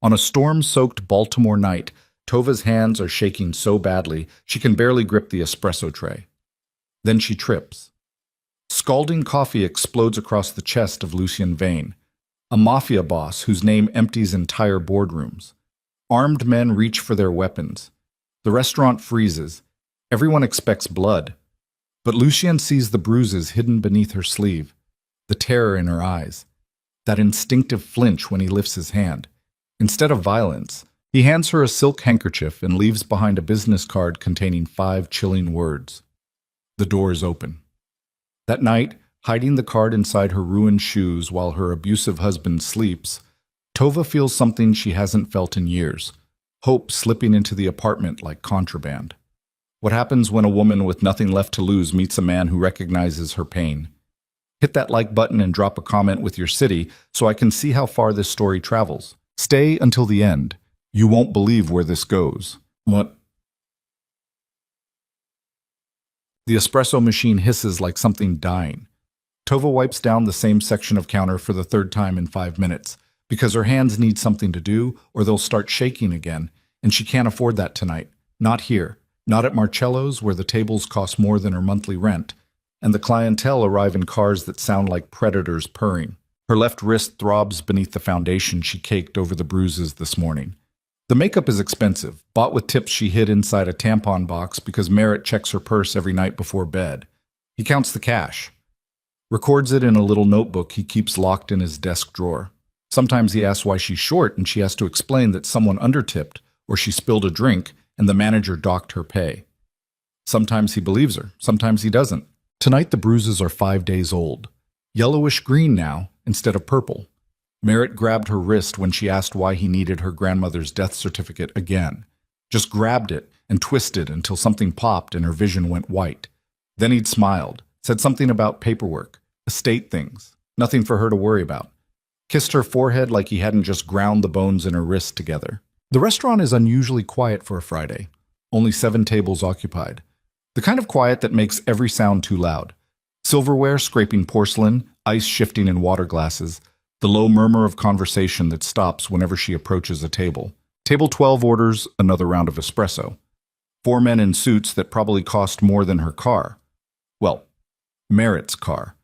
On a storm-soaked Baltimore night, Tova's hands are shaking so badly she can barely grip the espresso tray. Then she trips. Scalding coffee explodes across the chest of Lucien Vane, a mafia boss whose name empties entire boardrooms. Armed men reach for their weapons. The restaurant freezes. Everyone expects blood. But Lucien sees the bruises hidden beneath her sleeve, the terror in her eyes, that instinctive flinch when he lifts his hand. Instead of violence, he hands her a silk handkerchief and leaves behind a business card containing 5 chilling words. The door is open. That night, hiding the card inside her ruined shoes while her abusive husband sleeps, Tova feels something she hasn't felt in years, hope slipping into the apartment like contraband. What happens when a woman with nothing left to lose meets a man who recognizes her pain? Hit that like button and drop a comment with your city so I can see how far this story travels. Stay until the end. You won't believe where this goes. What? The espresso machine hisses like something dying. Tova wipes down the same section of counter for the 3rd time in 5 minutes, because her hands need something to do or they'll start shaking again, and she can't afford that tonight. Not here. Not at Marcello's, where the tables cost more than her monthly rent, and the clientele arrive in cars that sound like predators purring. Her left wrist throbs beneath the foundation she caked over the bruises this morning. The makeup is expensive, bought with tips she hid inside a tampon box because Merritt checks her purse every night before bed. He counts the cash, records it in a little notebook he keeps locked in his desk drawer. Sometimes he asks why she's short and she has to explain that someone undertipped or she spilled a drink and the manager docked her pay. Sometimes he believes her, sometimes he doesn't. Tonight the bruises are 5 days old. Yellowish green now, instead of purple. Merritt grabbed her wrist when she asked why he needed her grandmother's death certificate again. Just grabbed it and twisted until something popped and her vision went white. Then he'd smiled, said something about paperwork, estate things, nothing for her to worry about. Kissed her forehead like he hadn't just ground the bones in her wrist together. The restaurant is unusually quiet for a Friday. Only 7 tables occupied. The kind of quiet that makes every sound too loud. Silverware scraping porcelain, ice shifting in water glasses, the low murmur of conversation that stops whenever she approaches a table. Table 12 orders another round of espresso. 4 men in suits that probably cost more than her car. Well, Merritt's car.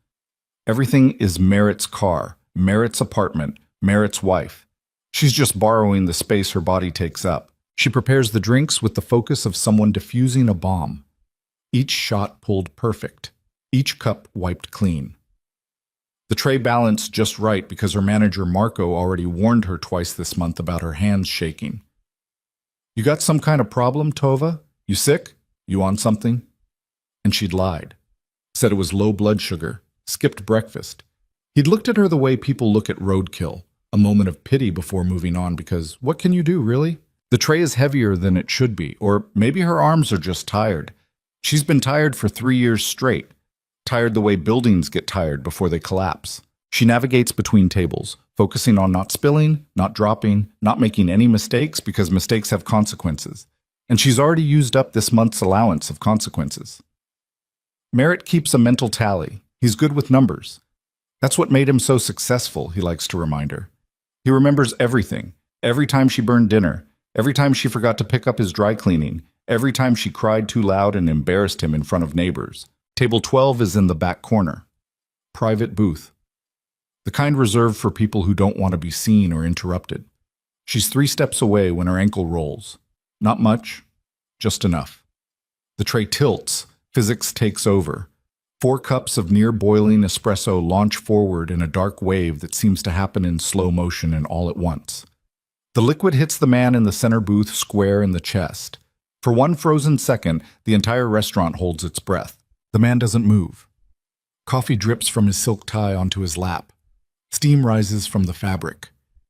Everything is Merritt's car, Merritt's apartment, Merritt's wife. She's just borrowing the space her body takes up. She prepares the drinks with the focus of someone defusing a bomb. Each shot pulled perfect. Each cup wiped clean. The tray balanced just right because her manager Marco already warned her twice this month about her hands shaking. You got some kind of problem, Tova? You sick? You on something? And she'd lied. Said it was low blood sugar. Skipped breakfast. He'd looked at her the way people look at roadkill. A moment of pity before moving on because what can you do, really? The tray is heavier than it should be, or maybe her arms are just tired. She's been tired for 3 years straight. Tired the way buildings get tired before they collapse. She navigates between tables, focusing on not spilling, not dropping, not making any mistakes because mistakes have consequences. And she's already used up this month's allowance of consequences. Merritt keeps a mental tally. He's good with numbers. That's what made him so successful, he likes to remind her. He remembers everything. Every time she burned dinner. Every time she forgot to pick up his dry cleaning. Every time she cried too loud and embarrassed him in front of neighbors. Table 12 is in the back corner. Private booth. The kind reserved for people who don't want to be seen or interrupted. She's 3 steps away when her ankle rolls. Not much, just enough. The tray tilts. Physics takes over. 4 cups of near-boiling espresso launch forward in a dark wave that seems to happen in slow motion and all at once. The liquid hits the man in the center booth square in the chest. For one frozen second, the entire restaurant holds its breath. The man doesn't move. Coffee drips from his silk tie onto his lap. Steam rises from the fabric.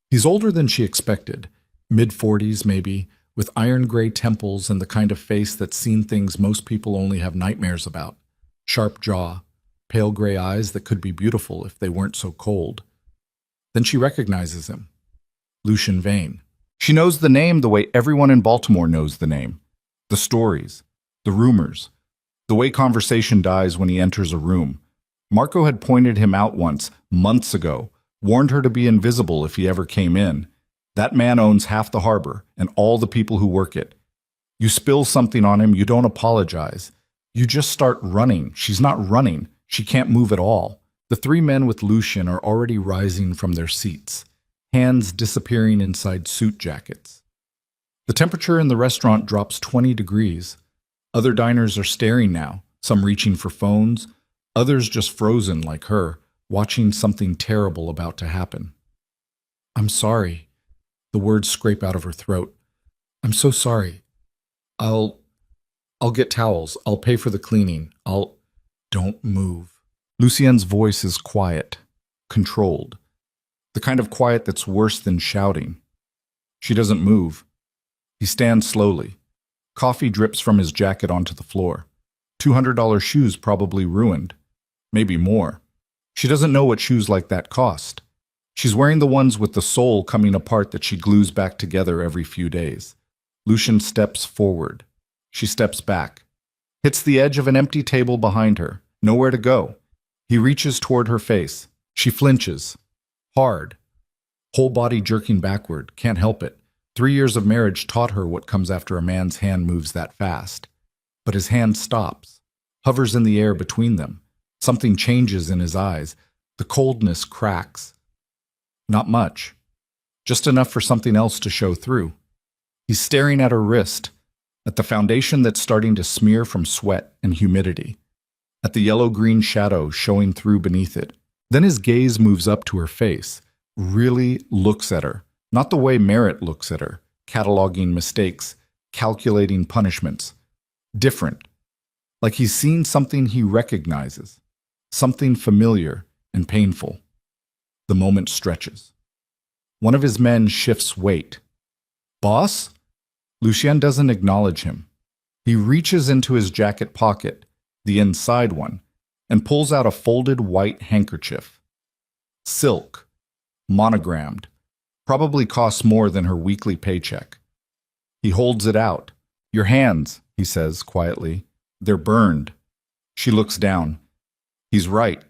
He's older than she expected, mid-40s maybe, with iron-gray temples and the kind of face that's seen things most people only have nightmares about. Sharp jaw, pale gray eyes that could be beautiful if they weren't so cold. Then she recognizes him. Lucien Vane. She knows the name the way everyone in Baltimore knows the name. The stories, the rumors, the way conversation dies when he enters a room. Marco had pointed him out once, months ago, warned her to be invisible if he ever came in. That man owns half the harbor and all the people who work it. You spill something on him, you don't apologize. You just start running. She's not running. She can't move at all. The three men with Lucian are already rising from their seats, hands disappearing inside suit jackets. The temperature in the restaurant drops 20 degrees. Other diners are staring now, some reaching for phones, others just frozen like her, watching something terrible about to happen. I'm sorry. The words scrape out of her throat. I'm so sorry. I'll get towels. I'll pay for the cleaning. Don't move. Lucien's voice is quiet, controlled. The kind of quiet that's worse than shouting. She doesn't move. He stands slowly. Coffee drips from his jacket onto the floor. $200 shoes probably ruined. Maybe more. She doesn't know what shoes like that cost. She's wearing the ones with the sole coming apart that she glues back together every few days. Lucian steps forward. She steps back. Hits the edge of an empty table behind her. Nowhere to go. He reaches toward her face. She flinches. Hard. Whole body jerking backward. Can't help it. 3 years of marriage taught her what comes after a man's hand moves that fast. But his hand stops. Hovers in the air between them. Something changes in his eyes. The coldness cracks. Not much. Just enough for something else to show through. He's staring at her wrist, at the foundation that's starting to smear from sweat and humidity, at the yellow-green shadow showing through beneath it. Then his gaze moves up to her face, really looks at her, not the way Merritt looks at her, cataloging mistakes, calculating punishments. Different. Like he's seen something he recognizes, something familiar and painful. The moment stretches. One of his men shifts weight. Boss? Lucien doesn't acknowledge him. He reaches into his jacket pocket, the inside one, and pulls out a folded white handkerchief. Silk. Monogrammed. Probably costs more than her weekly paycheck. He holds it out. Your hands, he says quietly. They're burned. She looks down. He's right.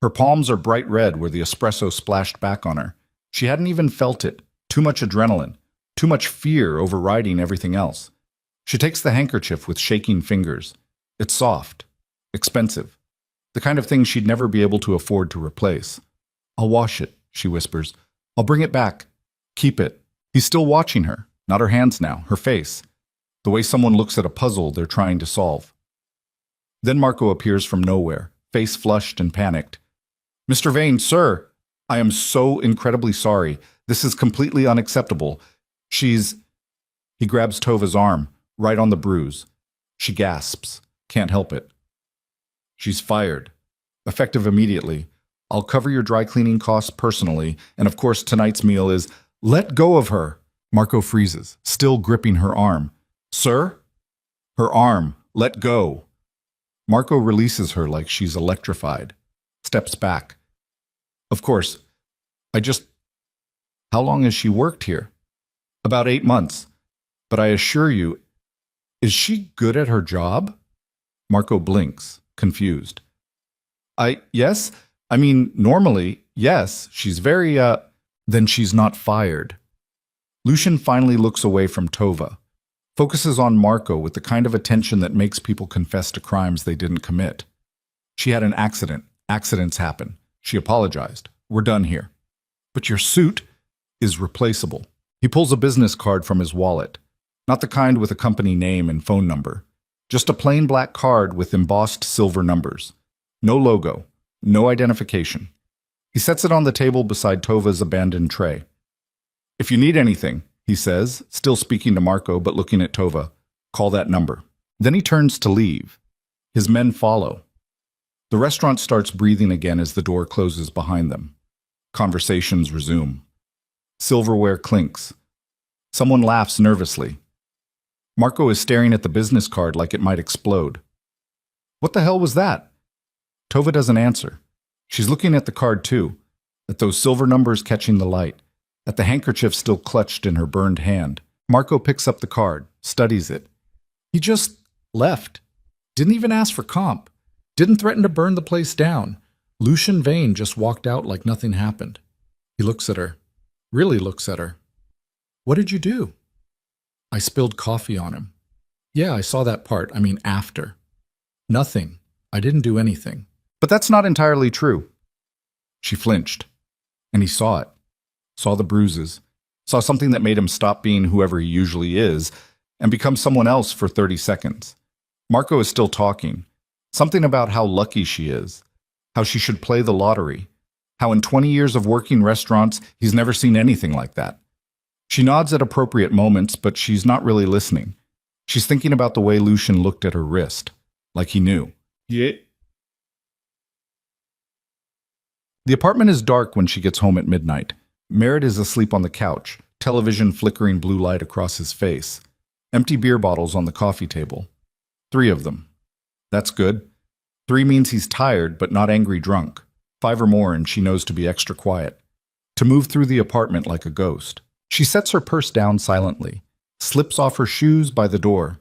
Her palms are bright red where the espresso splashed back on her. She hadn't even felt it. Too much adrenaline. Too much fear overriding everything else. She takes the handkerchief with shaking fingers. It's soft. Expensive. The kind of thing she'd never be able to afford to replace. I'll wash it, she whispers. I'll bring it back. Keep it. He's still watching her. Not her hands now, her face. The way someone looks at a puzzle they're trying to solve. Then Marco appears from nowhere, face flushed and panicked. Mr. Vane, sir, I am so incredibly sorry. This is completely unacceptable. He grabs Tova's arm, right on the bruise. She gasps. Can't help it. She's fired. Effective immediately. I'll cover your dry cleaning costs personally, and of course tonight's meal is... Let go of her! Marco freezes, still gripping her arm. Sir? Her arm. Let go. Marco releases her like she's electrified. Steps back. Of course. How long has she worked here? About 8 months. But I assure you, is she good at her job? Marco blinks, confused. Yes? I mean, normally, yes. She's very, Then she's not fired. Lucian finally looks away from Tova, focuses on Marco with the kind of attention that makes people confess to crimes they didn't commit. She had an accident. Accidents happen. She apologized. We're done here. But your suit is replaceable. He pulls a business card from his wallet. Not the kind with a company name and phone number. Just a plain black card with embossed silver numbers. No logo. No identification. He sets it on the table beside Tova's abandoned tray. If you need anything, he says, still speaking to Marco but looking at Tova, call that number. Then he turns to leave. His men follow. The restaurant starts breathing again as the door closes behind them. Conversations resume. Silverware clinks. Someone laughs nervously. Marco is staring at the business card like it might explode. What the hell was that? Tova doesn't answer. She's looking at the card too, at those silver numbers catching the light, at the handkerchief still clutched in her burned hand. Marco picks up the card, studies it. He just left. Didn't even ask for comp. Didn't threaten to burn the place down. Lucian Vane just walked out like nothing happened. He looks at her. Really looks at her. What did you do? I spilled coffee on him. Yeah, I saw that part. I mean, after. Nothing. I didn't do anything. But that's not entirely true. She flinched. And he saw it. Saw the bruises. Saw something that made him stop being whoever he usually is and become someone else for 30 seconds. Marco is still talking. Something about how lucky she is. How she should play the lottery. How in 20 years of working restaurants, he's never seen anything like that. She nods at appropriate moments, but she's not really listening. She's thinking about the way Lucian looked at her wrist. Like he knew. Yeah. The apartment is dark when she gets home at midnight. Merritt is asleep on the couch, television flickering blue light across his face. Empty beer bottles on the coffee table. 3 of them. That's good. 3 means he's tired, but not angry drunk. 5 or more and she knows to be extra quiet. To move through the apartment like a ghost. She sets her purse down silently, slips off her shoes by the door.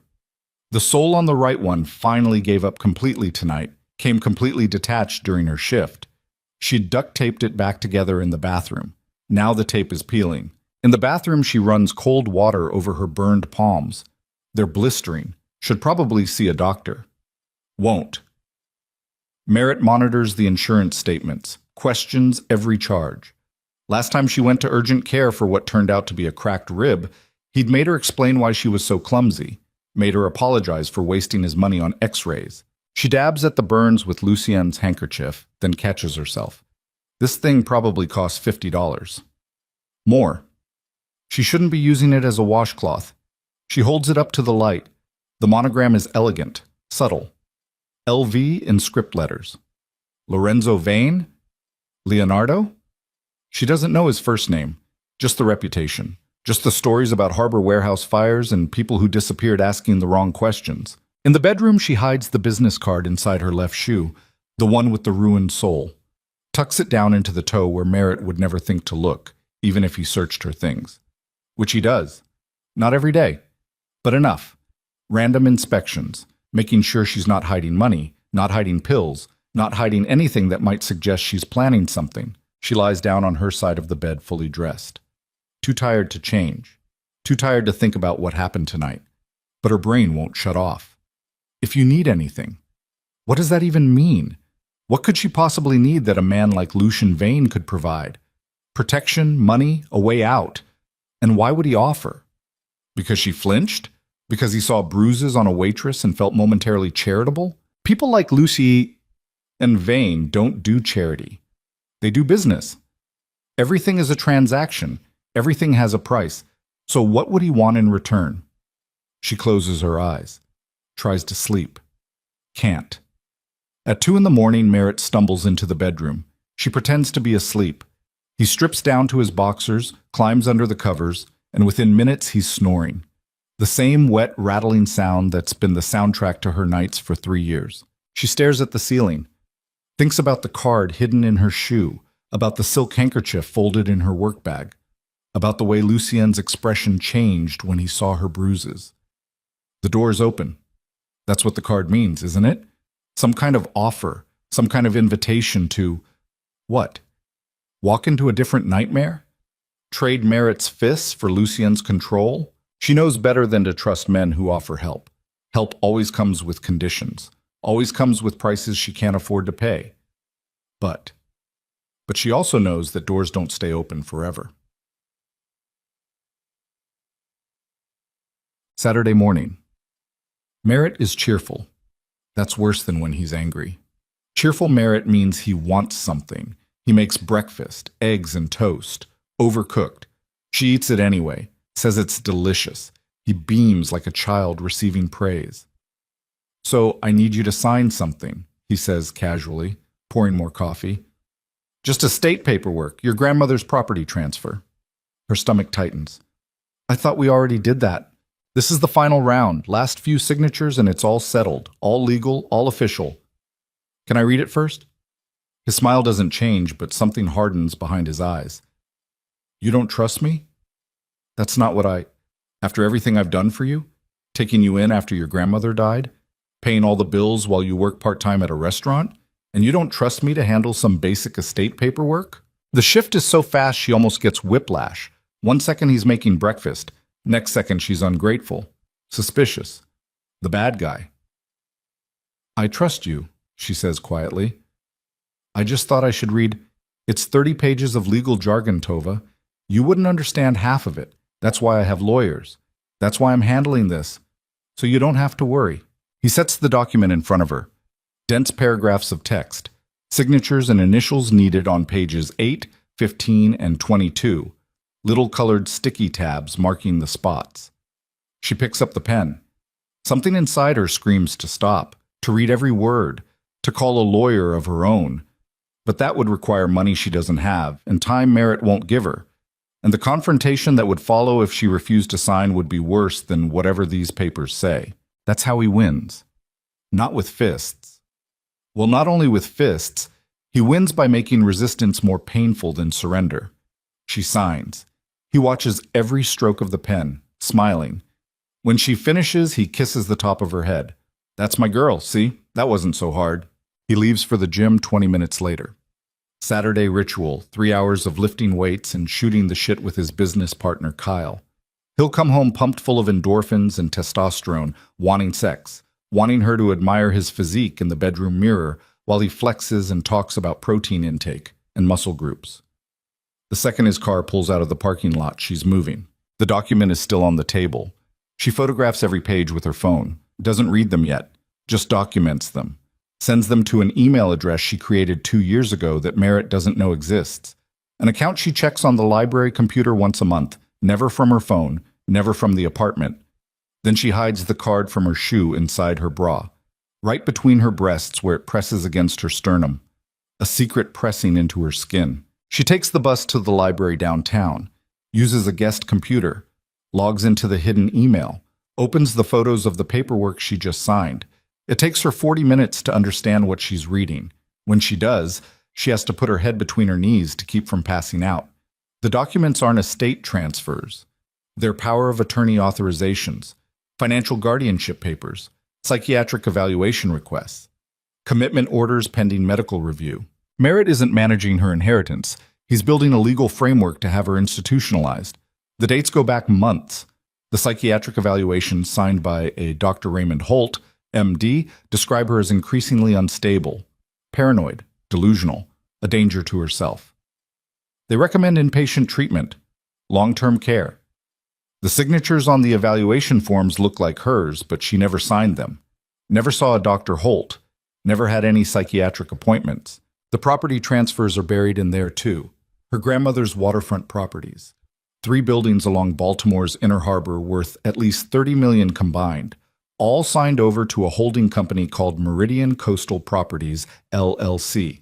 The sole on the right one finally gave up completely tonight, came completely detached during her shift. She'd duct-taped it back together in the bathroom. Now the tape is peeling. In the bathroom, she runs cold water over her burned palms. They're blistering. Should probably see a doctor. Won't. Merritt monitors the insurance statements, questions every charge. Last time she went to urgent care for what turned out to be a cracked rib, he'd made her explain why she was so clumsy, made her apologize for wasting his money on x-rays. She dabs at the burns with Lucien's handkerchief, then catches herself. This thing probably costs $50. More. She shouldn't be using it as a washcloth. She holds it up to the light. The monogram is elegant, subtle. LV in script letters. Lorenzo Vane? Leonardo? She doesn't know his first name, just the reputation, just the stories about harbor warehouse fires and people who disappeared asking the wrong questions. In the bedroom, she hides the business card inside her left shoe, the one with the ruined sole. Tucks it down into the toe where Merritt would never think to look, even if he searched her things. Which he does. Not every day, but enough. Random inspections, making sure she's not hiding money, not hiding pills, not hiding anything that might suggest she's planning something. She lies down on her side of the bed fully dressed. Too tired to change. Too tired to think about what happened tonight. But her brain won't shut off. If you need anything. What does that even mean? What could she possibly need that a man like Lucian Vane could provide? Protection, money, a way out. And why would he offer? Because she flinched? Because he saw bruises on a waitress and felt momentarily charitable? People like Lucy and Vane don't do charity. They do business. Everything is a transaction. Everything has a price. So what would he want in return? She closes her eyes. Tries to sleep. Can't. At 2 a.m, Merritt stumbles into the bedroom. She pretends to be asleep. He strips down to his boxers, climbs under the covers, and within minutes he's snoring. The same wet, rattling sound that's been the soundtrack to her nights for 3 years. She stares at the ceiling. Thinks about the card hidden in her shoe, about the silk handkerchief folded in her work bag, about the way Lucien's expression changed when he saw her bruises. The door is open. That's what the card means, isn't it? Some kind of offer, some kind of invitation to what? Walk into a different nightmare? Trade Merritt's fists for Lucien's control? She knows better than to trust men who offer help. Help always comes with conditions, always comes with prices she can't afford to pay. But she also knows that doors don't stay open forever. Saturday morning. Merritt is cheerful. That's worse than when he's angry. Cheerful Merritt means he wants something. He makes breakfast, eggs and toast, overcooked. She eats it anyway, says it's delicious. He beams like a child receiving praise. So I need you to sign something, he says casually, pouring more coffee. Just estate paperwork, your grandmother's property transfer. Her stomach tightens. I thought we already did that. This is the final round, last few signatures, and it's all settled, all legal, all official. Can I read it first? His smile doesn't change, but something hardens behind his eyes. You don't trust me? That's not what after everything I've done for you, taking you in after your grandmother died, paying all the bills while you work part-time at a restaurant, and you don't trust me to handle some basic estate paperwork? The shift is so fast she almost gets whiplash. One second he's making breakfast, next second she's ungrateful, suspicious, the bad guy. "I trust you," she says quietly. "I just thought I should read. It's 30 pages of legal jargon, Tova. You wouldn't understand half of it. That's why I have lawyers. That's why I'm handling this. So you don't have to worry." He sets the document in front of her. Dense paragraphs of text. Signatures and initials needed on pages 8, 15, and 22. Little colored sticky tabs marking the spots. She picks up the pen. Something inside her screams to stop, to read every word, to call a lawyer of her own. But that would require money she doesn't have, and time Merritt won't give her. And the confrontation that would follow if she refused to sign would be worse than whatever these papers say. That's how he wins. Not with fists. Well, not only with fists, he wins by making resistance more painful than surrender. She signs. He watches every stroke of the pen, smiling. When she finishes, he kisses the top of her head. "That's my girl, see? That wasn't so hard." He leaves for the gym 20 minutes later. Saturday ritual, 3 hours of lifting weights and shooting the shit with his business partner, Kyle. He'll come home pumped full of endorphins and testosterone, wanting sex, wanting her to admire his physique in the bedroom mirror while he flexes and talks about protein intake and muscle groups. The second his car pulls out of the parking lot, she's moving. The document is still on the table. She photographs every page with her phone, doesn't read them yet, just documents them. Sends them to an email address she created 2 years ago that Merritt doesn't know exists. An account she checks on the library computer once a month, never from her phone, never from the apartment. Then she hides the card from her shoe inside her bra, right between her breasts where it presses against her sternum. A secret pressing into her skin. She takes the bus to the library downtown, uses a guest computer, logs into the hidden email, opens the photos of the paperwork she just signed. It takes her 40 minutes to understand what she's reading. When she does, she has to put her head between her knees to keep from passing out. The documents aren't estate transfers. They're power of attorney authorizations, financial guardianship papers, psychiatric evaluation requests, commitment orders pending medical review. Merritt isn't managing her inheritance. He's building a legal framework to have her institutionalized. The dates go back months. The psychiatric evaluations signed by a Dr. Raymond Holt, MD, describe her as increasingly unstable, paranoid, delusional, a danger to herself. They recommend inpatient treatment, long-term care. The signatures on the evaluation forms look like hers, but she never signed them. Never saw a Dr. Holt. Never had any psychiatric appointments. The property transfers are buried in there too. Her grandmother's waterfront properties. 3 buildings along Baltimore's Inner Harbor worth at least $30 million combined. All signed over to a holding company called Meridian Coastal Properties, LLC.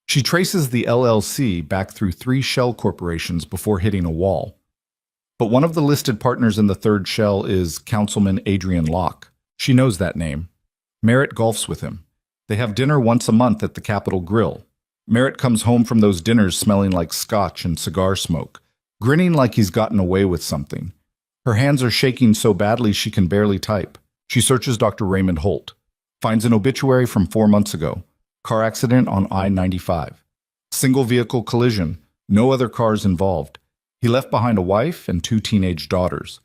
She traces the LLC back through 3 shell corporations before hitting a wall. But one of the listed partners in the third shell is Councilman Adrian Locke. She knows that name. Merritt golfs with him. They have dinner once a month at the Capitol Grill. Merritt comes home from those dinners smelling like scotch and cigar smoke, grinning like he's gotten away with something. Her hands are shaking so badly she can barely type. She searches Dr. Raymond Holt, finds an obituary from 4 months ago. Car accident on I-95. Single vehicle collision, no other cars involved. He left behind a wife and 2 teenage daughters.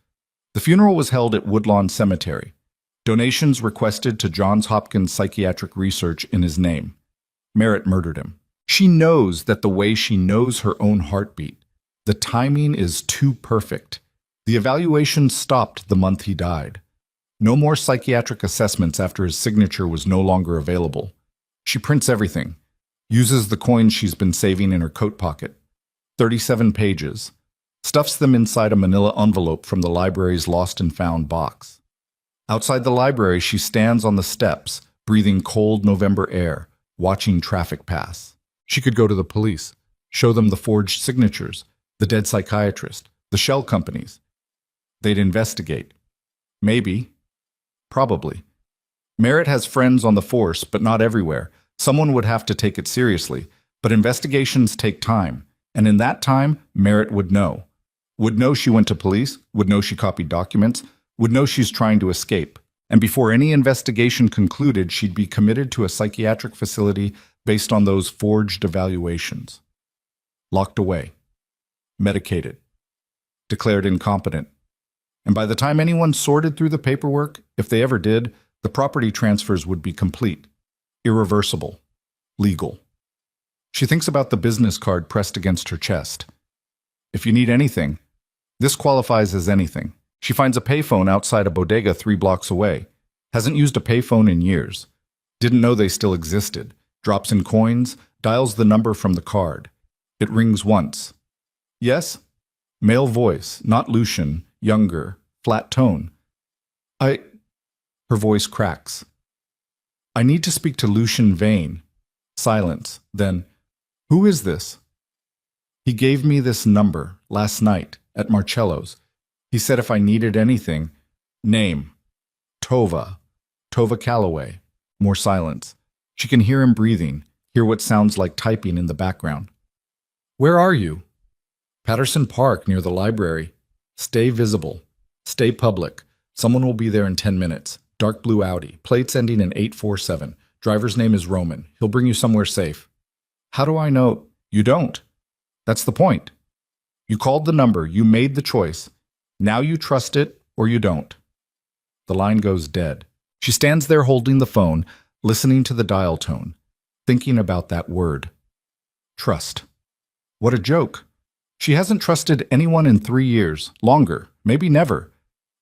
The funeral was held at Woodlawn Cemetery. Donations requested to Johns Hopkins Psychiatric Research in his name. Merritt murdered him. She knows that the way she knows her own heartbeat. The timing is too perfect. The evaluation stopped the month he died. No more psychiatric assessments after his signature was no longer available. She prints everything, uses the coins she's been saving in her coat pocket. 37 pages. Stuffs them inside a manila envelope from the library's lost and found box. Outside the library, she stands on the steps, breathing cold November air, watching traffic pass. She could go to the police, show them the forged signatures, the dead psychiatrist, the shell companies. They'd investigate. Maybe. Probably. Merritt has friends on the force, but not everywhere. Someone would have to take it seriously. But investigations take time. And in that time, Merritt would know. Would know she went to police, would know she copied documents, would know she's trying to escape. And before any investigation concluded, she'd be committed to a psychiatric facility based on those forged evaluations. Locked away. Medicated. declared incompetent. And by the time anyone sorted through the paperwork, if they ever did, the property transfers would be complete, irreversible, legal. She thinks about the business card pressed against her chest. If you need anything, this qualifies as anything. She finds a payphone outside a bodega 3 blocks away. Hasn't used a payphone in years. Didn't know they still existed. Drops in coins, dials the number from the card. It rings once. Yes? Male voice, not Lucian, younger, flat tone. Her voice cracks. I need to speak to Lucian Vane. Silence. Then, who is this? He gave me this number last night at Marcello's. He said if I needed anything, name. Tova Calloway. More silence. She can hear him breathing, hear what sounds like typing in the background. Where are you? Patterson Park, near the library. Stay visible. Stay public. Someone will be there in 10 minutes. Dark blue Audi. Plates ending in 847. Driver's name is Roman. He'll bring you somewhere safe. How do I know? You don't. That's the point. You called the number. You made the choice. Now you trust it or you don't. The line goes dead. She stands there holding the phone, listening to the dial tone, thinking about that word. Trust. What a joke. She hasn't trusted anyone in 3 years, longer, maybe never.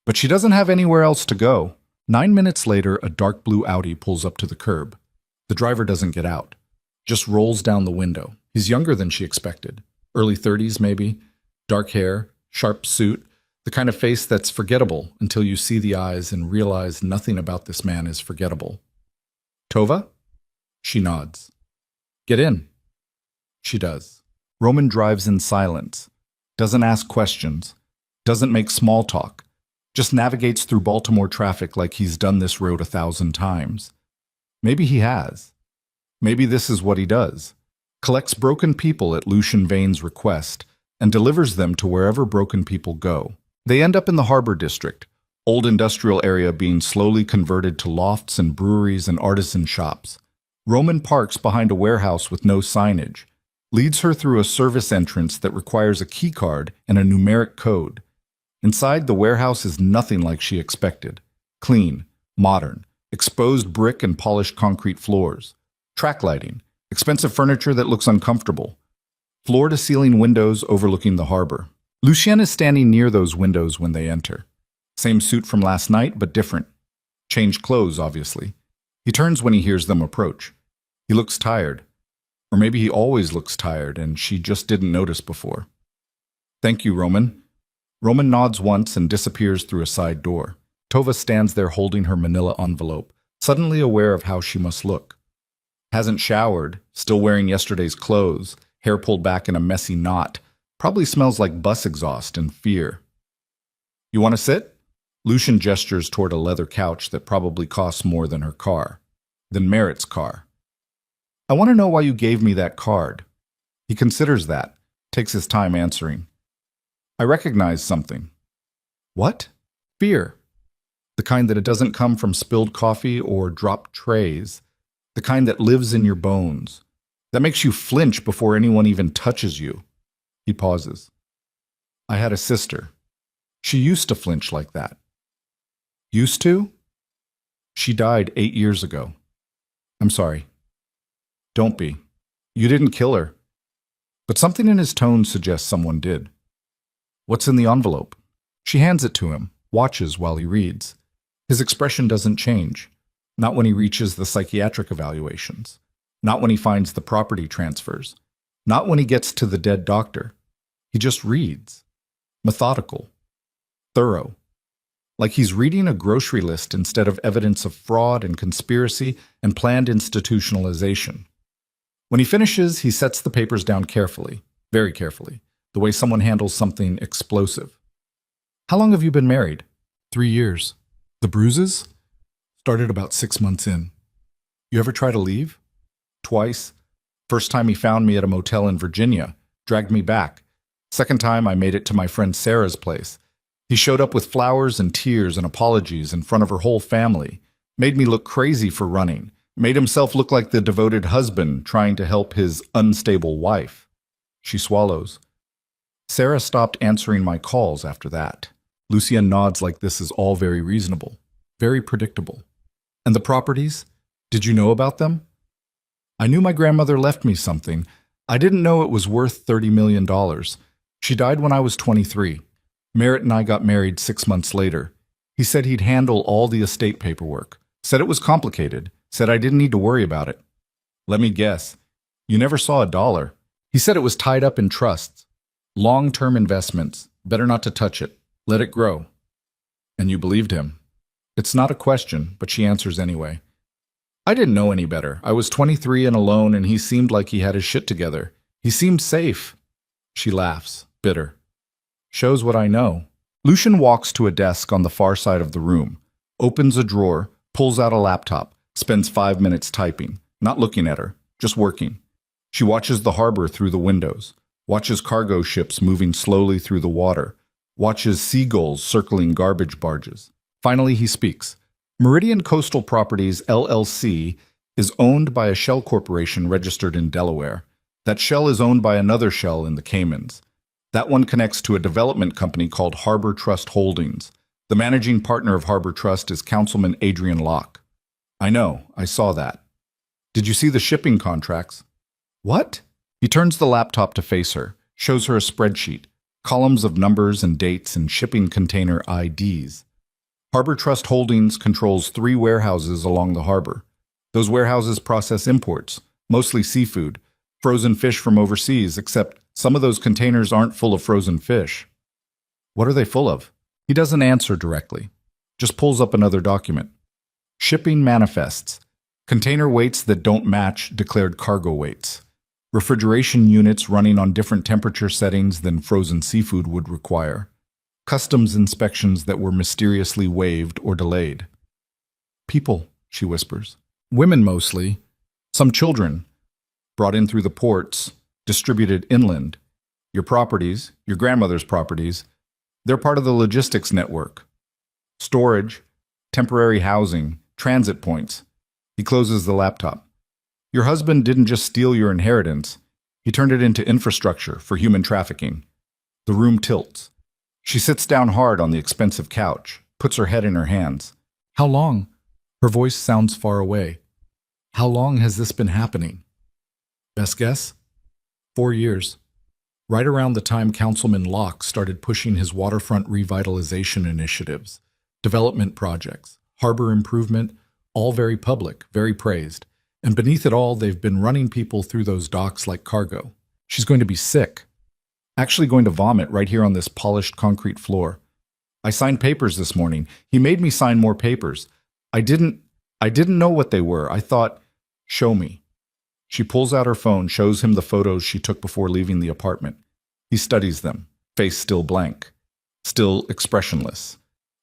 But she doesn't have anywhere else to go. 9 minutes later, a dark blue Audi pulls up to the curb. The driver doesn't get out, just rolls down the window. He's younger than she expected. Early 30s, maybe. Dark hair, sharp suit, the kind of face that's forgettable until you see the eyes and realize nothing about this man is forgettable. Tova? She nods. Get in. She does. Roman drives in silence, doesn't ask questions, doesn't make small talk, just navigates through Baltimore traffic like he's done this road 1,000 times. Maybe he has. Maybe this is what he does. Collects broken people at Lucian Vane's request and delivers them to wherever broken people go. They end up in the Harbor District, old industrial area being slowly converted to lofts and breweries and artisan shops. Roman parks behind a warehouse with no signage, leads her through a service entrance that requires a key card and a numeric code. Inside, the warehouse is nothing like she expected. Clean, modern, exposed brick and polished concrete floors, track lighting, expensive furniture that looks uncomfortable, floor-to-ceiling windows overlooking the harbor. Lucien is standing near those windows when they enter. Same suit from last night, but different. Changed clothes, obviously. He turns when he hears them approach. He looks tired. Or maybe he always looks tired and she just didn't notice before. Thank you, Roman. Roman nods once and disappears through a side door. Tova stands there holding her manila envelope, suddenly aware of how she must look. Hasn't showered, still wearing yesterday's clothes, hair pulled back in a messy knot. Probably smells like bus exhaust and fear. You want to sit? Lucian gestures toward a leather couch that probably costs more than her car, than Merritt's car. I want to know why you gave me that card. He considers that, takes his time answering. I recognize something. What? Fear. The kind that it doesn't come from spilled coffee or dropped trays. The kind that lives in your bones. That makes you flinch before anyone even touches you. He pauses. I had a sister. She used to flinch like that. Used to? She died 8 years ago. I'm sorry. Don't be. You didn't kill her. But something in his tone suggests someone did. What's in the envelope? She hands it to him, watches while he reads. His expression doesn't change. Not when he reaches the psychiatric evaluations. Not when he finds the property transfers. Not when he gets to the dead doctor. He just reads. Methodical. Thorough. Like he's reading a grocery list instead of evidence of fraud and conspiracy and planned institutionalization. When he finishes, he sets the papers down carefully, very carefully, the way someone handles something explosive. How long have you been married? 3 years. The bruises? Started about 6 months in. You ever try to leave? Twice. First time he found me at a motel in Virginia, dragged me back. Second time I made it to my friend Sarah's place. He showed up with flowers and tears and apologies in front of her whole family, made me look crazy for running, made himself look like the devoted husband trying to help his unstable wife. She swallows. Sarah stopped answering my calls after that. Lucien nods like this is all very reasonable, very predictable. And the properties? Did you know about them? I knew my grandmother left me something. I didn't know it was worth $30 million. She died when I was 23. Merritt and I got married 6 months later. He said he'd handle all the estate paperwork. Said it was complicated. Said I didn't need to worry about it. Let me guess. You never saw a dollar. He said it was tied up in trusts. Long-term investments. Better not to touch it. Let it grow. And you believed him. It's not a question, but she answers anyway. I didn't know any better. I was 23 and alone, and he seemed like he had his shit together. He seemed safe. She laughs, bitter. Shows what I know. Lucien walks to a desk on the far side of the room, opens a drawer, pulls out a laptop, spends 5 minutes typing, not looking at her, just working. She watches the harbor through the windows, watches cargo ships moving slowly through the water, watches seagulls circling garbage barges. Finally, he speaks. Meridian Coastal Properties, LLC, is owned by a shell corporation registered in Delaware. That shell is owned by another shell in the Caymans. That one connects to a development company called Harbor Trust Holdings. The managing partner of Harbor Trust is Councilman Adrian Locke. I know, I saw that. Did you see the shipping contracts? What? He turns the laptop to face her, shows her a spreadsheet, columns of numbers and dates and shipping container IDs. Harbor Trust Holdings controls 3 warehouses along the harbor. Those warehouses process imports, mostly seafood, frozen fish from overseas, except some of those containers aren't full of frozen fish. What are they full of? He doesn't answer directly, just pulls up another document. Shipping manifests. Container weights that don't match declared cargo weights. Refrigeration units running on different temperature settings than frozen seafood would require. Customs inspections that were mysteriously waived or delayed. People, she whispers. Women mostly. Some children. Brought in through the ports, distributed inland. Your properties, your grandmother's properties, they're part of the logistics network. Storage, temporary housing, transit points. He closes the laptop. Your husband didn't just steal your inheritance. He turned it into infrastructure for human trafficking. The room tilts. She sits down hard on the expensive couch, puts her head in her hands. How long? Her voice sounds far away. How long has this been happening? Best guess? 4 years. Right around the time Councilman Locke started pushing his waterfront revitalization initiatives, development projects, harbor improvement, all very public, very praised. And beneath it all, they've been running people through those docks like cargo. She's going to be sick. Actually going to vomit right here on this polished concrete floor. I signed papers this morning. He made me sign more papers. I didn't know what they were. I thought, show me. She pulls out her phone, shows him the photos she took before leaving the apartment. He studies them, face still blank, still expressionless.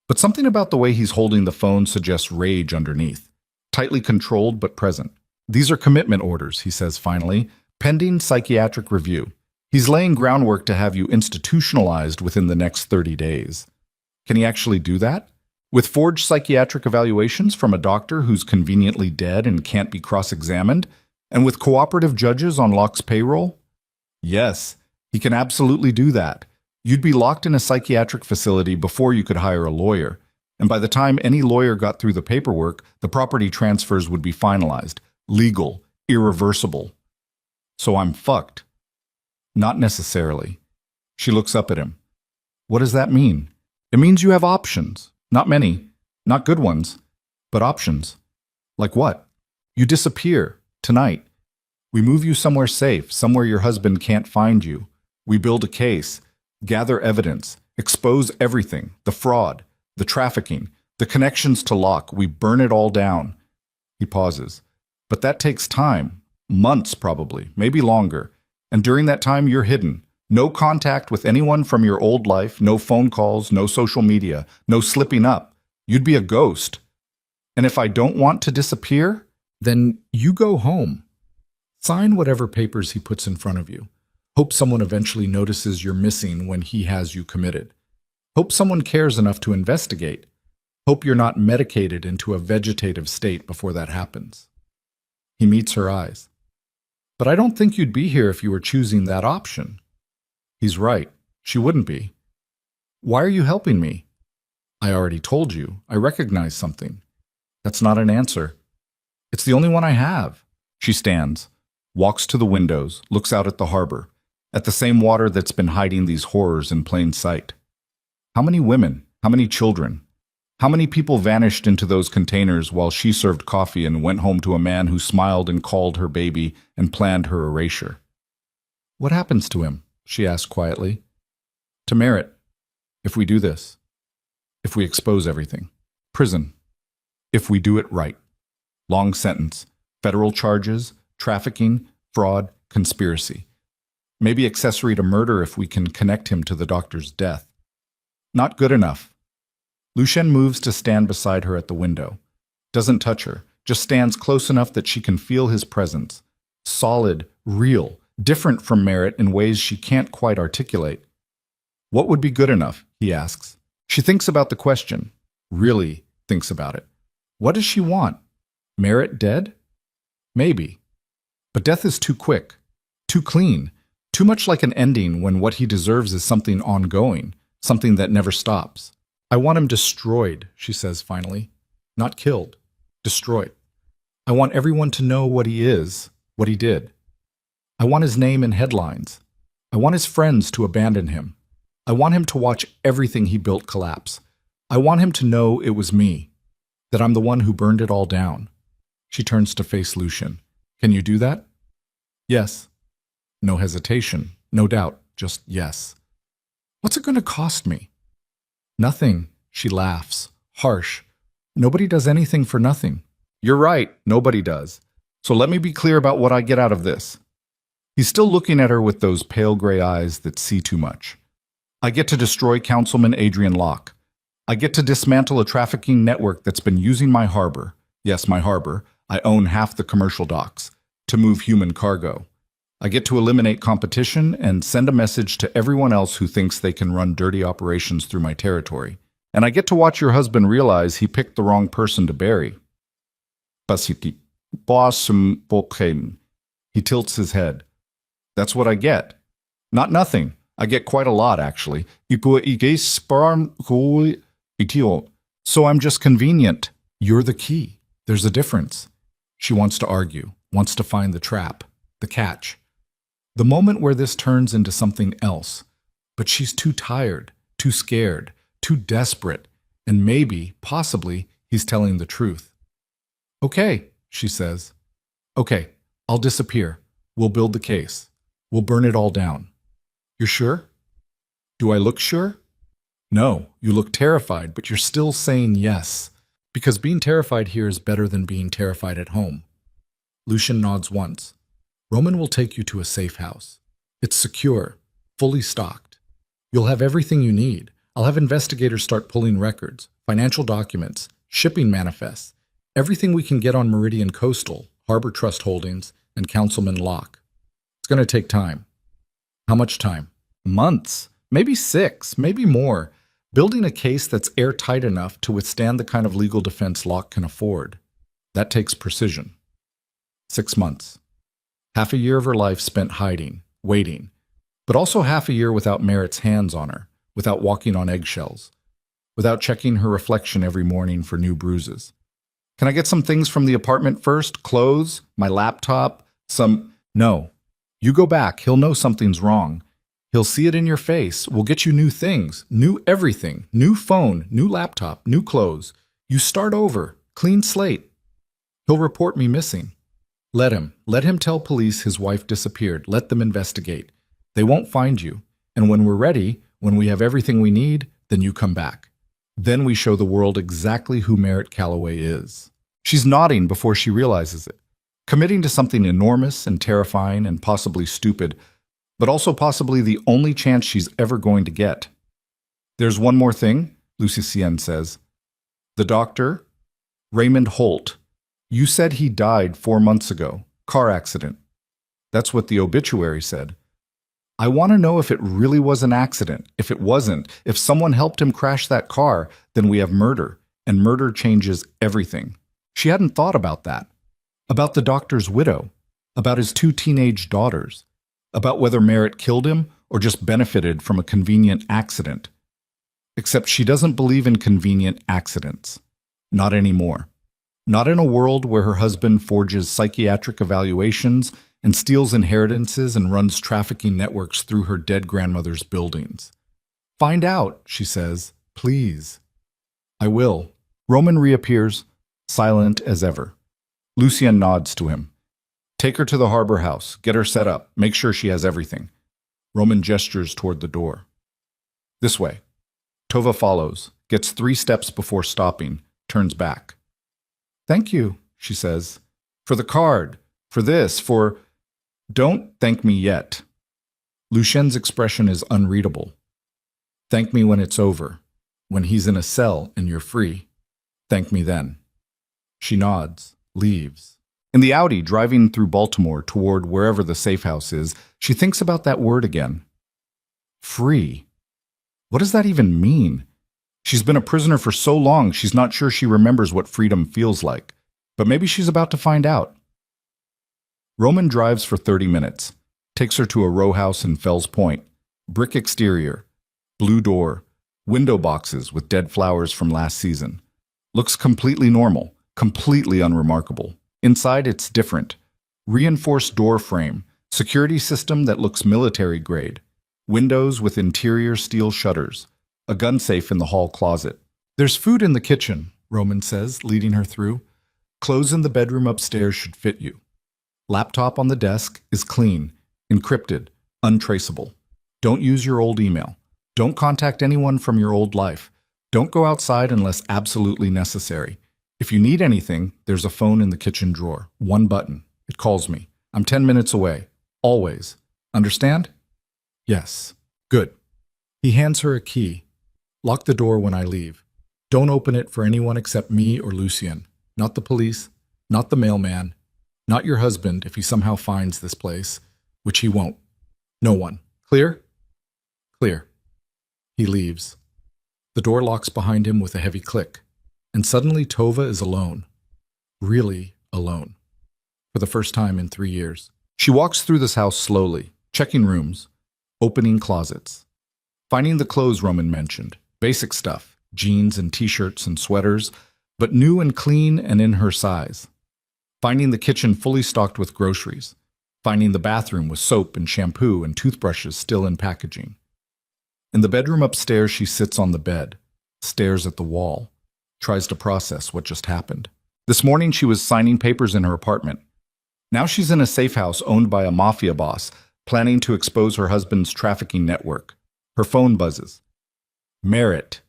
But something about the way he's holding the phone suggests rage underneath, tightly controlled but present. These are commitment orders, he says finally, pending psychiatric review. He's laying groundwork to have you institutionalized within the next 30 days. Can he actually do that? With forged psychiatric evaluations from a doctor who's conveniently dead and can't be cross-examined? And with cooperative judges on Locke's payroll? Yes, he can absolutely do that. You'd be locked in a psychiatric facility before you could hire a lawyer. And by the time any lawyer got through the paperwork, the property transfers would be finalized, legal, irreversible. So I'm fucked. Not necessarily. She looks up at him. What does that mean? It means you have options. Not many. Not good ones. But options. Like what? You disappear. Tonight. We move you somewhere safe, somewhere your husband can't find you. We build a case. Gather evidence. Expose everything. The fraud. The trafficking. The connections to Locke. We burn it all down. He pauses. But that takes time. Months probably. Maybe longer. And during that time, you're hidden. No contact with anyone from your old life, no phone calls, no social media, no slipping up. You'd be a ghost. And if I don't want to disappear, then you go home. Sign whatever papers he puts in front of you. Hope someone eventually notices you're missing when he has you committed. Hope someone cares enough to investigate. Hope you're not medicated into a vegetative state before that happens. He meets her eyes. But I don't think you'd be here if you were choosing that option. He's right, She wouldn't be. Why are you helping me? I already told you. I recognize something. That's not an answer. It's the only one I have. She stands, walks to the windows, looks out at the harbor, at the same water that's been hiding these horrors in plain sight. How many women? How many children? How many people vanished into those containers while she served coffee and went home to a man who smiled and called her baby and planned her erasure? What happens to him? She asked quietly. To Merritt, if we do this. If we expose everything. Prison. If we do it right. Long sentence. Federal charges, trafficking, fraud, conspiracy. Maybe accessory to murder if we can connect him to the doctor's death. Not good enough. Lucien moves to stand beside her at the window. Doesn't touch her, just stands close enough that she can feel his presence. Solid, real, different from Merritt in ways she can't quite articulate. What would be good enough? He asks. She thinks about the question. Really thinks about it. What does she want? Merritt dead? Maybe. But death is too quick, too clean, too much like an ending when what he deserves is something ongoing, something that never stops. I want him destroyed, she says finally. Not killed. Destroyed. I want everyone to know what he is, what he did. I want his name in headlines. I want his friends to abandon him. I want him to watch everything he built collapse. I want him to know it was me, that I'm the one who burned it all down. She turns to face Lucien. Can you do that? Yes. No hesitation, no doubt, just yes. What's it going to cost me? Nothing, she laughs, harsh. Nobody does anything for nothing. You're right, nobody does. So let me be clear about what I get out of this. He's still looking at her with those pale gray eyes that see too much. I get to destroy Councilman Adrian Locke. I get to dismantle a trafficking network that's been using my harbor. Yes, my harbor. I own half the commercial docks. To move human cargo. I get to eliminate competition and send a message to everyone else who thinks they can run dirty operations through my territory. And I get to watch your husband realize he picked the wrong person to bury. He tilts his head. That's what I get. Not nothing. I get quite a lot, actually. So I'm just convenient. You're the key. There's a difference. She wants to argue, wants to find the trap, the catch. The moment where this turns into something else. But she's too tired, too scared, too desperate, and maybe, possibly, he's telling the truth. Okay, she says. Okay, I'll disappear. We'll build the case. We'll burn it all down. You're sure? Do I look sure? No, you look terrified, but you're still saying yes. Because being terrified here is better than being terrified at home. Lucien nods once. Roman will take you to a safe house. It's secure, fully stocked. You'll have everything you need. I'll have investigators start pulling records, financial documents, shipping manifests, everything we can get on Meridian Coastal, Harbor Trust Holdings, and Councilman Locke. It's going to take time. How much time? Months, maybe 6, maybe more. Building a case that's airtight enough to withstand the kind of legal defense Locke can afford. That takes precision. 6 months. Half a year of her life spent hiding, waiting, but also half a year without Merritt's hands on her, without walking on eggshells, without checking her reflection every morning for new bruises. Can I get some things from the apartment first? Clothes? My laptop? No. You go back. He'll know something's wrong. He'll see it in your face. We'll get you new things, new everything, new phone, new laptop, new clothes. You start over, clean slate. He'll report me missing. Let him tell police his wife disappeared. Let them investigate. They won't find you. And when we're ready, when we have everything we need, then you come back. Then we show the world exactly who Merritt Calloway is. She's nodding before she realizes it, committing to something enormous and terrifying and possibly stupid, but also possibly the only chance she's ever going to get. There's one more thing, Lucien says. The doctor, Raymond Holt. You said he died 4 months ago. Car accident. That's what the obituary said. I want to know if it really was an accident. If it wasn't, if someone helped him crash that car, then we have murder, and murder changes everything. She hadn't thought about that. About the doctor's widow, about his 2 teenage daughters, about whether Merritt killed him or just benefited from a convenient accident. Except she doesn't believe in convenient accidents. Not anymore. Not in a world where her husband forges psychiatric evaluations and steals inheritances and runs trafficking networks through her dead grandmother's buildings. Find out, she says, please. I will. Roman reappears, silent as ever. Lucien nods to him. Take her to the harbor house, get her set up, make sure she has everything. Roman gestures toward the door. This way. Tova follows, gets 3 steps before stopping, turns back. Thank you, she says. For the card, for this, for... Don't thank me yet. Lucien's expression is unreadable. Thank me when it's over, when he's in a cell and you're free. Thank me then. She nods, leaves. In the Audi driving through Baltimore toward wherever the safe house is, she thinks about that word again. Free. What does that even mean? She's been a prisoner for so long, she's not sure she remembers what freedom feels like. But maybe she's about to find out. Roman drives for 30 minutes, takes her to a row house in Fells Point. Brick exterior, blue door, window boxes with dead flowers from last season. Looks completely normal, completely unremarkable. Inside, it's different. Reinforced door frame, security system that looks military grade. Windows with interior steel shutters. A gun safe in the hall closet. There's food in the kitchen, Roman says, leading her through. Clothes in the bedroom upstairs should fit you. Laptop on the desk is clean, encrypted, untraceable. Don't use your old email. Don't contact anyone from your old life. Don't go outside unless absolutely necessary. If you need anything, there's a phone in the kitchen drawer. 1 button. It calls me. I'm 10 minutes away. Always. Understand? Yes. Good. He hands her a key. Lock the door when I leave. Don't open it for anyone except me or Lucien. Not the police, not the mailman, not your husband if he somehow finds this place, which he won't. No one. Clear? Clear. He leaves. The door locks behind him with a heavy click, and suddenly Tova is alone. Really alone. For the first time in 3 years. She walks through this house slowly, checking rooms, opening closets, finding the clothes Roman mentioned, basic stuff, jeans and t-shirts and sweaters, but new and clean and in her size. Finding the kitchen fully stocked with groceries, finding the bathroom with soap and shampoo and toothbrushes still in packaging. In the bedroom upstairs, she sits on the bed, stares at the wall, tries to process what just happened. This morning, she was signing papers in her apartment. Now she's in a safe house owned by a mafia boss, planning to expose her husband's trafficking network. Her phone buzzes. Merritt,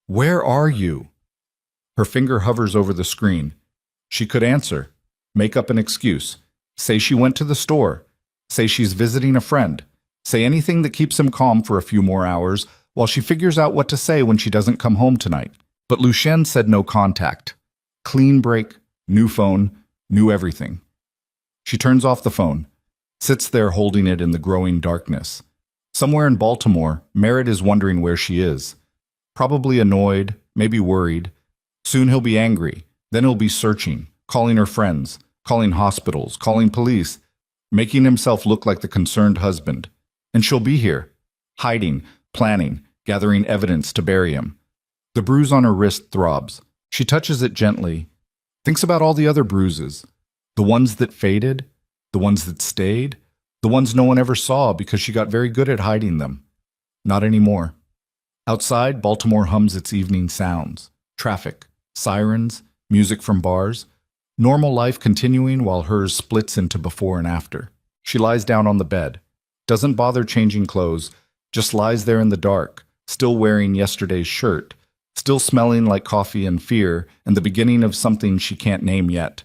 where are you? Her finger hovers over the screen. She could answer, make up an excuse, say she went to the store, say she's visiting a friend, say anything that keeps him calm for a few more hours while she figures out what to say when she doesn't come home tonight. But Lucien said no contact. Clean break, new phone, new everything. She turns off the phone, sits there holding it in the growing darkness. Somewhere in Baltimore, Merritt is wondering where she is. Probably annoyed, maybe worried. Soon he'll be angry. Then he'll be searching, calling her friends, calling hospitals, calling police, making himself look like the concerned husband. And she'll be here, hiding, planning, gathering evidence to bury him. The bruise on her wrist throbs. She touches it gently, thinks about all the other bruises, the ones that faded, the ones that stayed, the ones no one ever saw because she got very good at hiding them. Not anymore. Outside, Baltimore hums its evening sounds. Traffic, sirens, music from bars. Normal life continuing while hers splits into before and after. She lies down on the bed. Doesn't bother changing clothes. Just lies there in the dark, still wearing yesterday's shirt. Still smelling like coffee and fear and the beginning of something she can't name yet.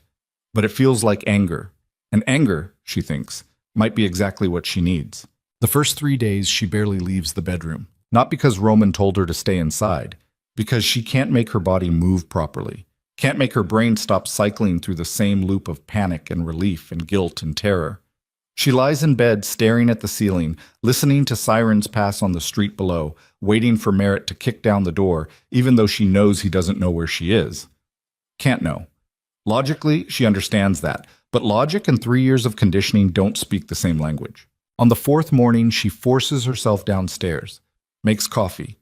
But it feels like anger. And anger, she thinks, might be exactly what she needs. The first 3 days, she barely leaves the bedroom. Not because Roman told her to stay inside, because she can't make her body move properly, can't make her brain stop cycling through the same loop of panic and relief and guilt and terror. She lies in bed staring at the ceiling, listening to sirens pass on the street below, waiting for Merritt to kick down the door, even though she knows he doesn't know where she is. Can't know. Logically, she understands that, but logic and 3 years of conditioning don't speak the same language. On the fourth morning, she forces herself downstairs, makes coffee,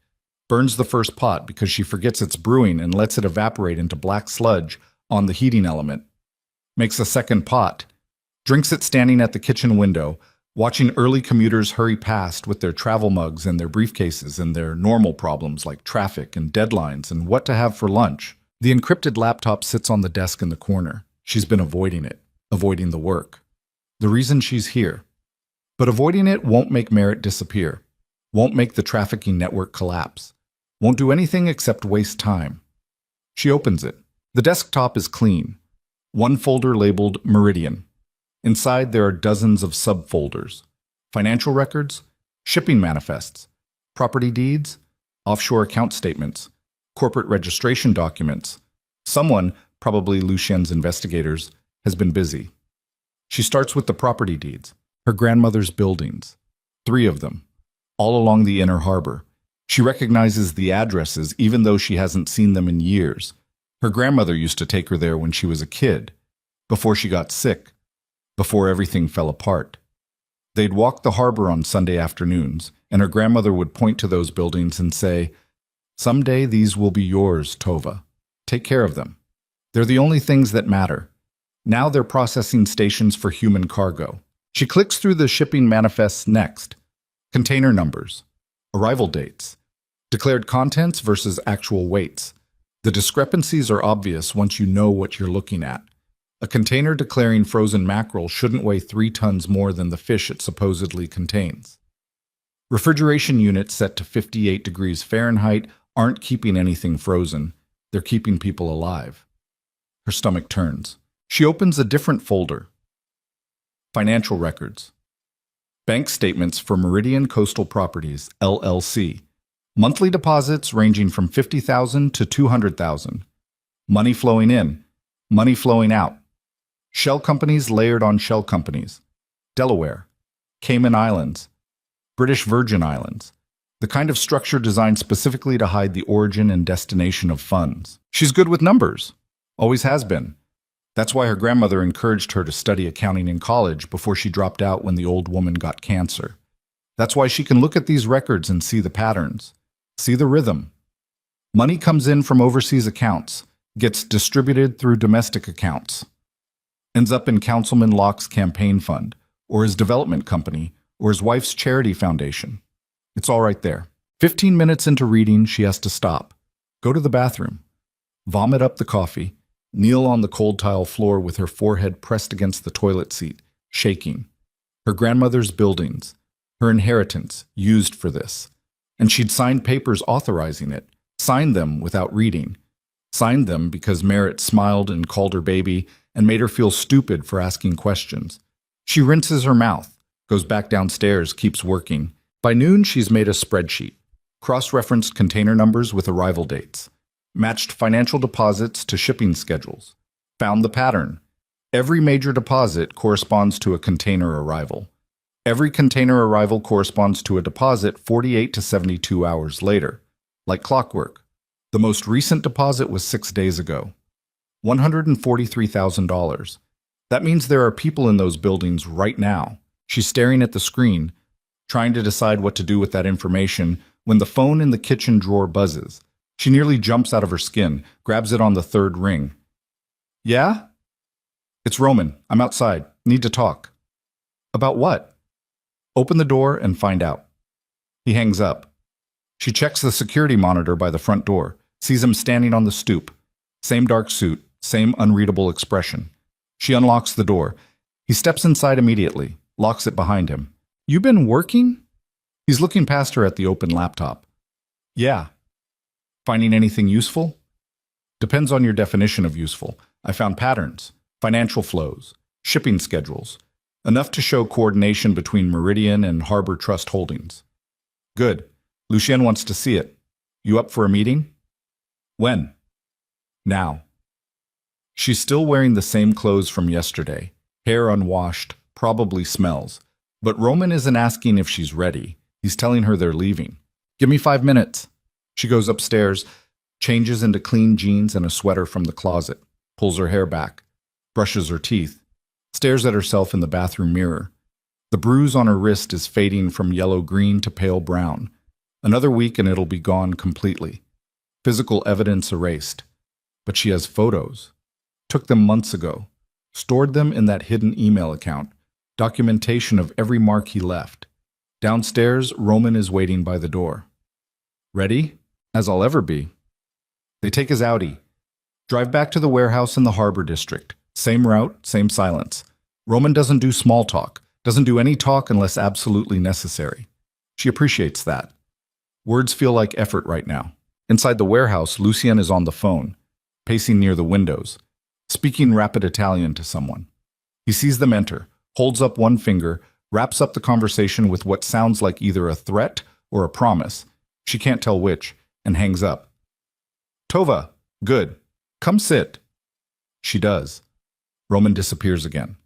burns the first pot because she forgets it's brewing and lets it evaporate into black sludge on the heating element, makes a second pot, drinks it standing at the kitchen window, watching early commuters hurry past with their travel mugs and their briefcases and their normal problems like traffic and deadlines and what to have for lunch. The encrypted laptop sits on the desk in the corner. She's been avoiding it, avoiding the work. The reason she's here. But avoiding it won't make Merritt disappear, won't make the trafficking network collapse, won't do anything except waste time. She opens it. The desktop is clean. One folder labeled Meridian. Inside there are dozens of subfolders. Financial records, shipping manifests, property deeds, offshore account statements, corporate registration documents. Someone, probably Lucien's investigators, has been busy. She starts with the property deeds, her grandmother's buildings, 3 of them, all along the inner harbor. She recognizes the addresses even though she hasn't seen them in years. Her grandmother used to take her there when she was a kid, before she got sick, before everything fell apart. They'd walk the harbor on Sunday afternoons, and her grandmother would point to those buildings and say, "Someday these will be yours, Tova. Take care of them. They're the only things that matter. Now they're processing stations for human cargo." She clicks through the shipping manifests next. Container numbers, arrival dates, declared contents versus actual weights. The discrepancies are obvious once you know what you're looking at. A container declaring frozen mackerel shouldn't weigh 3 tons more than the fish it supposedly contains. Refrigeration units set to 58 degrees Fahrenheit aren't keeping anything frozen. They're keeping people alive. Her stomach turns. She opens a different folder. Financial records. Bank statements for Meridian Coastal Properties, LLC. Monthly deposits ranging from $50,000 to $200,000. Money flowing in, money flowing out. Shell companies layered on shell companies. Delaware, Cayman Islands, British Virgin Islands. The kind of structure designed specifically to hide the origin and destination of funds. She's good with numbers. Always has been. That's why her grandmother encouraged her to study accounting in college before she dropped out when the old woman got cancer. That's why she can look at these records and see the patterns, see the rhythm. Money comes in from overseas accounts, gets distributed through domestic accounts, ends up in Councilman Locke's campaign fund, or his development company, or his wife's charity foundation. It's all right there. 15 minutes into reading, she has to stop, go to the bathroom, vomit up the coffee, kneel on the cold tile floor with her forehead pressed against the toilet seat, shaking. Her grandmother's buildings, her inheritance, used for this. And she'd signed papers authorizing it, signed them without reading. Signed them because Merritt smiled and called her baby and made her feel stupid for asking questions. She rinses her mouth, goes back downstairs, keeps working. By noon, she's made a spreadsheet, cross-referenced container numbers with arrival dates, matched financial deposits to shipping schedules, found the pattern. Every major deposit corresponds to a container arrival. Every container arrival corresponds to a deposit 48 to 72 hours later, like clockwork. The most recent deposit was 6 days ago. $143,000. That means there are people in those buildings right now. She's staring at the screen, trying to decide what to do with that information when the phone in the kitchen drawer buzzes. She nearly jumps out of her skin, grabs it on the 3rd ring. "Yeah?" "It's Roman. I'm outside. Need to talk." "About what?" "Open the door and find out." He hangs up. She checks the security monitor by the front door, sees him standing on the stoop. Same dark suit, same unreadable expression. She unlocks the door. He steps inside immediately, locks it behind him. "You been working?" He's looking past her at the open laptop. "Yeah." "Finding anything useful?" "Depends on your definition of useful. I found patterns, financial flows, shipping schedules, enough to show coordination between Meridian and Harbor Trust Holdings." "Good. Lucien wants to see it. You up for a meeting?" "When?" "Now." She's still wearing the same clothes from yesterday, hair unwashed, probably smells. But Roman isn't asking if she's ready. He's telling her they're leaving. "Give me 5 minutes." She goes upstairs, changes into clean jeans and a sweater from the closet, pulls her hair back, brushes her teeth, stares at herself in the bathroom mirror. The bruise on her wrist is fading from yellow-green to pale brown. Another week and it'll be gone completely. Physical evidence erased. But she has photos. Took them months ago. Stored them in that hidden email account. Documentation of every mark he left. Downstairs, Roman is waiting by the door. Ready? As I'll ever be. They take his Audi. Drive back to the warehouse in the Harbor District. Same route, same silence. Roman doesn't do small talk. Doesn't do any talk unless absolutely necessary. She appreciates that. Words feel like effort right now. Inside the warehouse, Lucien is on the phone, pacing near the windows, speaking rapid Italian to someone. He sees them enter, holds up one finger, wraps up the conversation with what sounds like either a threat or a promise. She can't tell which, and hangs up. Tova, good. Come sit. She does. Roman disappears again.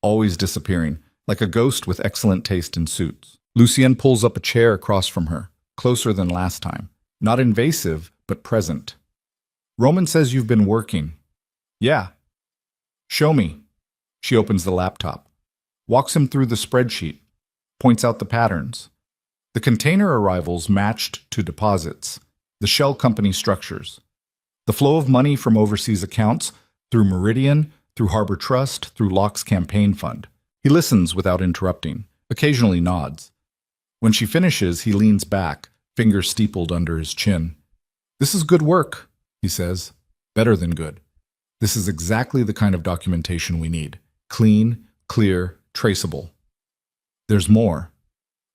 Always disappearing, like a ghost with excellent taste in suits. Lucien pulls up a chair across from her, closer than last time. Not invasive, but present. Roman says you've been working. Yeah. Show me. She opens the laptop. Walks him through the spreadsheet. Points out the patterns. The container arrivals matched to deposits. The shell company structures. The flow of money from overseas accounts, through Meridian, through Harbor Trust, through Locke's campaign fund. He listens without interrupting, occasionally nods. When she finishes, he leans back, fingers steepled under his chin. This is good work, he says. Better than good. This is exactly the kind of documentation we need. Clean, clear, traceable. There's more.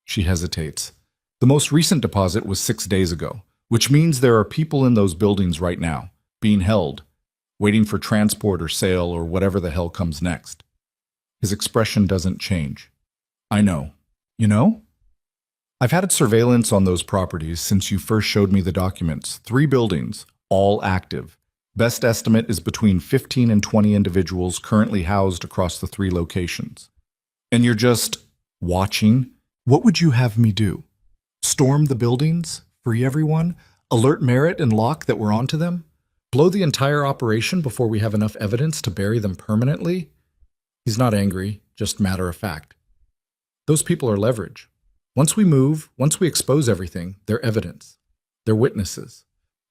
She hesitates. The most recent deposit was 6 days ago, which means there are people in those buildings right now, being held, waiting for transport or sale or whatever the hell comes next. His expression doesn't change. I know. You know? I've had surveillance on those properties since you first showed me the documents. 3 buildings, all active. Best estimate is between 15 and 20 individuals currently housed across the 3 locations. And you're just watching? What would you have me do? Storm the buildings? Free everyone? Alert Merritt and Locke that we're onto them? Blow the entire operation before we have enough evidence to bury them permanently? He's not angry, just matter of fact. Those people are leverage. Once we move, once we expose everything, they're evidence. They're witnesses.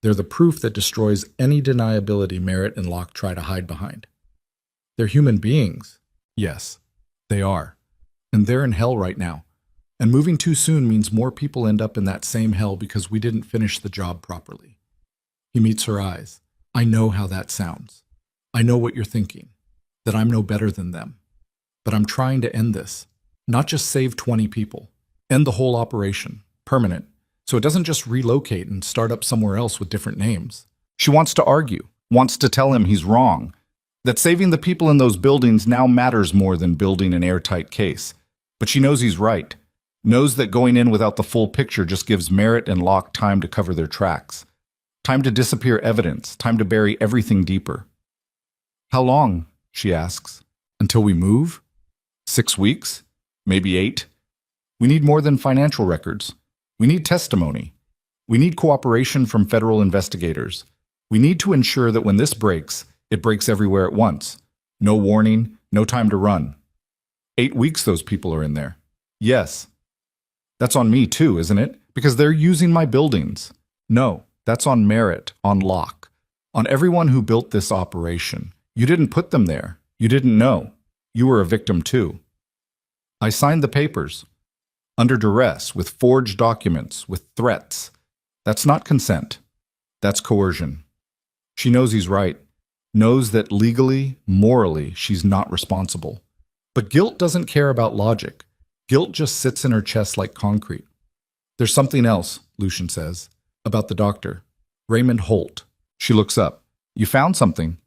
They're the proof that destroys any deniability Merritt and Locke try to hide behind. They're human beings. Yes, they are. And they're in hell right now. And moving too soon means more people end up in that same hell because we didn't finish the job properly. He meets her eyes. I know how that sounds. I know what you're thinking, that I'm no better than them. But I'm trying to end this, not just save 20 people. End the whole operation, permanent, so it doesn't just relocate and start up somewhere else with different names. She wants to argue, wants to tell him he's wrong, that saving the people in those buildings now matters more than building an airtight case. But she knows he's right, knows that going in without the full picture just gives Merritt and Locke time to cover their tracks, time to disappear evidence, time to bury everything deeper. How long? She asks. Until we move? 6 weeks? Maybe 8? We need more than financial records. We need testimony. We need cooperation from federal investigators. We need to ensure that when this breaks, it breaks everywhere at once. No warning, no time to run. 8 weeks those people are in there. Yes. That's on me too, isn't it? Because they're using my buildings. No, that's on Merritt, on Locke, on everyone who built this operation. You didn't put them there. You didn't know. You were a victim too. I signed the papers. Under duress, with forged documents, with threats. That's not consent. That's coercion. She knows he's right. Knows that legally, morally, she's not responsible. But guilt doesn't care about logic. Guilt just sits in her chest like concrete. There's something else, Lucien says, about the doctor. Raymond Holt. She looks up. You found something.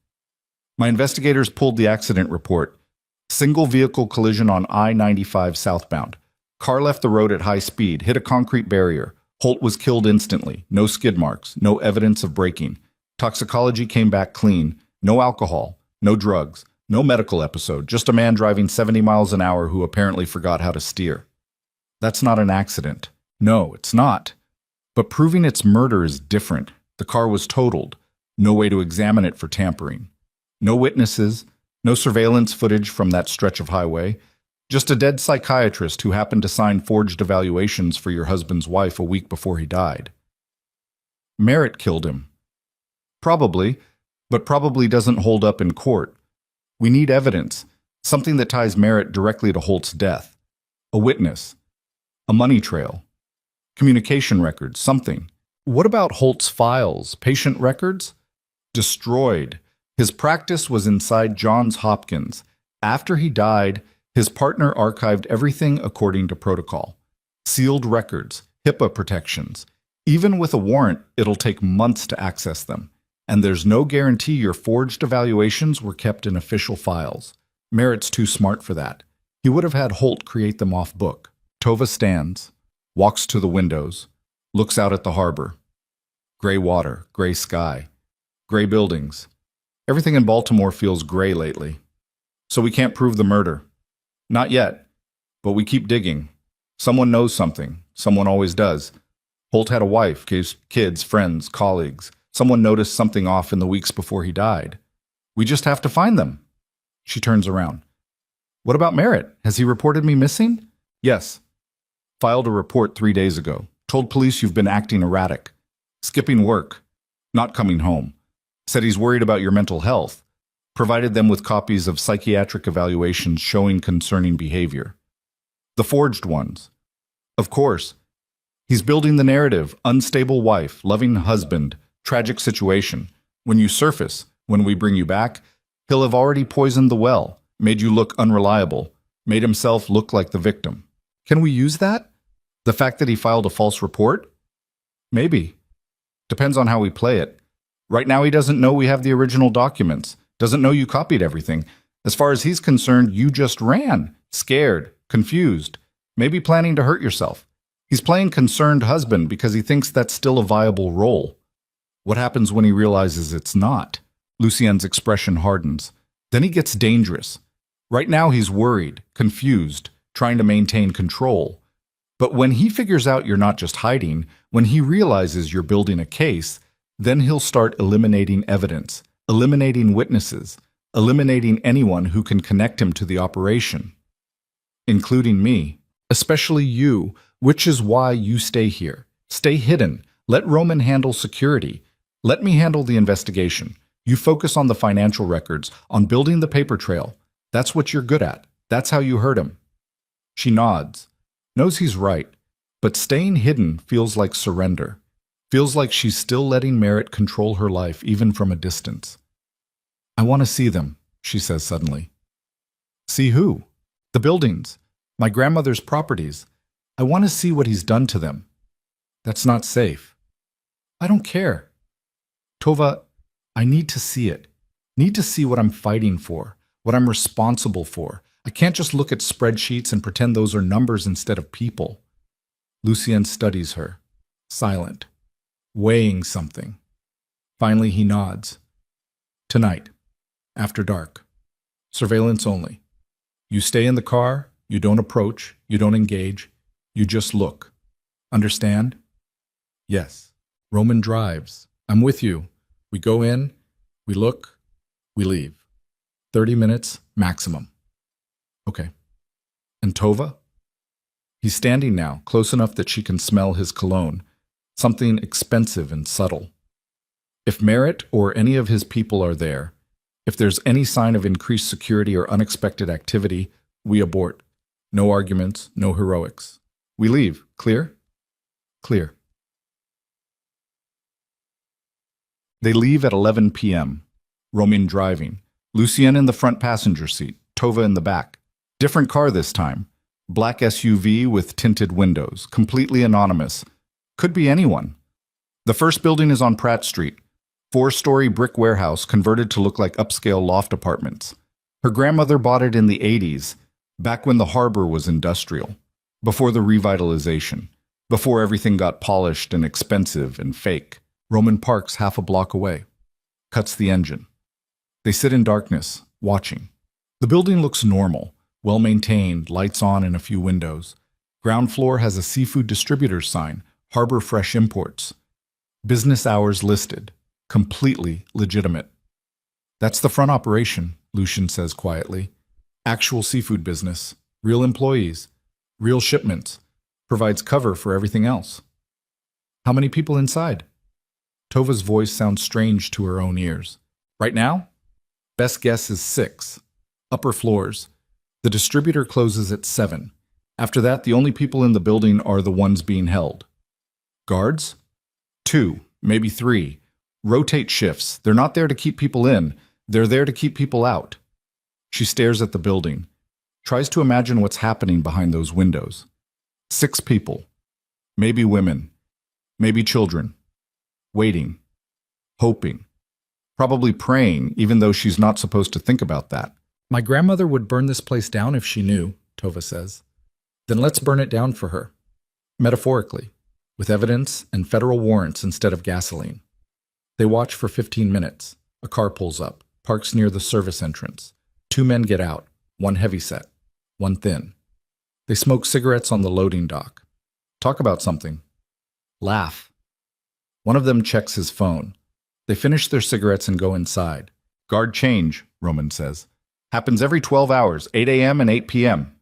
My investigators pulled the accident report. Single vehicle collision on I-95 southbound. Car left the road at high speed, hit a concrete barrier. Holt was killed instantly. No skid marks, no evidence of braking. Toxicology came back clean. No alcohol, no drugs, no medical episode. Just a man driving 70 miles an hour who apparently forgot how to steer. That's not an accident. No, it's not. But proving it's murder is different. The car was totaled. No way to examine it for tampering. No witnesses, no surveillance footage from that stretch of highway. Just a dead psychiatrist who happened to sign forged evaluations for your husband's wife a week before he died. Merritt killed him. Probably, but probably doesn't hold up in court. We need evidence, something that ties Merritt directly to Holt's death. A witness, a money trail, communication records, something. What about Holt's files, patient records? Destroyed. His practice was inside Johns Hopkins. After he died, his partner archived everything according to protocol. Sealed records, HIPAA protections. Even with a warrant, it'll take months to access them. And there's no guarantee your forged evaluations were kept in official files. Merritt's too smart for that. He would have had Holt create them off book. Tova stands, walks to the windows, looks out at the harbor. Gray water, gray sky, gray buildings. Everything in Baltimore feels gray lately. So we can't prove the murder. Not yet, but we keep digging. Someone knows something. Someone always does. Holt had a wife, kids, friends, colleagues. Someone noticed something off in the weeks before he died. We just have to find them. She turns around. What about Merritt? Has he reported me missing? Yes. Filed a report 3 days ago. Told police you've been acting erratic. Skipping work. Not coming home. Said he's worried about your mental health. Provided them with copies of psychiatric evaluations showing concerning behavior. The forged ones. Of course. He's building the narrative. Unstable wife, loving husband, tragic situation. When you surface, when we bring you back, he'll have already poisoned the well, made you look unreliable, made himself look like the victim. Can we use that? The fact that he filed a false report? Maybe. Depends on how we play it. Right now he doesn't know we have the original documents, doesn't know you copied everything. As far as he's concerned, you just ran, scared, confused, maybe planning to hurt yourself. He's playing concerned husband because he thinks that's still a viable role. What happens when he realizes it's not? Lucien's expression hardens. Then he gets dangerous. Right now he's worried, confused, trying to maintain control. But when he figures out you're not just hiding, when he realizes you're building a case, then he'll start eliminating evidence, eliminating witnesses, eliminating anyone who can connect him to the operation. Including me, especially you, which is why you stay here. Stay hidden. Let Roman handle security. Let me handle the investigation. You focus on the financial records, on building the paper trail. That's what you're good at. That's how you hurt him. She nods, knows he's right, but staying hidden feels like surrender. Feels like she's still letting Merritt control her life even from a distance. I want to see them, she says suddenly. See who? The buildings. My grandmother's properties. I want to see what he's done to them. That's not safe. I don't care. Tova, I need to see it. Need to see what I'm fighting for, what I'm responsible for. I can't just look at spreadsheets and pretend those are numbers instead of people. Lucien studies her, silent, weighing something. Finally, he nods. Tonight, after dark. Surveillance only. You stay in the car, you don't approach, you don't engage, you just look. Understand? Yes. Roman drives. I'm with you. We go in, we look, we leave. 30 minutes maximum. Okay. And Tova? He's standing now, close enough that she can smell his cologne, something expensive and subtle. If Merritt or any of his people are there, if there's any sign of increased security or unexpected activity, we abort. No arguments, no heroics. We leave. Clear? Clear. They leave at 11 p.m. Romain driving. Lucien in the front passenger seat, Tova in the back. Different car this time. Black SUV with tinted windows, completely anonymous. Could be anyone. The first building is on Pratt Street. 4-story brick warehouse converted to look like upscale loft apartments. Her grandmother bought it in the 80s, back when the harbor was industrial, before the revitalization, before everything got polished and expensive and fake. Roman parks half a block away, cuts the engine. They sit in darkness, watching. The building looks normal, well-maintained, lights on in a few windows. Ground floor has a seafood distributor sign, Harbor Fresh Imports. Business hours listed, completely legitimate. That's the front operation, Lucien says quietly. Actual seafood business. Real employees, real shipments, provides cover for everything else. How many people inside? Tova's voice sounds strange to her own ears. Right now? Best guess is 6. Upper floors. The distributor closes at 7. After that, the only people in the building are the ones being held. Guards? 2, maybe 3. Rotate shifts. They're not there to keep people in. They're there to keep people out. She stares at the building, tries to imagine what's happening behind those windows. 6 people. Maybe women. Maybe children. Waiting. Hoping. Probably praying, even though she's not supposed to think about that. My grandmother would burn this place down if she knew, Tova says. Then let's burn it down for her. Metaphorically, with evidence and federal warrants instead of gasoline. They watch for 15 minutes. A car pulls up, parks near the service entrance. 2 men get out, one heavyset, one thin. They smoke cigarettes on the loading dock. Talk about something. Laugh. One of them checks his phone. They finish their cigarettes and go inside. Guard change, Roman says. Happens every 12 hours, 8 a.m. and 8 p.m.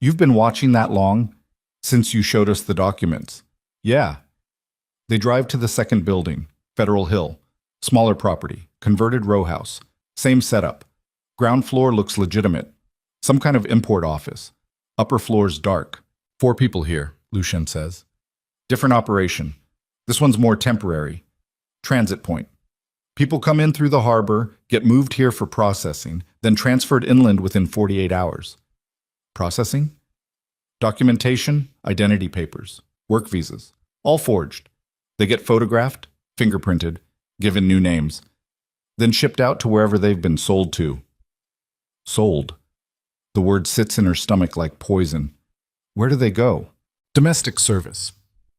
You've been watching that long? Since you showed us the documents. Yeah. They drive to the second building, Federal Hill. Smaller property, converted row house. Same setup. Ground floor looks legitimate. Some kind of import office. Upper floor's dark. 4 people here, Lucien says. Different operation. This one's more temporary. Transit point. People come in through the harbor, get moved here for processing, then transferred inland within 48 hours. Processing? Documentation, identity papers, work visas, all forged. They get photographed, fingerprinted, given new names, then shipped out to wherever they've been sold to. Sold. The word sits in her stomach like poison. Where do they go? Domestic service.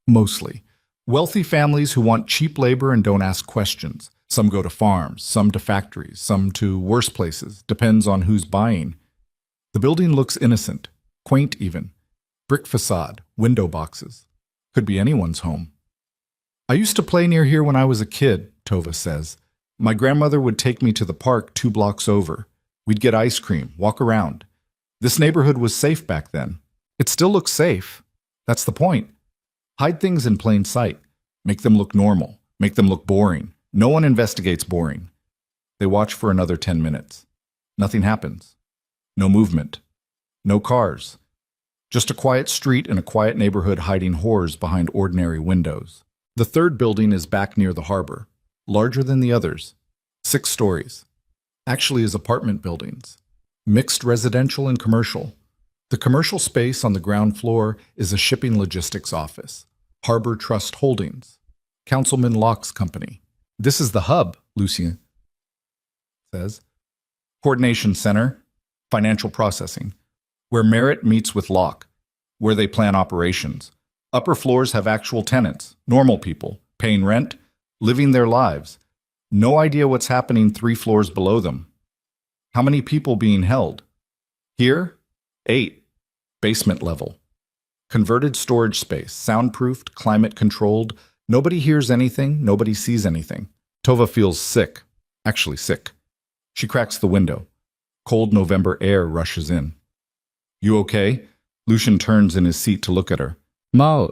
Mostly. Wealthy families who want cheap labor and don't ask questions. Some go to farms, some to factories, some to worse places. Depends on who's buying. The building looks innocent, quaint even. Brick facade, window boxes. Could be anyone's home. I used to play near here when I was a kid, Tova says. My grandmother would take me to the park 2 blocks over. We'd get ice cream, walk around. This neighborhood was safe back then. It still looks safe. That's the point. Hide things in plain sight. Make them look normal. Make them look boring. No one investigates boring. They watch for another 10 minutes. Nothing happens. No movement. No cars. Just a quiet street and a quiet neighborhood hiding whores behind ordinary windows. The third building is back near the harbor. Larger than the others. 6 stories. Actually is apartment buildings. Mixed residential and commercial. The commercial space on the ground floor is a shipping logistics office. Harbor Trust Holdings. Councilman Locke's company. This is the hub, Lucien says. Coordination center. Financial processing. Where Merritt meets with Locke. Where they plan operations. Upper floors have actual tenants. Normal people. Paying rent. Living their lives. No idea what's happening 3 floors below them. How many people being held? Here? 8. Basement level. Converted storage space, soundproofed, climate-controlled. Nobody hears anything, nobody sees anything. Tova feels sick. Actually sick. She cracks the window. Cold November air rushes in. You okay? Lucien turns in his seat to look at her. Ma,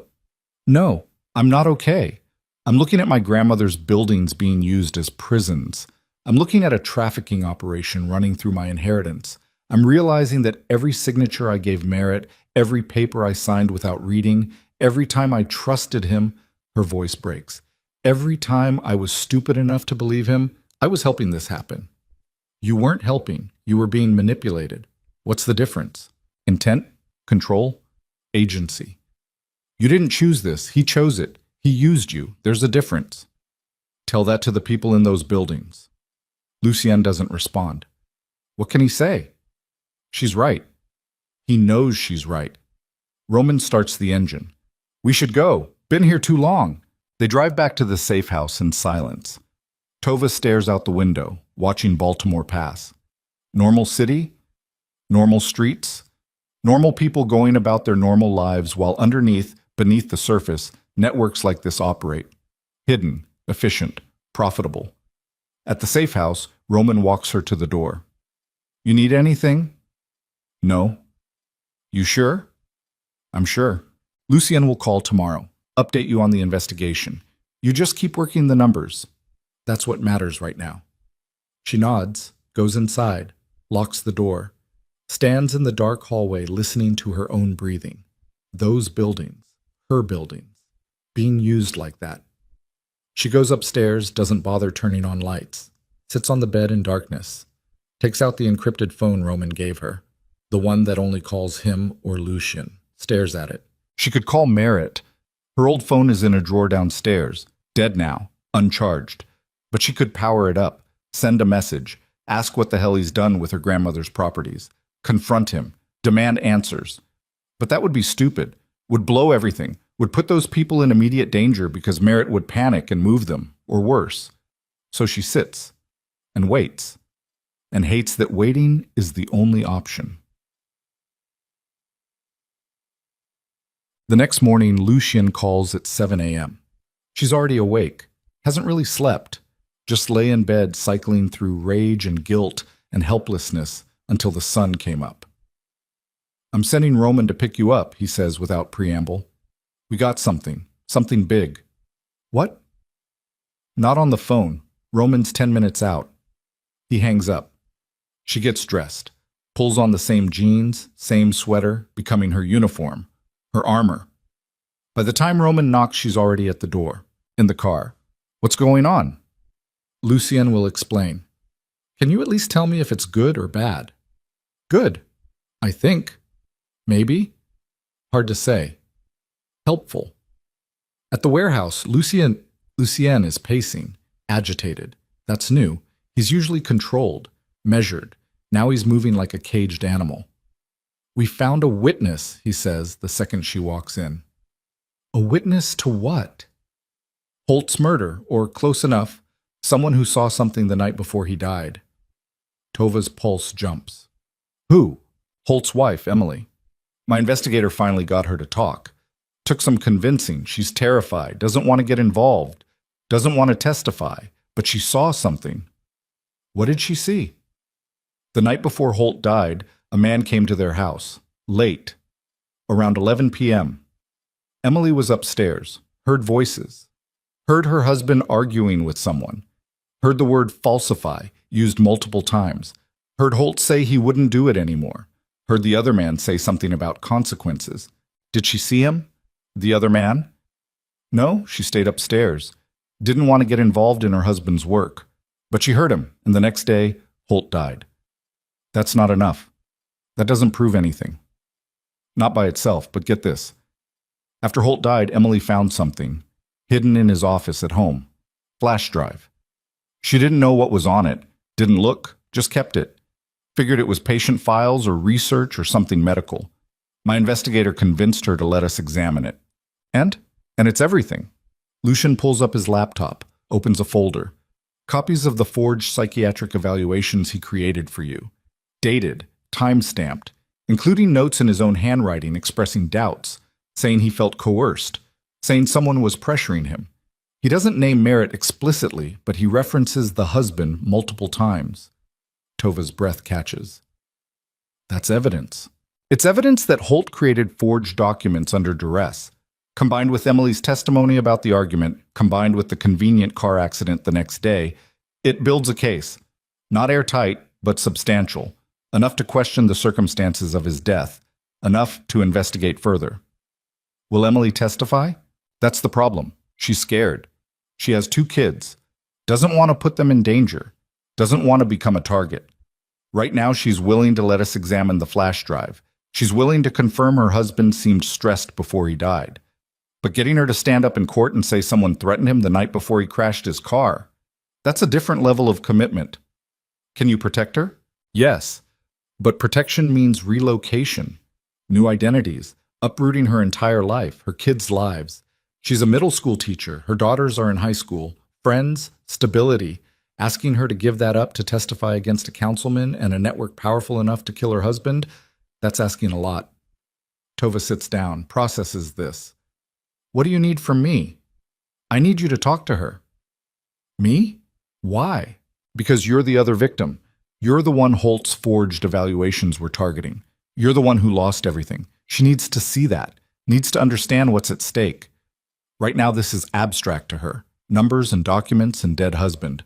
no, I'm not okay. I'm looking at my grandmother's buildings being used as prisons. I'm looking at a trafficking operation running through my inheritance. I'm realizing that every signature I gave Merritt, every paper I signed without reading, every time I trusted him, her voice breaks. Every time I was stupid enough to believe him, I was helping this happen. You weren't helping. You were being manipulated. What's the difference? Intent? Control? Agency. You didn't choose this. He chose it. He used you. There's a difference. Tell that to the people in those buildings. Lucien doesn't respond. What can he say? She's right. He knows she's right. Roman starts the engine. We should go. Been here too long. They drive back to the safe house in silence. Tova stares out the window, watching Baltimore pass. Normal city? Normal streets? Normal people going about their normal lives while beneath the surface, networks like this operate. Hidden, efficient, profitable. At the safe house, Roman walks her to the door. You need anything? No. You sure? I'm sure. Lucien will call tomorrow. Update you on the investigation. You just keep working the numbers. That's what matters right now. She nods, goes inside, locks the door, stands in the dark hallway listening to her own breathing. Those buildings, her buildings, being used like that. She goes upstairs, doesn't bother turning on lights, sits on the bed in darkness, takes out the encrypted phone Roman gave her, the one that only calls him or Lucien, stares at it. She could call Merritt. Her old phone is in a drawer downstairs, dead now, uncharged. But she could power it up, send a message, ask what the hell he's done with her grandmother's properties, confront him, demand answers. But that would be stupid, would blow everything, would put those people in immediate danger because Merritt would panic and move them, or worse. So she sits and waits, and hates that waiting is the only option. The next morning, Lucien calls at 7 a.m. She's already awake, hasn't really slept, just lay in bed cycling through rage and guilt and helplessness until the sun came up. I'm sending Roman to pick you up, he says without preamble. We got something big. What? Not on the phone. Roman's 10 minutes out. He hangs up. She gets dressed, pulls on the same jeans, same sweater, becoming her uniform, her armor. By the time Roman knocks, she's already at the door, in the car. What's going on? Lucien will explain. Can you at least tell me if it's good or bad? Good, I think. Maybe? Hard to say. Helpful. At the warehouse, Lucien is pacing, agitated. That's new. He's usually controlled, measured. Now he's moving like a caged animal. We found a witness, he says the second she walks in. A witness to what? Holt's murder, or close enough. Someone who saw something the night before he died. Tova's pulse jumps. Who? Holt's wife, Emily. My investigator finally got her to talk. Took some convincing. She's terrified, doesn't want to get involved, doesn't want to testify, but she saw something. What did she see? The night before Holt died, a man came to their house, late, around 11 p.m. Emily was upstairs, heard voices, heard her husband arguing with someone, heard the word falsify used multiple times, heard Holt say he wouldn't do it anymore, heard the other man say something about consequences. Did she see him? The other man? No, she stayed upstairs. Didn't want to get involved in her husband's work. But she heard him, and the next day, Holt died. That's not enough. That doesn't prove anything. Not by itself, but get this. After Holt died, Emily found something, hidden in his office at home. Flash drive. She didn't know what was on it, didn't look, just kept it. Figured it was patient files or research or something medical. My investigator convinced her to let us examine it. And it's everything. Lucien pulls up his laptop, opens a folder. Copies of the forged psychiatric evaluations he created for you. Dated, time-stamped, including notes in his own handwriting expressing doubts, saying he felt coerced, saying someone was pressuring him. He doesn't name Merritt explicitly, but he references the husband multiple times. Tova's breath catches. That's evidence. It's evidence that Holt created forged documents under duress, combined with Emily's testimony about the argument, combined with the convenient car accident the next day. It builds a case. Not airtight, but substantial. Enough to question the circumstances of his death. Enough to investigate further. Will Emily testify? That's the problem. She's scared. She has 2 kids. Doesn't want to put them in danger. Doesn't want to become a target. Right now, she's willing to let us examine the flash drive. She's willing to confirm her husband seemed stressed before he died. But getting her to stand up in court and say someone threatened him the night before he crashed his car, that's a different level of commitment. Can you protect her? Yes. But protection means relocation, new identities, uprooting her entire life, her kids' lives. She's a middle school teacher. Her daughters are in high school. Friends, stability. Asking her to give that up to testify against a councilman and a network powerful enough to kill her husband, that's asking a lot. Tova sits down, processes this. What do you need from me? I need you to talk to her. Me? Why? Because you're the other victim. You're the one Holt's forged evaluations were targeting. You're the one who lost everything. She needs to see that, needs to understand what's at stake. Right now, this is abstract to her. Numbers and documents and dead husband.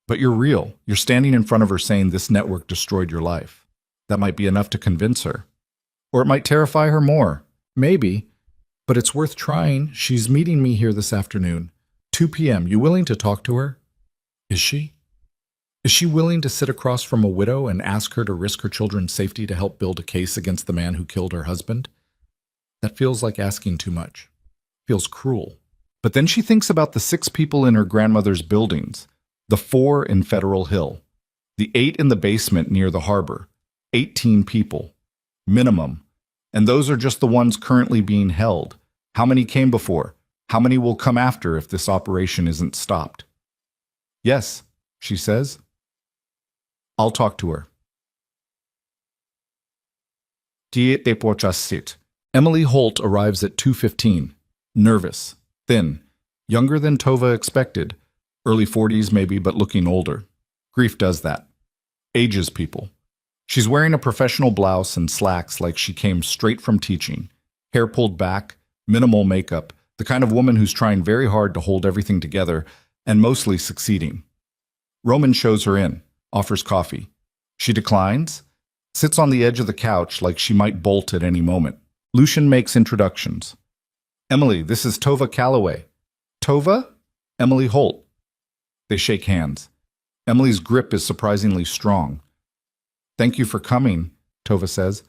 But you're real. You're standing in front of her saying this network destroyed your life. That might be enough to convince her. Or it might terrify her more. Maybe. But it's worth trying. She's meeting me here this afternoon. 2 p.m. You willing to talk to her? Is she? Is she willing to sit across from a widow and ask her to risk her children's safety to help build a case against the man who killed her husband? That feels like asking too much. Feels cruel. But then she thinks about the 6 people in her grandmother's buildings, the 4 in Federal Hill, the 8 in the basement near the harbor, 18 people, minimum. And those are just the ones currently being held. How many came before? How many will come after if this operation isn't stopped? Yes, she says. I'll talk to her. Emily Holt arrives at 2:15, nervous, thin, younger than Tova expected, early 40s maybe, but looking older. Grief does that. Ages people. She's wearing a professional blouse and slacks like she came straight from teaching, hair pulled back, minimal makeup, the kind of woman who's trying very hard to hold everything together and mostly succeeding. Roman shows her in, offers coffee. She declines, sits on the edge of the couch like she might bolt at any moment. Lucian makes introductions. Emily, this is Tova Calloway. Tova? Emily Holt. They shake hands. Emily's grip is surprisingly strong. Thank you for coming, Tova says.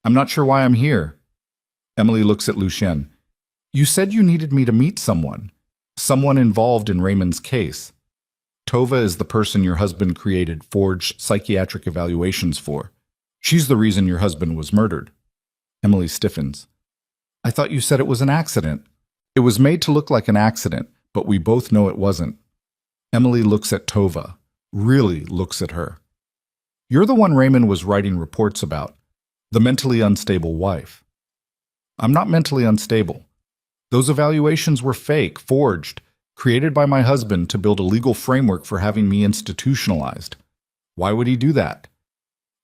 I'm not sure why I'm here. Emily looks at Lucien. You said you needed me to meet someone involved in Raymond's case. Tova is the person your husband created forged psychiatric evaluations for. She's the reason your husband was murdered. Emily stiffens. I thought you said it was an accident. It was made to look like an accident, but we both know it wasn't. Emily looks at Tova, really looks at her. You're the one Raymond was writing reports about, the mentally unstable wife. I'm not mentally unstable. Those evaluations were fake, forged, created by my husband to build a legal framework for having me institutionalized. Why would he do that?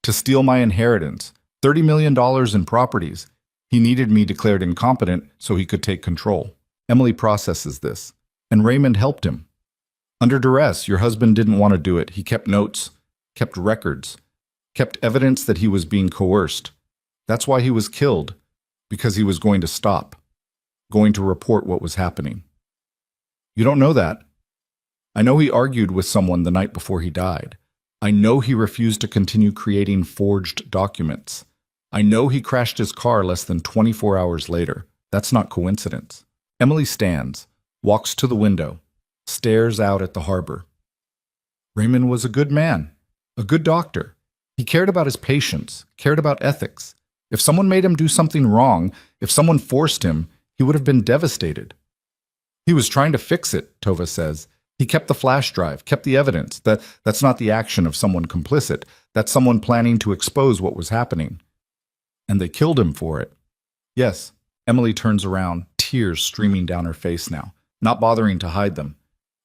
To steal my inheritance, $30 million in properties. He needed me declared incompetent so he could take control. Emily processes this, and Raymond helped him. Under duress, your husband didn't want to do it. He kept notes, kept records, kept evidence that he was being coerced. That's why he was killed, because he was going to stop, going to report what was happening. You don't know that. I know he argued with someone the night before he died. I know he refused to continue creating forged documents. I know he crashed his car less than 24 hours later. That's not coincidence. Emily stands, walks to the window, stares out at the harbor. Raymond was a good man, a good doctor. He cared about his patients, cared about ethics. If someone made him do something wrong, if someone forced him, he would have been devastated. He was trying to fix it, Tova says. He kept the flash drive, kept the evidence. That's not the action of someone complicit. That's someone planning to expose what was happening. And they killed him for it. Yes, Emily turns around, tears streaming down her face now, not bothering to hide them.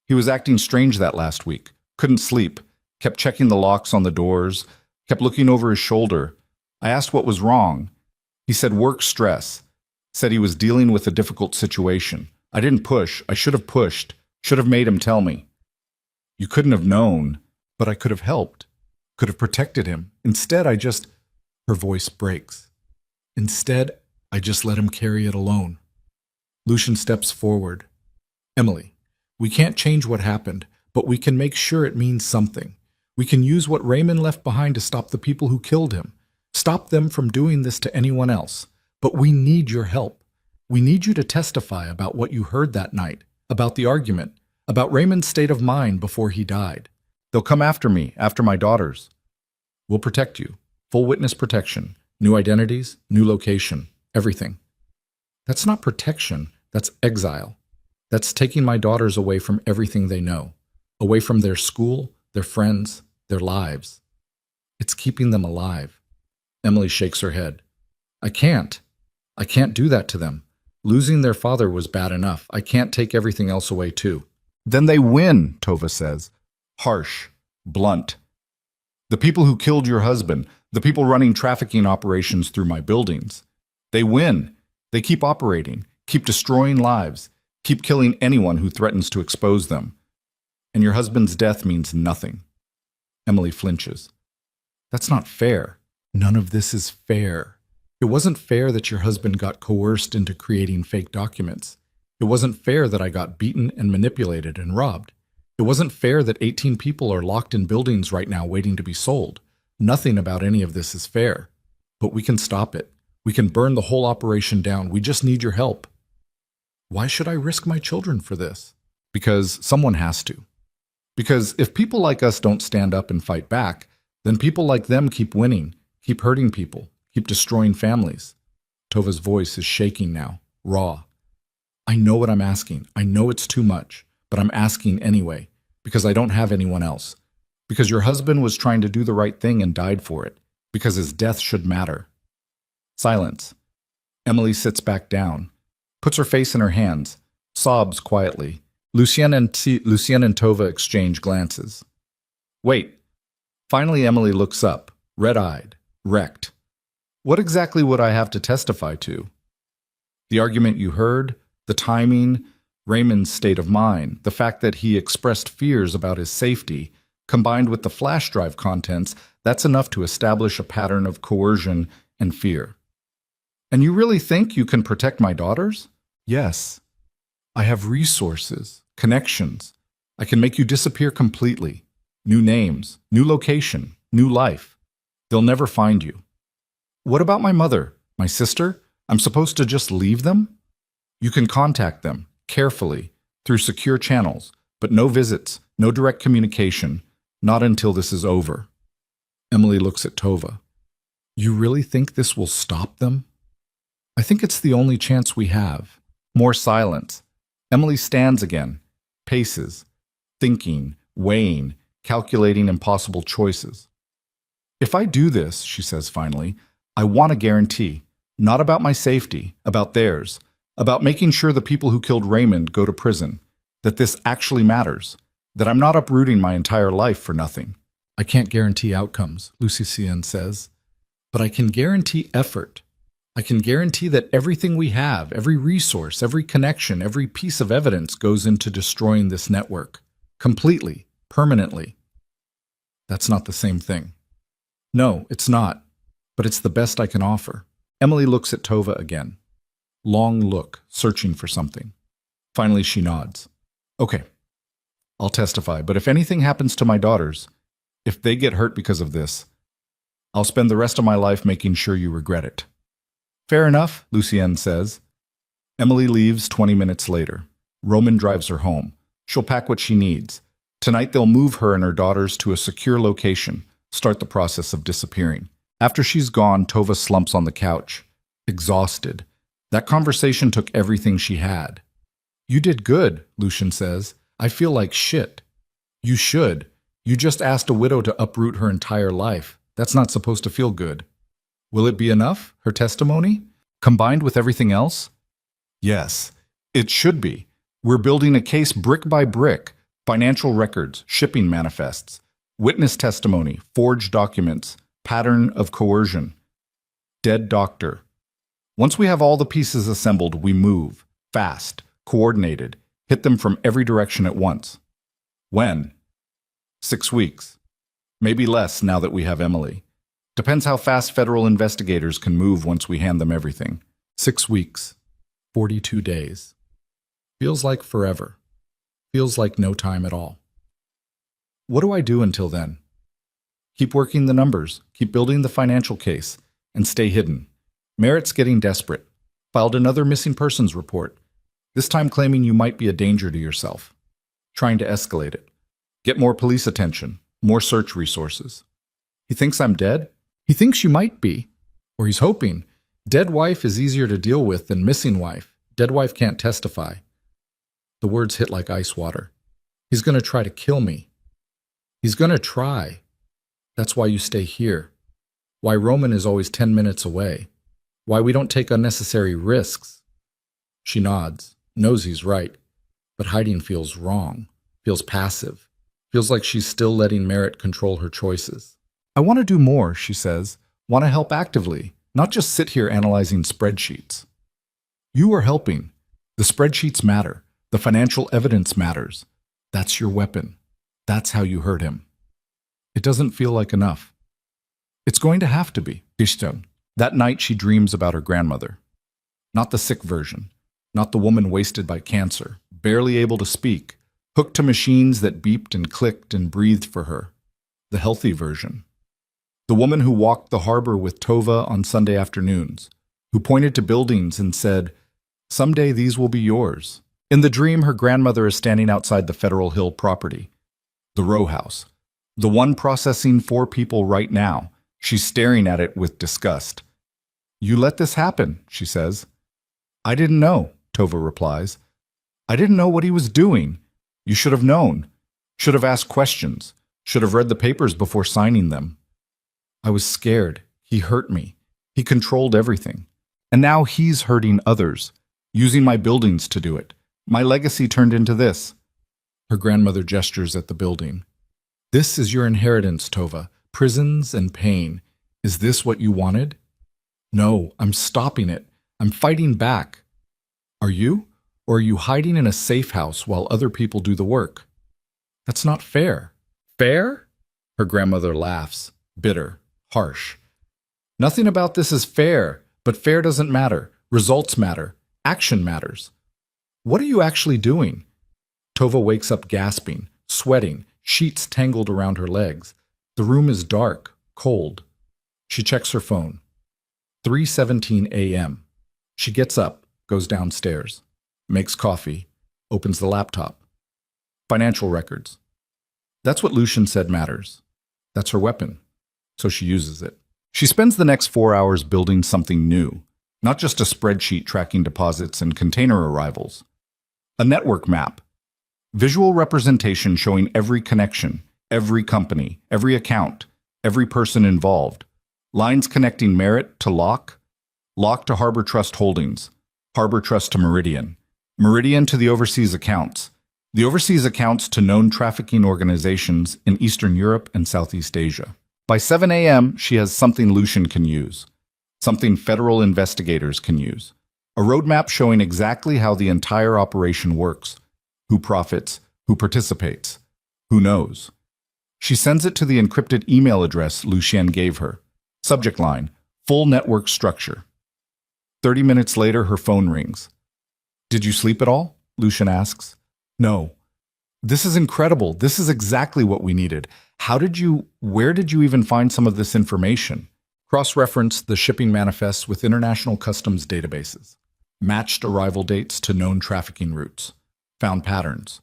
He was acting strange that last week. Couldn't sleep. Kept checking the locks on the doors. Kept looking over his shoulder. I asked what was wrong. He said work stress. Said he was dealing with a difficult situation. I didn't push. I should have pushed. Should have made him tell me. You couldn't have known, but I could have helped. Could have protected him. Instead, Her voice breaks. Instead, I just let him carry it alone. Lucian steps forward. Emily, we can't change what happened, but we can make sure it means something. We can use what Raymond left behind to stop the people who killed him. Stop them from doing this to anyone else. But we need your help. We need you to testify about what you heard that night, about the argument, about Raymond's state of mind before he died. They'll come after me, after my daughters. We'll protect you. Full witness protection. New identities, new location, everything. That's not protection. That's exile. That's taking my daughters away from everything they know, away from their school, their friends, their lives. It's keeping them alive. Emily shakes her head. I can't do that to them. Losing their father was bad enough. I can't take everything else away too. Then they win, Tova says. Harsh, blunt. The people who killed your husband, the people running trafficking operations through my buildings. They win. They keep operating, keep destroying lives, keep killing anyone who threatens to expose them. And your husband's death means nothing. Emily flinches. That's not fair. None of this is fair. It wasn't fair that your husband got coerced into creating fake documents. It wasn't fair that I got beaten and manipulated and robbed. It wasn't fair that 18 people are locked in buildings right now waiting to be sold. Nothing about any of this is fair. But we can stop it. We can burn the whole operation down. We just need your help. Why should I risk my children for this? Because someone has to. Because if people like us don't stand up and fight back, then people like them keep winning, keep hurting people, keep destroying families. Tova's voice is shaking now, raw. I know what I'm asking. I know it's too much, but I'm asking anyway, because I don't have anyone else. Because your husband was trying to do the right thing and died for it. Because his death should matter. Silence. Emily sits back down, puts her face in her hands, sobs quietly. Lucien and Tova exchange glances. Wait. Finally, Emily looks up, red-eyed, wrecked. What exactly would I have to testify to? The argument you heard, the timing, Raymond's state of mind, the fact that he expressed fears about his safety, combined with the flash drive contents, that's enough to establish a pattern of coercion and fear. And you really think you can protect my daughters? Yes. I have resources, connections. I can make you disappear completely. New names, new location, new life. They'll never find you. What about my mother, my sister? I'm supposed to just leave them? You can contact them, carefully, through secure channels, but no visits, no direct communication, not until this is over. Emily looks at Tova. You really think this will stop them? I think it's the only chance we have. More silence. Emily stands again, paces, thinking, weighing, calculating impossible choices. If I do this, she says finally, I want a guarantee, not about my safety, about theirs, about making sure the people who killed Raymond go to prison, that this actually matters, that I'm not uprooting my entire life for nothing. I can't guarantee outcomes, Lucien says, but I can guarantee effort. I can guarantee that everything we have, every resource, every connection, every piece of evidence goes into destroying this network. Completely, permanently. That's not the same thing. No, it's not, but it's the best I can offer. Emily looks at Tova again. Long look, searching for something. Finally, she nods. Okay, I'll testify, but if anything happens to my daughters, if they get hurt because of this, I'll spend the rest of my life making sure you regret it. Fair enough, Lucien says. Emily leaves 20 minutes later. Roman drives her home. She'll pack what she needs. Tonight they'll move her and her daughters to a secure location, start the process of disappearing. After she's gone, Tova slumps on the couch, exhausted. That conversation took everything she had. You did good, Lucien says. I feel like shit. You should. You just asked a widow to uproot her entire life. That's not supposed to feel good. Will it be enough, her testimony, combined with everything else? Yes, it should be. We're building a case brick by brick, financial records, shipping manifests, witness testimony, forged documents, pattern of coercion, dead doctor. Once we have all the pieces assembled, we move, fast, coordinated, hit them from every direction at once. When? 6 weeks. Maybe less now that we have Emily. Depends how fast federal investigators can move once we hand them everything. 6 weeks. 42 days. Feels like forever. Feels like no time at all. What do I do until then? Keep working the numbers, keep building the financial case, and stay hidden. Merritt's getting desperate. Filed another missing persons report, this time claiming you might be a danger to yourself. Trying to escalate it. Get more police attention, more search resources. He thinks I'm dead? He thinks you might be. Or he's hoping. Dead wife is easier to deal with than missing wife. Dead wife can't testify. The words hit like ice water. He's going to try to kill me. He's going to try. That's why you stay here. Why Roman is always 10 minutes away. Why we don't take unnecessary risks. She nods, knows he's right. But hiding feels wrong, feels passive, feels like she's still letting Merritt control her choices. I want to do more, she says. Want to help actively, not just sit here analyzing spreadsheets. You are helping. The spreadsheets matter. The financial evidence matters. That's your weapon. That's how you hurt him. It doesn't feel like enough. It's going to have to be. That night she dreams about her grandmother. Not the sick version. Not the woman wasted by cancer, barely able to speak, hooked to machines that beeped and clicked and breathed for her. The healthy version. The woman who walked the harbor with Tova on Sunday afternoons, who pointed to buildings and said, "Someday these will be yours." In the dream, her grandmother is standing outside the Federal Hill property, the row house, the one processing 4 people right now. She's staring at it with disgust. "You let this happen," she says. "I didn't know," Tova replies. "I didn't know what he was doing. You should have known. Should have asked questions. Should have read the papers before signing them. I was scared. He hurt me. He controlled everything. And now he's hurting others, using my buildings to do it. My legacy turned into this." Her grandmother gestures at the building. "This is your inheritance, Tova. Prisons and pain. Is this what you wanted?" "No, I'm stopping it. I'm fighting back." "Are you? Or are you hiding in a safe house while other people do the work?" "That's not fair." "Fair?" Her grandmother laughs, bitter, harsh. "Nothing about this is fair, but fair doesn't matter. Results matter. Action matters." "What are you actually doing?" Tova wakes up gasping, sweating, sheets tangled around her legs. The room is dark, cold. She checks her phone. 3:17 a.m. She gets up, goes downstairs, makes coffee, opens the laptop. Financial records. That's what Lucian said matters. That's her weapon. So she uses it. She spends the next 4 hours building something new, not just a spreadsheet tracking deposits and container arrivals. A network map. Visual representation showing every connection, every company, every account, every person involved. Lines connecting Merit to Locke, Locke to Harbor Trust Holdings, Harbor Trust to Meridian, Meridian to the overseas accounts, the overseas accounts to known trafficking organizations in Eastern Europe and Southeast Asia. By 7 a.m., she has something Lucian can use, something federal investigators can use. A roadmap showing exactly how the entire operation works, who profits, who participates, who knows. She sends it to the encrypted email address Lucien gave her. Subject line, full network structure. 30 minutes later, her phone rings. "Did you sleep at all?" Lucien asks. "No." "This is incredible. This is exactly what we needed. Where did you even find some of this information?" Cross-reference the shipping manifests with international customs databases. Matched arrival dates to known trafficking routes. Found patterns.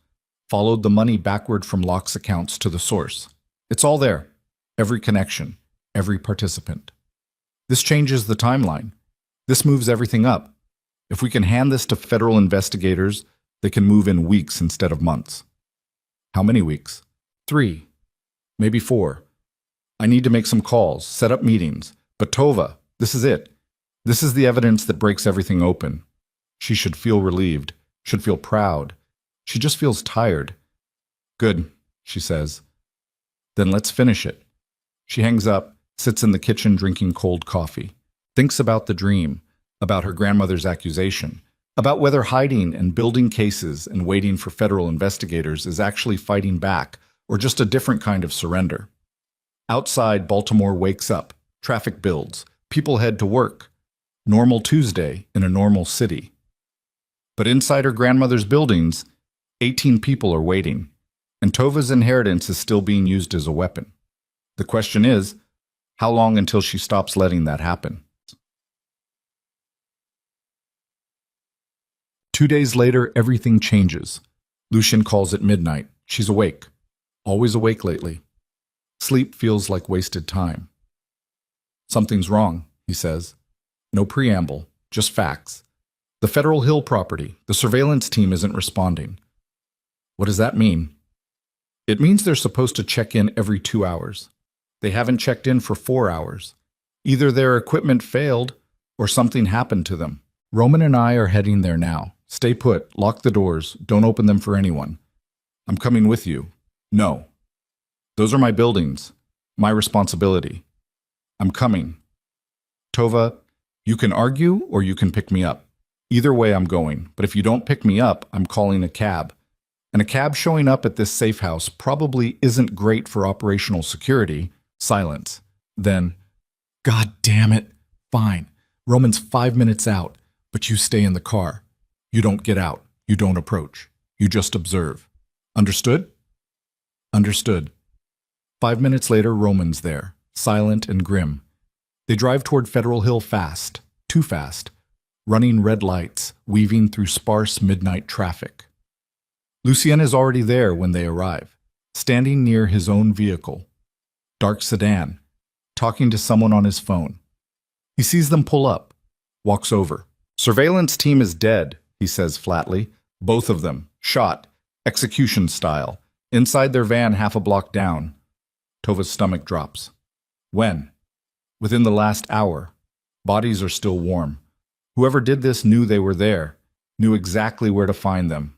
Followed the money backward from Locke's accounts to the source. It's all there. Every connection. Every participant. This changes the timeline. This moves everything up. If we can hand this to federal investigators, they can move in weeks instead of months. How many weeks? 3. Maybe 4. I need to make some calls, set up meetings. But Tova, this is it. This is the evidence that breaks everything open. She should feel relieved, should feel proud. She just feels tired. "Good," she says. "Then let's finish it." She hangs up, sits in the kitchen drinking cold coffee, thinks about the dream, about her grandmother's accusation, about whether hiding and building cases and waiting for federal investigators is actually fighting back or just a different kind of surrender. Outside, Baltimore wakes up, traffic builds, people head to work. Normal Tuesday in a normal city. But inside her grandmother's buildings, 18 people are waiting, and Tova's inheritance is still being used as a weapon. The question is, how long until she stops letting that happen? 2 days later, everything changes. Lucien calls at midnight. She's awake. Always awake lately. Sleep feels like wasted time. "Something's wrong," he says. No preamble, just facts. "The Federal Hill property, the surveillance team isn't responding." What does that mean? It means they're supposed to check in every 2 hours. They haven't checked in for 4 hours. Either their equipment failed or something happened to them. Roman and I are heading there now. Stay put, lock the doors, don't open them for anyone. "I'm coming with you." "No." "Those are my buildings. My responsibility. I'm coming. Tova, you can argue or you can pick me up. Either way I'm going, but if you don't pick me up, I'm calling a cab. And a cab showing up at this safe house probably isn't great for operational security. Silence. Then, God damn it. Fine. Roman's 5 minutes out, but you stay in the car. You don't get out. You don't approach. You just observe. Understood? Understood. 5 minutes later, Roman's there, silent and grim. They drive toward Federal Hill fast, too fast, running red lights, weaving through sparse midnight traffic. Lucien is already there when they arrive, standing near his own vehicle, dark sedan, talking to someone on his phone. He sees them pull up, walks over. Surveillance team is dead, he says flatly. Both of them, shot, execution style, inside their van half a block down. Tova's stomach drops. When? Within the last hour. Bodies are still warm. Whoever did this knew they were there, knew exactly where to find them.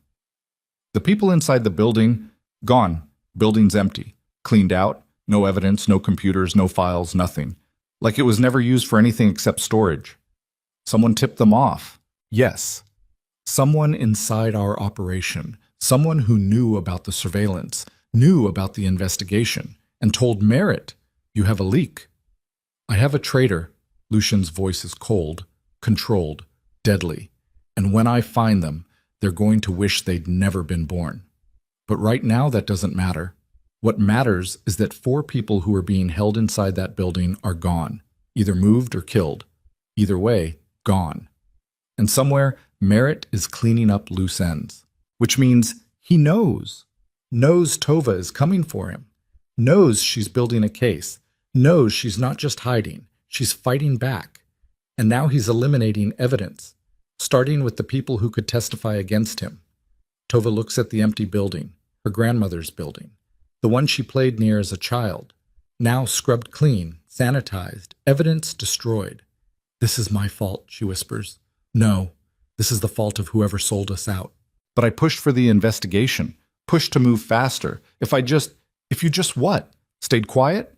The people inside the building, gone. Building's empty. Cleaned out. No evidence, no computers, no files, nothing. Like it was never used for anything except storage. Someone tipped them off. Yes. Someone inside our operation. Someone who knew about the surveillance, knew about the investigation, and told Merritt, you have a leak. I have a traitor. Lucian's voice is cold, controlled, deadly. And when I find them, they're going to wish they'd never been born. But right now, that doesn't matter. What matters is that 4 people who are being held inside that building are gone, either moved or killed. Either way, gone. And somewhere, Merritt is cleaning up loose ends, which means he knows Tova is coming for him, knows she's building a case, knows she's not just hiding, she's fighting back. And now he's eliminating evidence, starting with the people who could testify against him. Tova looks at the empty building, her grandmother's building, the one she played near as a child, now scrubbed clean, sanitized, evidence destroyed. This is my fault, she whispers. No, this is the fault of whoever sold us out. But I pushed for the investigation, pushed to move faster. If you just what? Stayed quiet?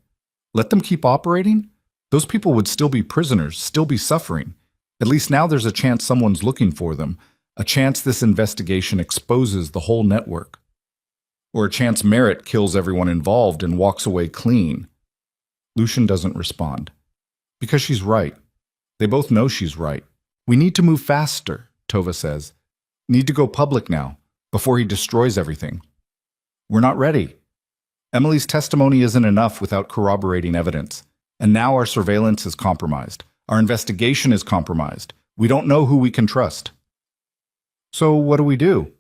Let them keep operating? Those people would still be prisoners, still be suffering. At least now there's a chance someone's looking for them, a chance this investigation exposes the whole network. Or a chance Merritt kills everyone involved and walks away clean. Lucian doesn't respond. Because she's right. They both know she's right. We need to move faster, Tova says. Need to go public now, before he destroys everything. We're not ready. Emily's testimony isn't enough without corroborating evidence. And now our surveillance is compromised. Our investigation is compromised. We don't know who we can trust. So what do we do?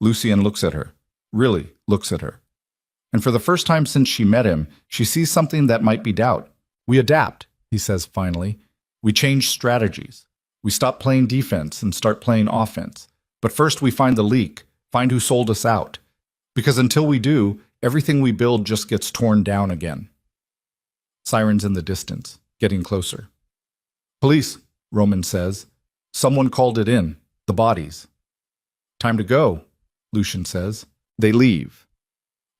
Lucien looks at her. Really looks at her. And for the first time since she met him, she sees something that might be doubt. We adapt, he says finally. We change strategies. We stop playing defense and start playing offense. But first we find the leak, find who sold us out. Because until we do, everything we build just gets torn down again. Sirens in the distance, getting closer. Police, Roman says. Someone called it in, the bodies. Time to go, Lucian says. They leave.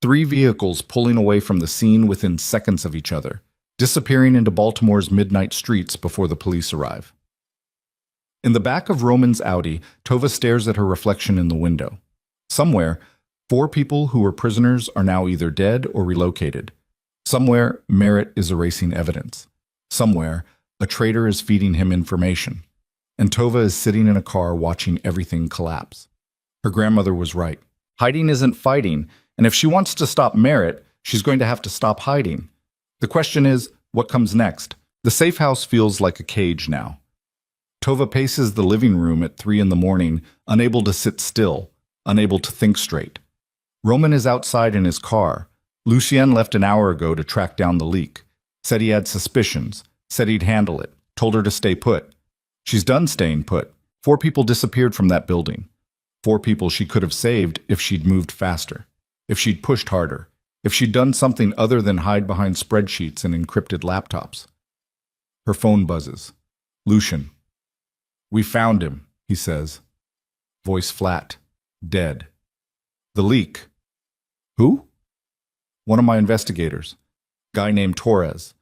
3 vehicles pulling away from the scene within seconds of each other, disappearing into Baltimore's midnight streets before the police arrive. In the back of Roman's Audi, Tova stares at her reflection in the window. Somewhere, 4 people who were prisoners are now either dead or relocated. Somewhere, Merritt is erasing evidence. Somewhere, a traitor is feeding him information. And Tova is sitting in a car watching everything collapse. Her grandmother was right. Hiding isn't fighting, and if she wants to stop Merritt, she's going to have to stop hiding. The question is, what comes next? The safe house feels like a cage now. Tova paces the living room at 3 a.m, unable to sit still, unable to think straight. Roman is outside in his car. Lucien left an hour ago to track down the leak. Said he had suspicions, said he'd handle it, told her to stay put. She's done staying put. 4 people disappeared from that building. 4 people she could have saved if she'd moved faster, if she'd pushed harder, if she'd done something other than hide behind spreadsheets and encrypted laptops. Her phone buzzes. Lucian. We found him, he says. Voice flat. Dead. The leak. Who? One of my investigators. Guy named Torres.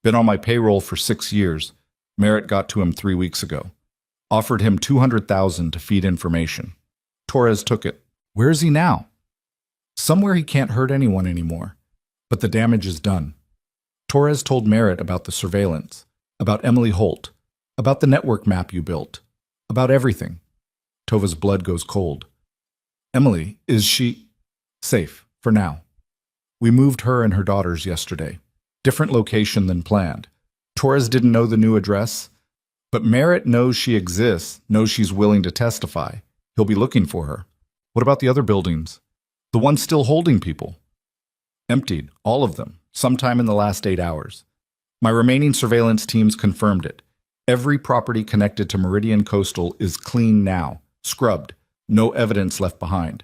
Been on my payroll for 6 years. Merritt got to him 3 weeks ago. Offered him $200,000 to feed information. Torres took it. Where is he now? Somewhere he can't hurt anyone anymore. But the damage is done. Torres told Merritt about the surveillance, about Emily Holt, about the network map you built, about everything. Tova's blood goes cold. Emily, is she safe for now? We moved her and her daughters yesterday. Different location than planned. Torres didn't know the new address, but Merritt knows she exists, knows she's willing to testify. He'll be looking for her. What about the other buildings? The ones still holding people? Emptied, all of them, sometime in the last 8 hours. My remaining surveillance teams confirmed it. Every property connected to Meridian Coastal is clean now, scrubbed, no evidence left behind.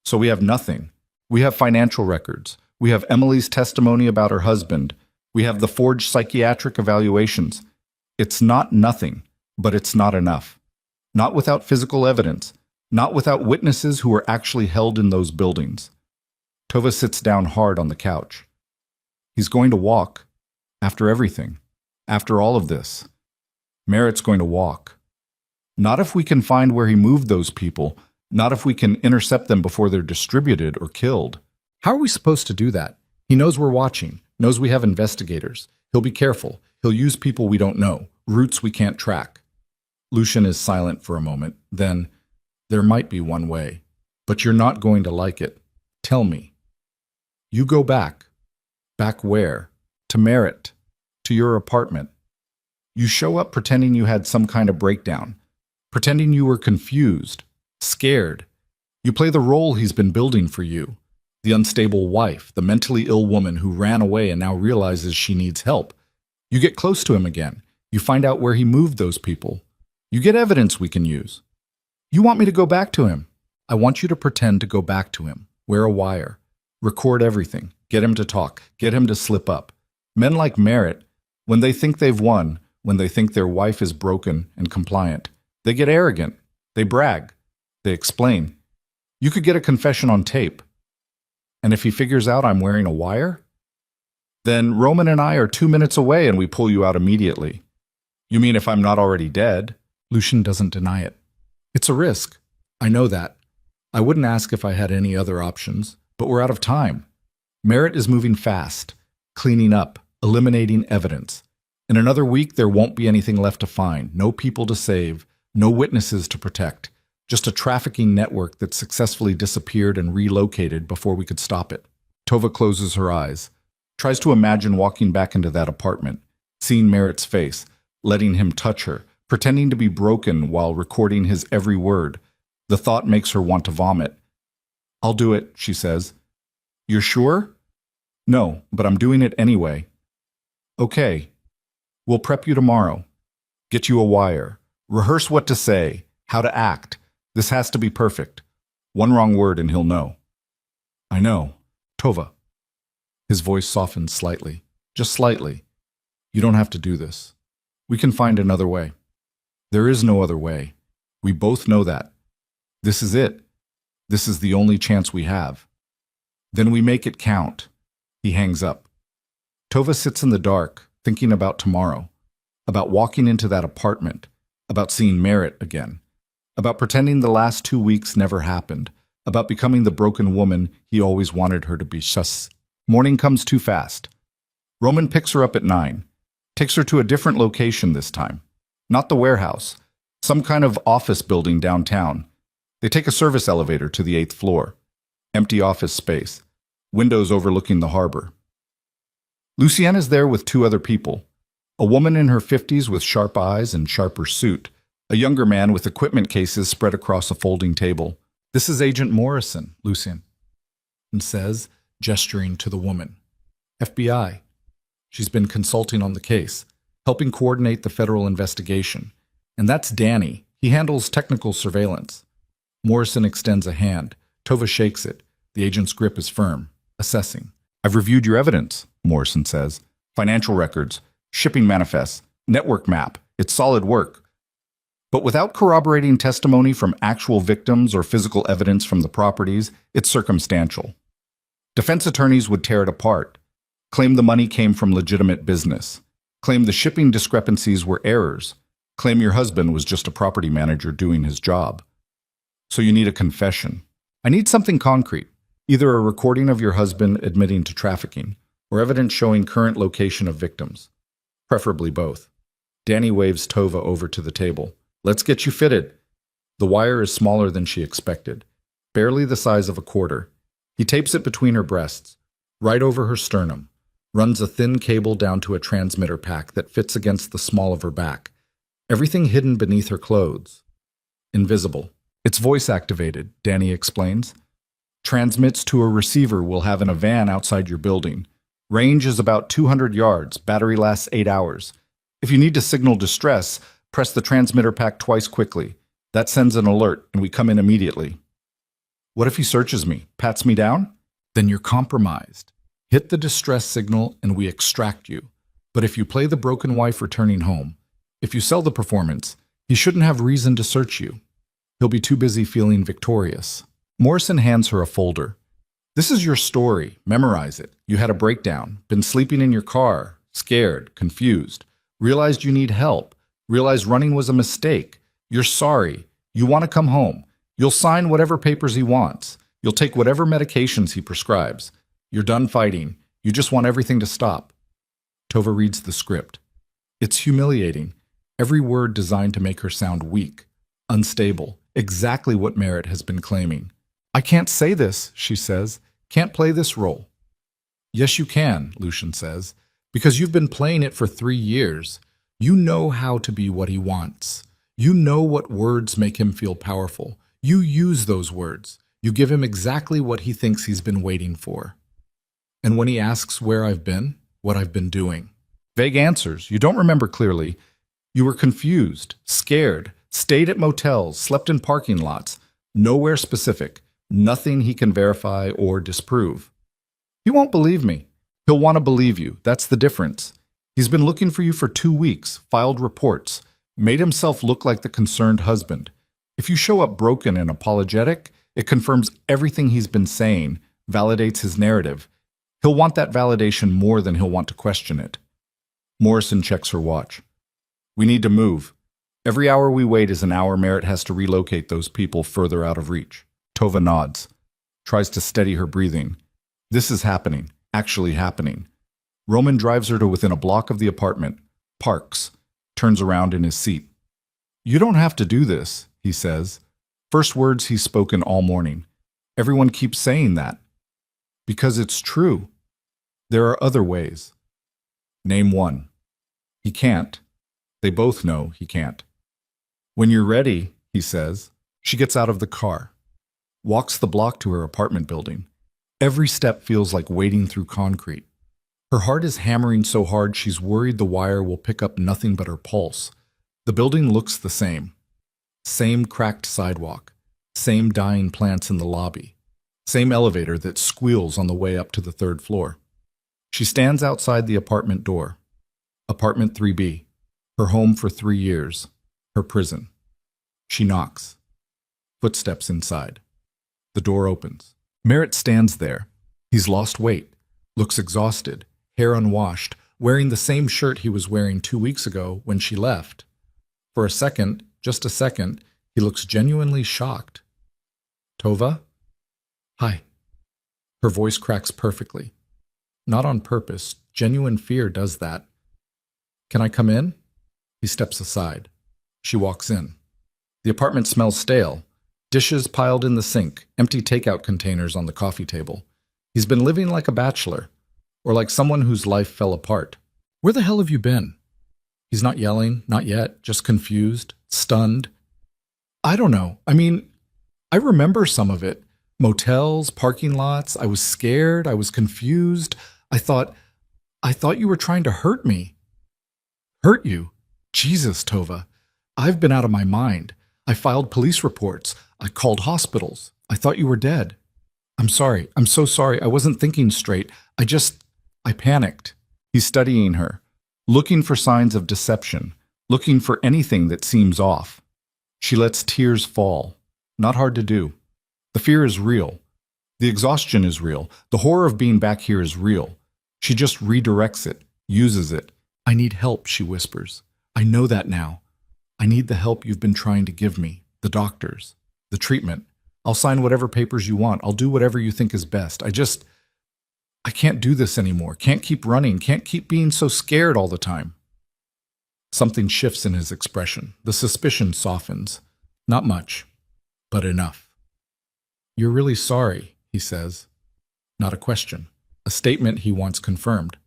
So we have nothing. We have financial records. We have Emily's testimony about her husband. We have the forged psychiatric evaluations. It's not nothing, but it's not enough. Not without physical evidence. Not without witnesses who were actually held in those buildings. Tova sits down hard on the couch. He's going to walk. After everything. After all of this. Merritt's going to walk. Not if we can find where he moved those people. Not if we can intercept them before they're distributed or killed. How are we supposed to do that? He knows we're watching, knows we have investigators. He'll be careful. He'll use people we don't know, routes we can't track. Lucian is silent for a moment. Then, there might be one way, but you're not going to like it. Tell me. You go back. Back where? To Merritt. To your apartment. You show up pretending you had some kind of breakdown. Pretending you were confused, scared. You play the role he's been building for you. The unstable wife, the mentally ill woman who ran away and now realizes she needs help. You get close to him again. You find out where he moved those people. You get evidence we can use. You want me to go back to him? I want you to pretend to go back to him. Wear a wire. Record everything. Get him to talk. Get him to slip up. Men like Merritt, when they think they've won, when they think their wife is broken and compliant, they get arrogant. They brag. They explain. You could get a confession on tape. And if he figures out I'm wearing a wire, then Roman and I are 2 minutes away and we pull you out immediately. You mean if I'm not already dead? Lucian doesn't deny it. It's a risk. I know that. I wouldn't ask if I had any other options, but we're out of time. Merritt is moving fast, cleaning up, eliminating evidence. In another week, there won't be anything left to find, no people to save, no witnesses to protect. Just a trafficking network that successfully disappeared and relocated before we could stop it. Tova closes her eyes, tries to imagine walking back into that apartment, seeing Merritt's face, letting him touch her, pretending to be broken while recording his every word. The thought makes her want to vomit. I'll do it, she says. You're sure? No, but I'm doing it anyway. Okay. We'll prep you tomorrow. Get you a wire. Rehearse what to say, how to act. This has to be perfect. One wrong word and he'll know. I know. Tova. His voice softens slightly. Just slightly. You don't have to do this. We can find another way. There is no other way. We both know that. This is it. This is the only chance we have. Then we make it count. He hangs up. Tova sits in the dark, thinking about tomorrow, about walking into that apartment, about seeing Merritt again, about pretending the last 2 weeks never happened, about becoming the broken woman he always wanted her to be. Morning comes too fast. Roman picks her up at 9, takes her to a different location this time. Not the warehouse, some kind of office building downtown. They take a service elevator to the 8th floor. Empty office space, windows overlooking the harbor. Lucienne is there with 2 other people. A woman in her 50s with sharp eyes and sharper suit. A younger man with equipment cases spread across a folding table. This is Agent Morrison, Lucienne says, gesturing to the woman. FBI. She's been consulting on the case, helping coordinate the federal investigation. And that's Danny. He handles technical surveillance. Morrison extends a hand. Tova shakes it. The agent's grip is firm, assessing. I've reviewed your evidence, Morrison says. Financial records, shipping manifests, network map. It's solid work. But without corroborating testimony from actual victims or physical evidence from the properties, it's circumstantial. Defense attorneys would tear it apart. Claim the money came from legitimate business. Claim the shipping discrepancies were errors. Claim your husband was just a property manager doing his job. So you need a confession. I need something concrete, either a recording of your husband admitting to trafficking or evidence showing current location of victims, preferably both. Danny waves Tova over to the table. Let's get you fitted. The wire is smaller than she expected, barely the size of a quarter. He tapes it between her breasts, right over her sternum, runs a thin cable down to a transmitter pack that fits against the small of her back, everything hidden beneath her clothes. Invisible. It's voice-activated, Danny explains. Transmits to a receiver we'll have in a van outside your building. Range is about 200 yards. Battery lasts 8 hours. If you need to signal distress, press the transmitter pack twice quickly. That sends an alert, and we come in immediately. What if he searches me, pats me down? Then you're compromised. Hit the distress signal, and we extract you. But if you play the broken wife returning home, if you sell the performance, he shouldn't have reason to search you. He'll be too busy feeling victorious. Morrison hands her a folder. This is your story. Memorize it. You had a breakdown, been sleeping in your car, scared, confused, realized you need help, realized running was a mistake. You're sorry. You want to come home. You'll sign whatever papers he wants. You'll take whatever medications he prescribes. You're done fighting. You just want everything to stop. Tova reads the script. It's humiliating. Every word designed to make her sound weak, unstable, exactly what Merritt has been claiming. I can't say this, she says. Can't play this role. Yes, you can, Lucian says, because you've been playing it for 3 years. You know how to be what he wants. You know what words make him feel powerful. You use those words. You give him exactly what he thinks he's been waiting for. And when he asks where I've been, what I've been doing. Vague answers. You don't remember clearly. You were confused, scared, stayed at motels, slept in parking lots. Nowhere specific. Nothing he can verify or disprove. He won't believe me. He'll want to believe you. That's the difference. He's been looking for you for 2 weeks, filed reports, made himself look like the concerned husband. If you show up broken and apologetic, it confirms everything he's been saying, validates his narrative. He'll want that validation more than he'll want to question it. Morrison checks her watch. We need to move. Every hour we wait is an hour Merritt has to relocate those people further out of reach. Tova nods, tries to steady her breathing. This is happening, actually happening. Roman drives her to within a block of the apartment, parks, turns around in his seat. You don't have to do this, he says. First words he's spoken all morning. Everyone keeps saying that. Because it's true. There are other ways. Name one. He can't. They both know he can't. When you're ready, he says. She gets out of the car, walks the block to her apartment building. Every step feels like wading through concrete. Her heart is hammering so hard she's worried the wire will pick up nothing but her pulse. The building looks the same. Same cracked sidewalk. Same dying plants in the lobby. Same elevator that squeals on the way up to the 3rd floor. She stands outside the apartment door. Apartment 3B. Her home for 3 years. Her prison. She knocks. Footsteps inside. The door opens. Merritt stands there. He's lost weight, looks exhausted, hair unwashed, wearing the same shirt he was wearing 2 weeks ago when she left. For a second, just a second, he looks genuinely shocked. Tova? Hi. Her voice cracks perfectly. Not on purpose. Genuine fear does that. Can I come in? He steps aside. She walks in. The apartment smells stale. Dishes piled in the sink, empty takeout containers on the coffee table. He's been living like a bachelor, or like someone whose life fell apart. Where the hell have you been? He's not yelling, not yet, just confused, stunned. I don't know. I remember some of it. Motels, parking lots. I was scared. I was confused. I thought you were trying to hurt me. Hurt you? Jesus, Tova. I've been out of my mind. I filed police reports. I called hospitals. I thought you were dead. I'm sorry. I'm so sorry. I wasn't thinking straight. I panicked. He's studying her, looking for signs of deception, looking for anything that seems off. She lets tears fall. Not hard to do. The fear is real. The exhaustion is real. The horror of being back here is real. She just redirects it, uses it. I need help, she whispers. I know that now. I need the help you've been trying to give me, the doctors, the treatment. I'll sign whatever papers you want. I'll do whatever you think is best. I can't do this anymore. Can't keep running. Can't keep being so scared all the time. Something shifts in his expression. The suspicion softens. Not much, but enough. You're really sorry, he says. Not a question. A statement he wants confirmed.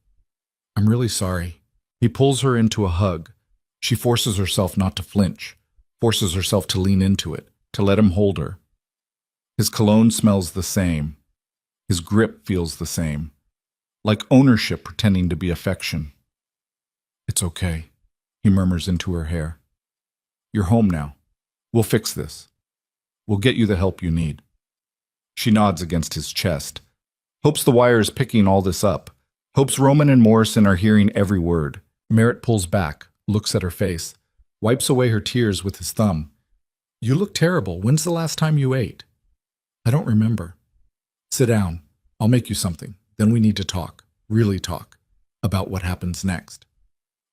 I'm really sorry. He pulls her into a hug. She forces herself not to flinch, forces herself to lean into it, to let him hold her. His cologne smells the same. His grip feels the same. Like ownership pretending to be affection. It's okay, he murmurs into her hair. You're home now. We'll fix this. We'll get you the help you need. She nods against his chest. Hopes the wire is picking all this up. Hopes Roman and Morrison are hearing every word. Merritt pulls back, looks at her face, wipes away her tears with his thumb. You look terrible. When's the last time you ate? I don't remember. Sit down. I'll make you something. Then we need to talk, really talk, about what happens next.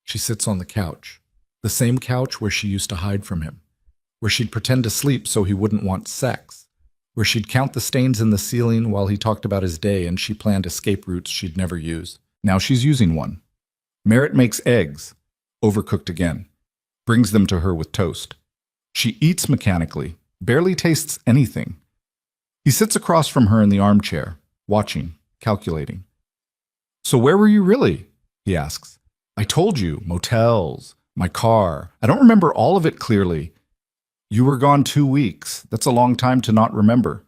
She sits on the couch, the same couch where she used to hide from him, where she'd pretend to sleep so he wouldn't want sex, where she'd count the stains in the ceiling while he talked about his day and she planned escape routes she'd never use. Now she's using one. Merritt makes eggs, overcooked again, brings them to her with toast. She eats mechanically, barely tastes anything. He sits across from her in the armchair, watching, calculating. So where were you really? He asks. I told you, motels, my car. I don't remember all of it clearly. You were gone 2 weeks. That's a long time to not remember.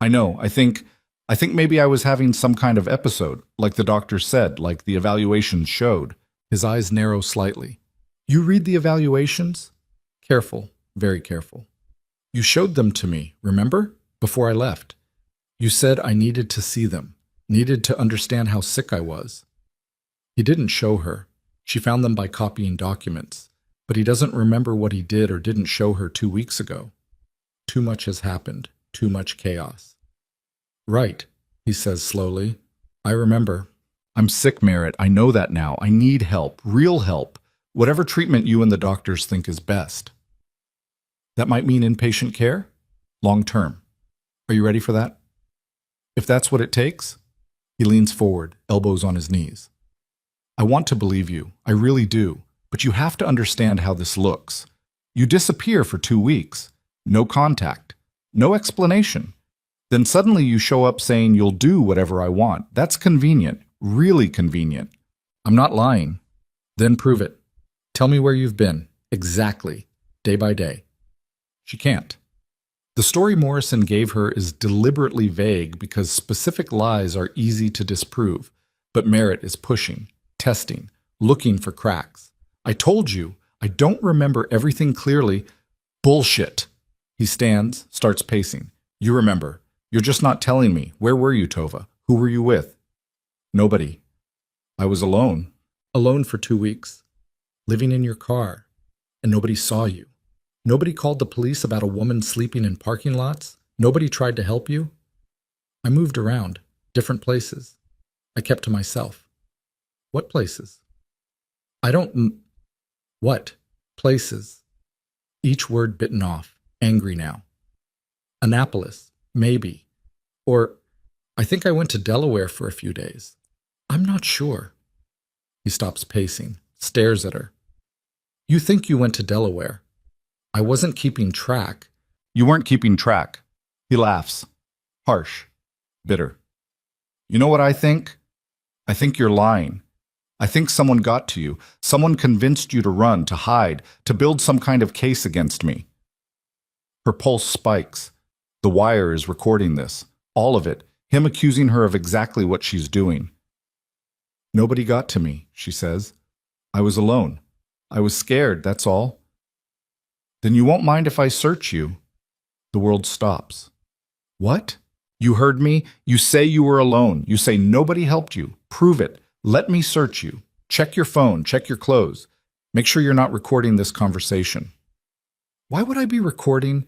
I know. I think maybe I was having some kind of episode, like the doctor said, like the evaluations showed. His eyes narrow slightly. You read the evaluations? Careful, very careful. You showed them to me, remember? Before I left. You said I needed to see them, needed to understand how sick I was. He didn't show her. She found them by copying documents. But he doesn't remember what he did or didn't show her 2 weeks ago. Too much has happened. Too much chaos. Right, he says slowly. I remember. I'm sick, Merritt. I know that now. I need help. Real help. Whatever treatment you and the doctors think is best. That might mean inpatient care? Long term. Are you ready for that? If that's what it takes? He leans forward, elbows on his knees. I want to believe you. I really do. But you have to understand how this looks. You disappear for 2 weeks. No contact. No explanation. Then suddenly you show up saying you'll do whatever I want. That's convenient. Really convenient. I'm not lying. Then prove it. Tell me where you've been. Exactly. Day by day. She can't. The story Morrison gave her is deliberately vague because specific lies are easy to disprove. But Merritt is pushing, testing, looking for cracks. I told you, I don't remember everything clearly. Bullshit. He stands, starts pacing. You remember. You're just not telling me. Where were you, Tova? Who were you with? Nobody. I was alone. Alone for 2 weeks. Living in your car. And nobody saw you. Nobody called the police about a woman sleeping in parking lots. Nobody tried to help you. I moved around. Different places. I kept to myself. What places? What? Places. Each word bitten off, angry now. Annapolis, maybe. Or, I think I went to Delaware for a few days. I'm not sure. He stops pacing, stares at her. You think you went to Delaware. I wasn't keeping track. You weren't keeping track. He laughs. Harsh. Bitter. You know what I think? I think you're lying. I think someone got to you. Someone convinced you to run, to hide, to build some kind of case against me. Her pulse spikes. The wire is recording this. All of it. Him accusing her of exactly what she's doing. Nobody got to me, she says. I was alone. I was scared, that's all. Then you won't mind if I search you. The world stops. What? You heard me? You say you were alone. You say nobody helped you. Prove it. Let me search you. Check your phone. Check your clothes. Make sure you're not recording this conversation. Why would I be recording?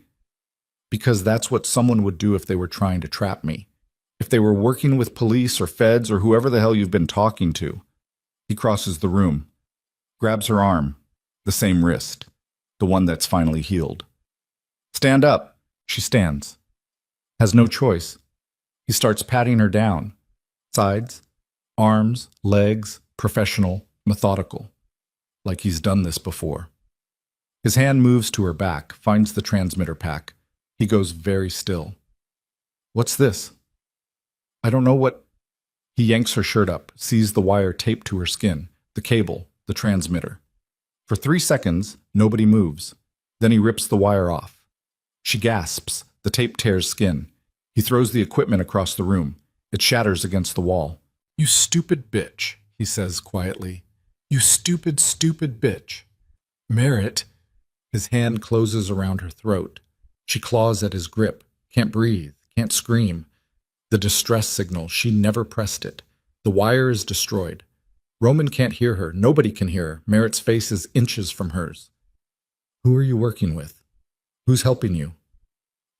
Because that's what someone would do if they were trying to trap me. If they were working with police or feds or whoever the hell you've been talking to. He crosses the room, grabs her arm, the same wrist, the one that's finally healed. Stand up. She stands. Has no choice. He starts patting her down. Sides, arms, legs, professional, methodical. Like he's done this before. His hand moves to her back, finds the transmitter pack. He goes very still. What's this? I don't know what... He yanks her shirt up, sees the wire taped to her skin, the cable, the transmitter. For 3 seconds, nobody moves. Then he rips the wire off. She gasps. The tape tears skin. He throws the equipment across the room. It shatters against the wall. You stupid bitch, he says quietly. You stupid, stupid bitch. Merritt. His hand closes around her throat. She claws at his grip. Can't breathe. Can't scream. The distress signal. She never pressed it. The wire is destroyed. Roman can't hear her. Nobody can hear her. Merritt's face is inches from hers. Who are you working with? Who's helping you?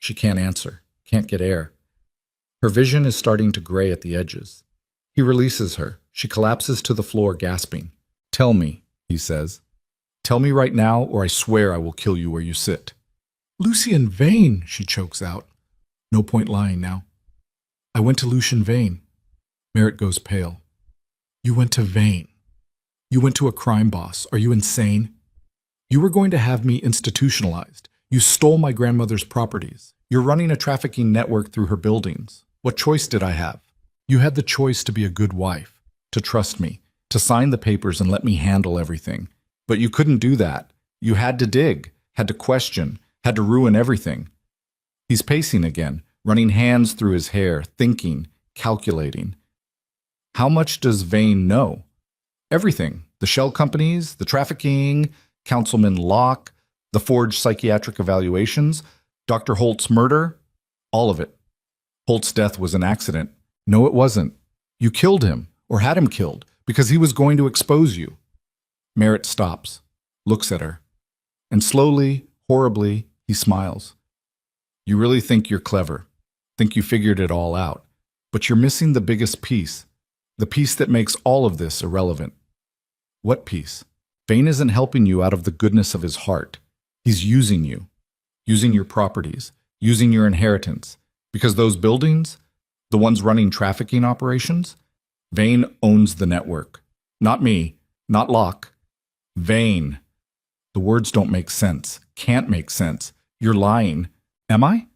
She can't answer. Can't get air. Her vision is starting to gray at the edges. He releases her. She collapses to the floor, gasping. Tell me, he says. Tell me right now, or I swear I will kill you where you sit. Lucien Vane, she chokes out. No point lying now. I went to Lucien Vane. Merritt goes pale. You went to Vane. You went to a crime boss. Are you insane? You were going to have me institutionalized. You stole my grandmother's properties. You're running a trafficking network through her buildings. What choice did I have? You had the choice to be a good wife, to trust me, to sign the papers and let me handle everything. But you couldn't do that. You had to dig, had to question, had to ruin everything. He's pacing again, running hands through his hair, thinking, calculating. How much does Vane know? Everything. The shell companies, the trafficking, Councilman Locke, the forged psychiatric evaluations, Dr. Holt's murder, all of it. Holt's death was an accident. No, it wasn't. You killed him, or had him killed, because he was going to expose you. Merritt stops, looks at her, and slowly, horribly, he smiles. You really think you're clever, think you figured it all out, but you're missing the biggest piece, the piece that makes all of this irrelevant. What piece? Vane isn't helping you out of the goodness of his heart. He's using you, using your properties, using your inheritance, because those buildings, the ones running trafficking operations, Vane owns the network. Not me, not Locke. Vane. The words don't make sense, can't make sense. You're lying. Am I?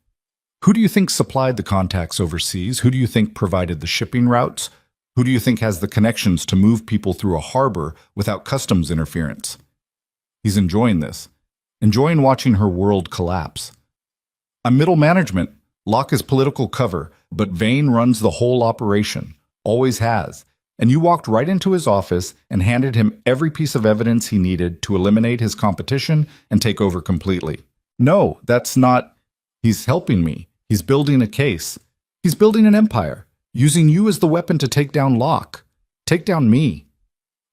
Who do you think supplied the contacts overseas? Who do you think provided the shipping routes? Who do you think has the connections to move people through a harbor without customs interference? He's enjoying this, enjoying watching her world collapse. I'm middle management. Locke is political cover, but Vane runs the whole operation, always has. And you walked right into his office and handed him every piece of evidence he needed to eliminate his competition and take over completely. No, that's not... He's helping me. He's building a case. He's building an empire, using you as the weapon to take down Locke. Take down me.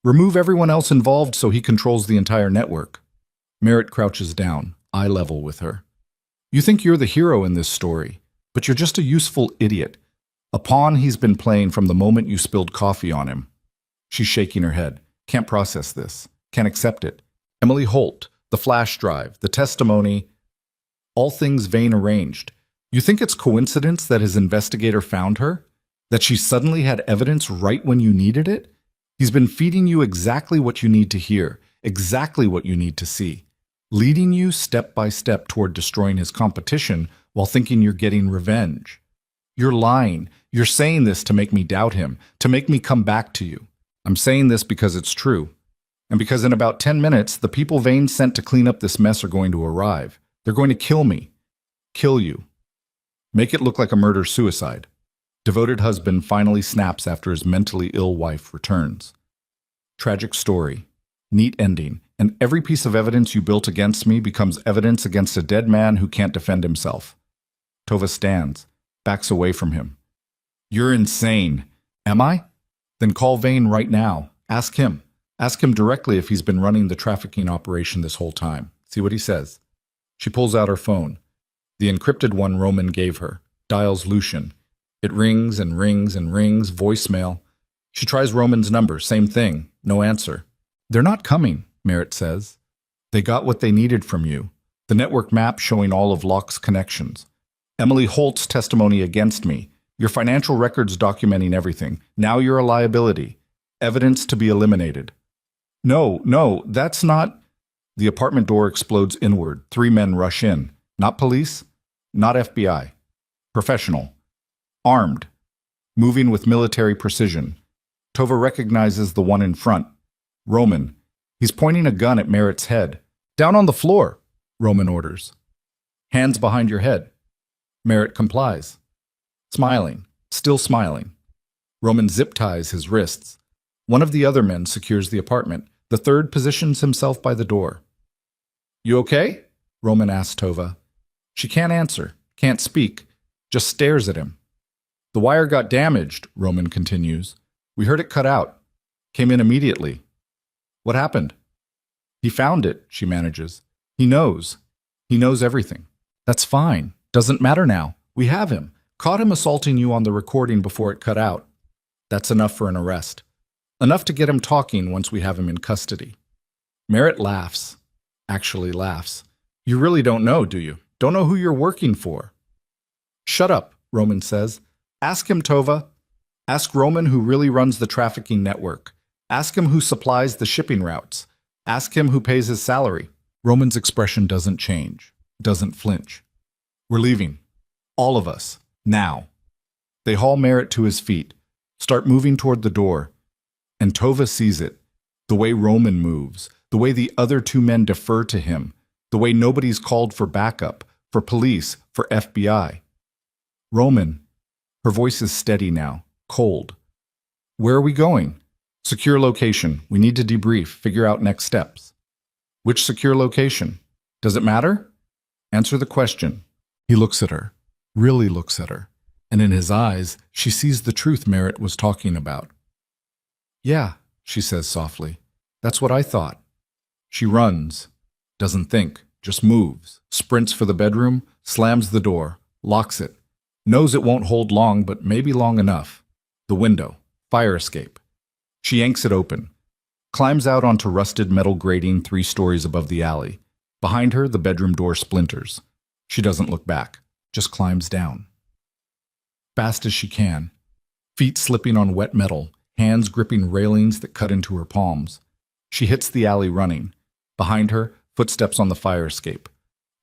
Remove everyone else involved so he controls the entire network. Merritt crouches down, eye level with her. You think you're the hero in this story, but you're just a useful idiot. A pawn he's been playing from the moment you spilled coffee on him. She's shaking her head. Can't process this. Can't accept it. Emily Holt, the flash drive, the testimony, all things Vane arranged. You think it's coincidence that his investigator found her? That she suddenly had evidence right when you needed it? He's been feeding you exactly what you need to hear, exactly what you need to see, leading you step by step toward destroying his competition while thinking you're getting revenge. You're lying. You're saying this to make me doubt him, to make me come back to you. I'm saying this because it's true. And because in about 10 minutes, the people Vane sent to clean up this mess are going to arrive. They're going to kill me. Kill you. Make it look like a murder-suicide. Devoted husband finally snaps after his mentally ill wife returns. Tragic story. Neat ending. And every piece of evidence you built against me becomes evidence against a dead man who can't defend himself. Tova stands, backs away from him. You're insane. Am I? Then call Vane right now. Ask him. Ask him directly if he's been running the trafficking operation this whole time. See what he says. She pulls out her phone. The encrypted one Roman gave her. Dials Lucien. It rings and rings and rings, voicemail. She tries Roman's number, same thing, no answer. They're not coming, Merritt says. They got what they needed from you. The network map showing all of Locke's connections. Emily Holt's testimony against me. Your financial records documenting everything. Now you're a liability. Evidence to be eliminated. No, that's not... The apartment door explodes inward. 3 men rush in. Not police, not FBI. Professional. Armed. Moving with military precision. Tova recognizes the one in front. Roman. He's pointing a gun at Merritt's head. Down on the floor, Roman orders. Hands behind your head. Merritt complies. Smiling. Still smiling. Roman zip ties his wrists. One of the other men secures the apartment. The third positions himself by the door. You okay? Roman asks Tova. She can't answer, can't speak, just stares at him. The wire got damaged, Roman continues. We heard it cut out. Came in immediately. What happened? He found it, she manages. He knows. He knows everything. That's fine. Doesn't matter now. We have him. Caught him assaulting you on the recording before it cut out. That's enough for an arrest. Enough to get him talking once we have him in custody. Merritt laughs. Actually laughs. You really don't know, do you? Don't know who you're working for. Shut up, Roman says. Ask him, Tova. Ask Roman who really runs the trafficking network. Ask him who supplies the shipping routes. Ask him who pays his salary. Roman's expression doesn't change, doesn't flinch. We're leaving. All of us. Now. They haul Merritt to his feet, start moving toward the door. And Tova sees it. The way Roman moves, the way the other 2 men defer to him, the way nobody's called for backup, for police, for FBI. Roman. Her voice is steady now, cold. Where are we going? Secure location. We need to debrief, figure out next steps. Which secure location? Does it matter? Answer the question. He looks at her, really looks at her, and in his eyes, she sees the truth Merritt was talking about. Yeah, she says softly. That's what I thought. She runs, doesn't think, just moves, sprints for the bedroom, slams the door, locks it, knows it won't hold long, but maybe long enough. The window, fire escape. She yanks it open, climbs out onto rusted metal grating 3 stories above the alley. Behind her, the bedroom door splinters. She doesn't look back, just climbs down. Fast as she can, feet slipping on wet metal, hands gripping railings that cut into her palms. She hits the alley running. Behind her, footsteps on the fire escape.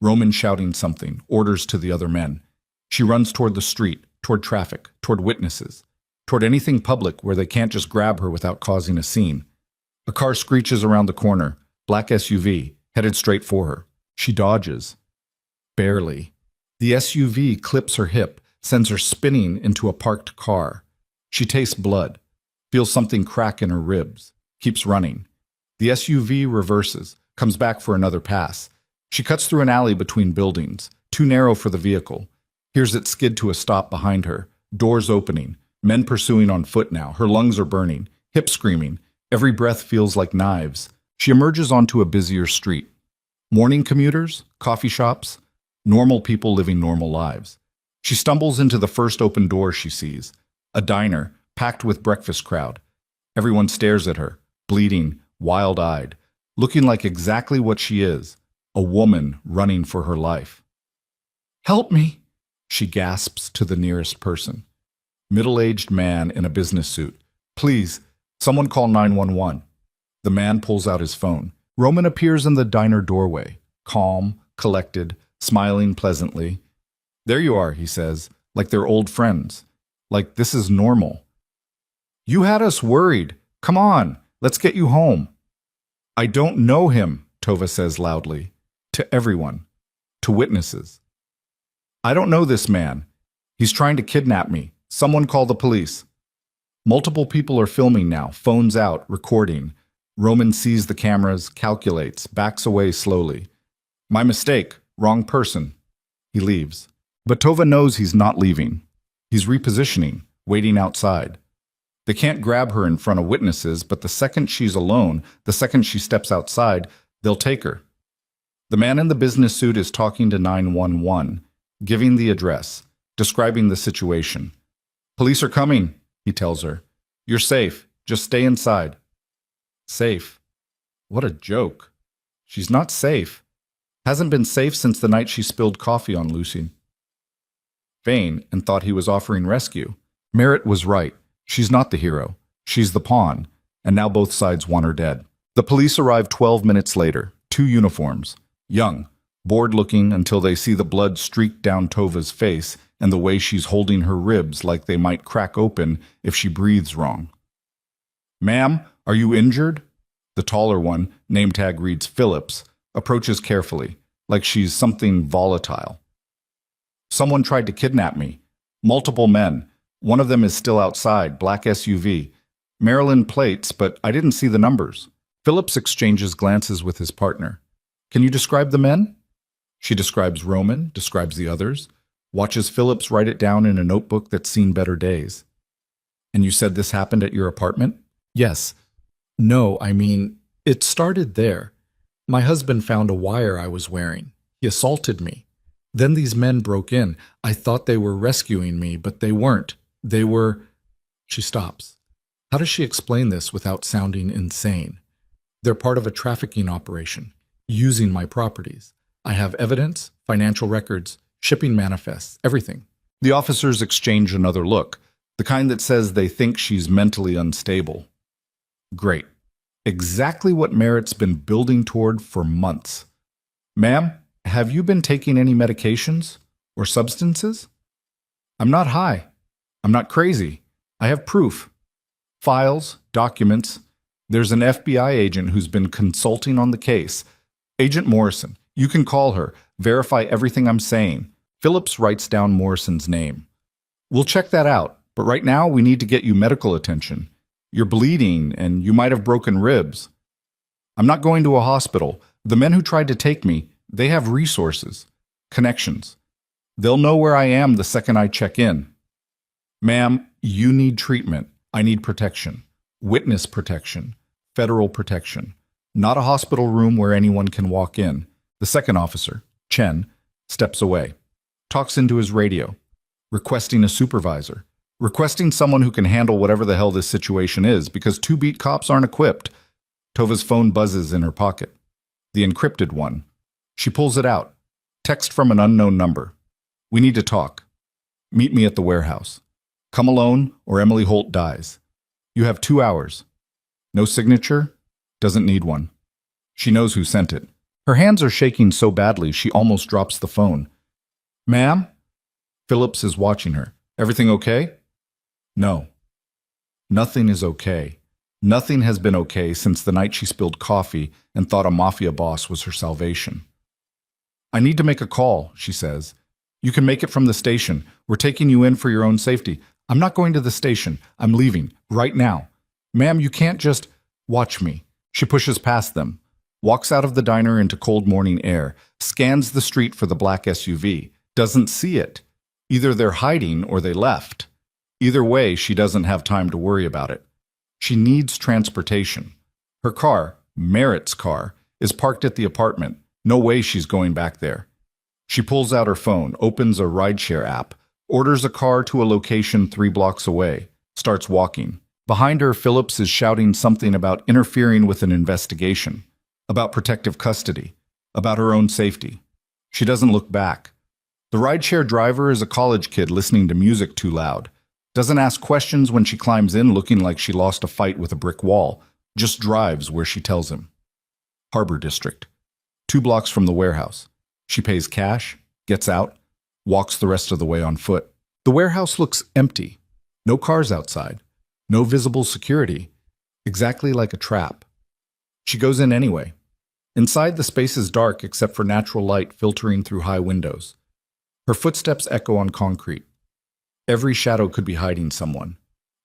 Roman shouting something, orders to the other men. She runs toward the street, toward traffic, toward witnesses, toward anything public where they can't just grab her without causing a scene. A car screeches around the corner, black SUV, headed straight for her. She dodges. Barely. The SUV clips her hip, sends her spinning into a parked car. She tastes blood, feels something crack in her ribs, keeps running. The SUV reverses, comes back for another pass. She cuts through an alley between buildings, too narrow for the vehicle. Hears it skid to a stop behind her, doors opening, men pursuing on foot now. Her lungs are burning, hips screaming. Every breath feels like knives. She emerges onto a busier street. Morning commuters, coffee shops, normal people living normal lives. She stumbles into the first open door she sees, a diner packed with breakfast crowd. Everyone stares at her, bleeding, wild-eyed, looking like exactly what she is, a woman running for her life. Help me, she gasps to the nearest person. Middle-aged man in a business suit. Please, someone call 911. The man pulls out his phone. Roman appears in the diner doorway, calm, collected, smiling pleasantly. There you are, he says, like they're old friends. Like this is normal. You had us worried. Come on, let's get you home. I don't know him, Tova says loudly. To everyone. To witnesses. I don't know this man. He's trying to kidnap me. Someone call the police. Multiple people are filming now, phones out, recording. Roman sees the cameras, calculates, backs away slowly. My mistake. Wrong person. He leaves. But Tova knows he's not leaving. He's repositioning, waiting outside. They can't grab her in front of witnesses, but the second she's alone, the second she steps outside, they'll take her. The man in the business suit is talking to 911, giving the address, describing the situation. Police are coming, he tells her. You're safe. Just stay inside. Safe? What a joke. She's not safe. Hasn't been safe since the night she spilled coffee on Lucy. Vain and thought he was offering rescue. Merritt was right. She's not the hero. She's the pawn. And now both sides want her dead. The police arrive 12 minutes later. 2 uniforms. Young, bored-looking until they see the blood streak down Tova's face and the way she's holding her ribs like they might crack open if she breathes wrong. Ma'am, are you injured? The taller one, name tag reads Phillips, approaches carefully, like she's something volatile. Someone tried to kidnap me. Multiple men. One of them is still outside, black SUV. Maryland plates, but I didn't see the numbers. Phillips exchanges glances with his partner. Can you describe the men? She describes Roman, describes the others, watches Phillips write it down in a notebook that's seen better days. And you said this happened at your apartment? Yes. No, I mean, it started there. My husband found a wire I was wearing. He assaulted me. Then these men broke in. I thought they were rescuing me, but they weren't. They were... She stops. How does she explain this without sounding insane? They're part of a trafficking operation, using my properties. I have evidence, financial records, shipping manifests, everything. The officers exchange another look, the kind that says they think she's mentally unstable. Great. Exactly what Merritt's been building toward for months. Ma'am, have you been taking any medications or substances? I'm not high. I'm not crazy. I have proof. Files, documents. There's an FBI agent who's been consulting on the case. Agent Morrison. You can call her. Verify everything I'm saying. Phillips writes down Morrison's name. We'll check that out, but right now we need to get you medical attention. You're bleeding, and you might have broken ribs. I'm not going to a hospital. The men who tried to take me, they have resources, connections. They'll know where I am the second I check in. Ma'am, you need treatment. I need protection. Witness protection. Federal protection. Not a hospital room where anyone can walk in. The second officer, Chen, steps away. Talks into his radio. Requesting a supervisor. Requesting someone who can handle whatever the hell this situation is, because 2 beat cops aren't equipped. Tova's phone buzzes in her pocket. The encrypted one. She pulls it out. Text from an unknown number. We need to talk. Meet me at the warehouse. Come alone or Emily Holt dies. You have 2 hours. No signature? Doesn't need one. She knows who sent it. Her hands are shaking so badly she almost drops the phone. Ma'am? Phillips is watching her. Everything okay? No. Nothing is okay. Nothing has been okay since the night she spilled coffee and thought a mafia boss was her salvation. I need to make a call, she says. You can make it from the station. We're taking you in for your own safety. I'm not going to the station. I'm leaving, right now. Ma'am, you can't just... Watch me. She pushes past them, walks out of the diner into cold morning air, scans the street for the black SUV, doesn't see it. Either they're hiding or they left. Either way, she doesn't have time to worry about it. She needs transportation. Her car, Merritt's car, is parked at the apartment. No way she's going back there. She pulls out her phone, opens a rideshare app, orders a car to a location 3 blocks away, starts walking. Behind her, Phillips is shouting something about interfering with an investigation, about protective custody, about her own safety. She doesn't look back. The rideshare driver is a college kid listening to music too loud. Doesn't ask questions when she climbs in looking like she lost a fight with a brick wall. Just drives where she tells him. Harbor District. 2 blocks from the warehouse. She pays cash, gets out, walks the rest of the way on foot. The warehouse looks empty. No cars outside. No visible security. Exactly like a trap. She goes in anyway. Inside, the space is dark except for natural light filtering through high windows. Her footsteps echo on concrete. Every shadow could be hiding someone.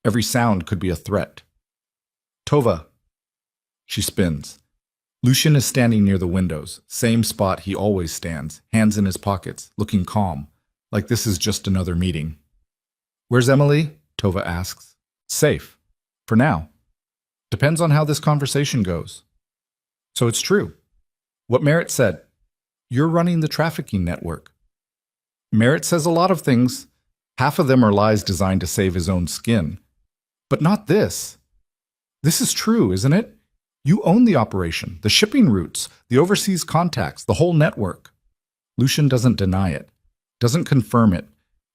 Every sound could be a threat. Tova. She spins. Lucian is standing near the windows, same spot he always stands, hands in his pockets, looking calm, like this is just another meeting. Where's Emily? Tova asks. Safe. For now. Depends on how this conversation goes. So it's true. What Merritt said. You're running the trafficking network. Merritt says a lot of things. Half of them are lies designed to save his own skin. But not this. This is true, isn't it? You own the operation, the shipping routes, the overseas contacts, the whole network. Lucian doesn't deny it, doesn't confirm it,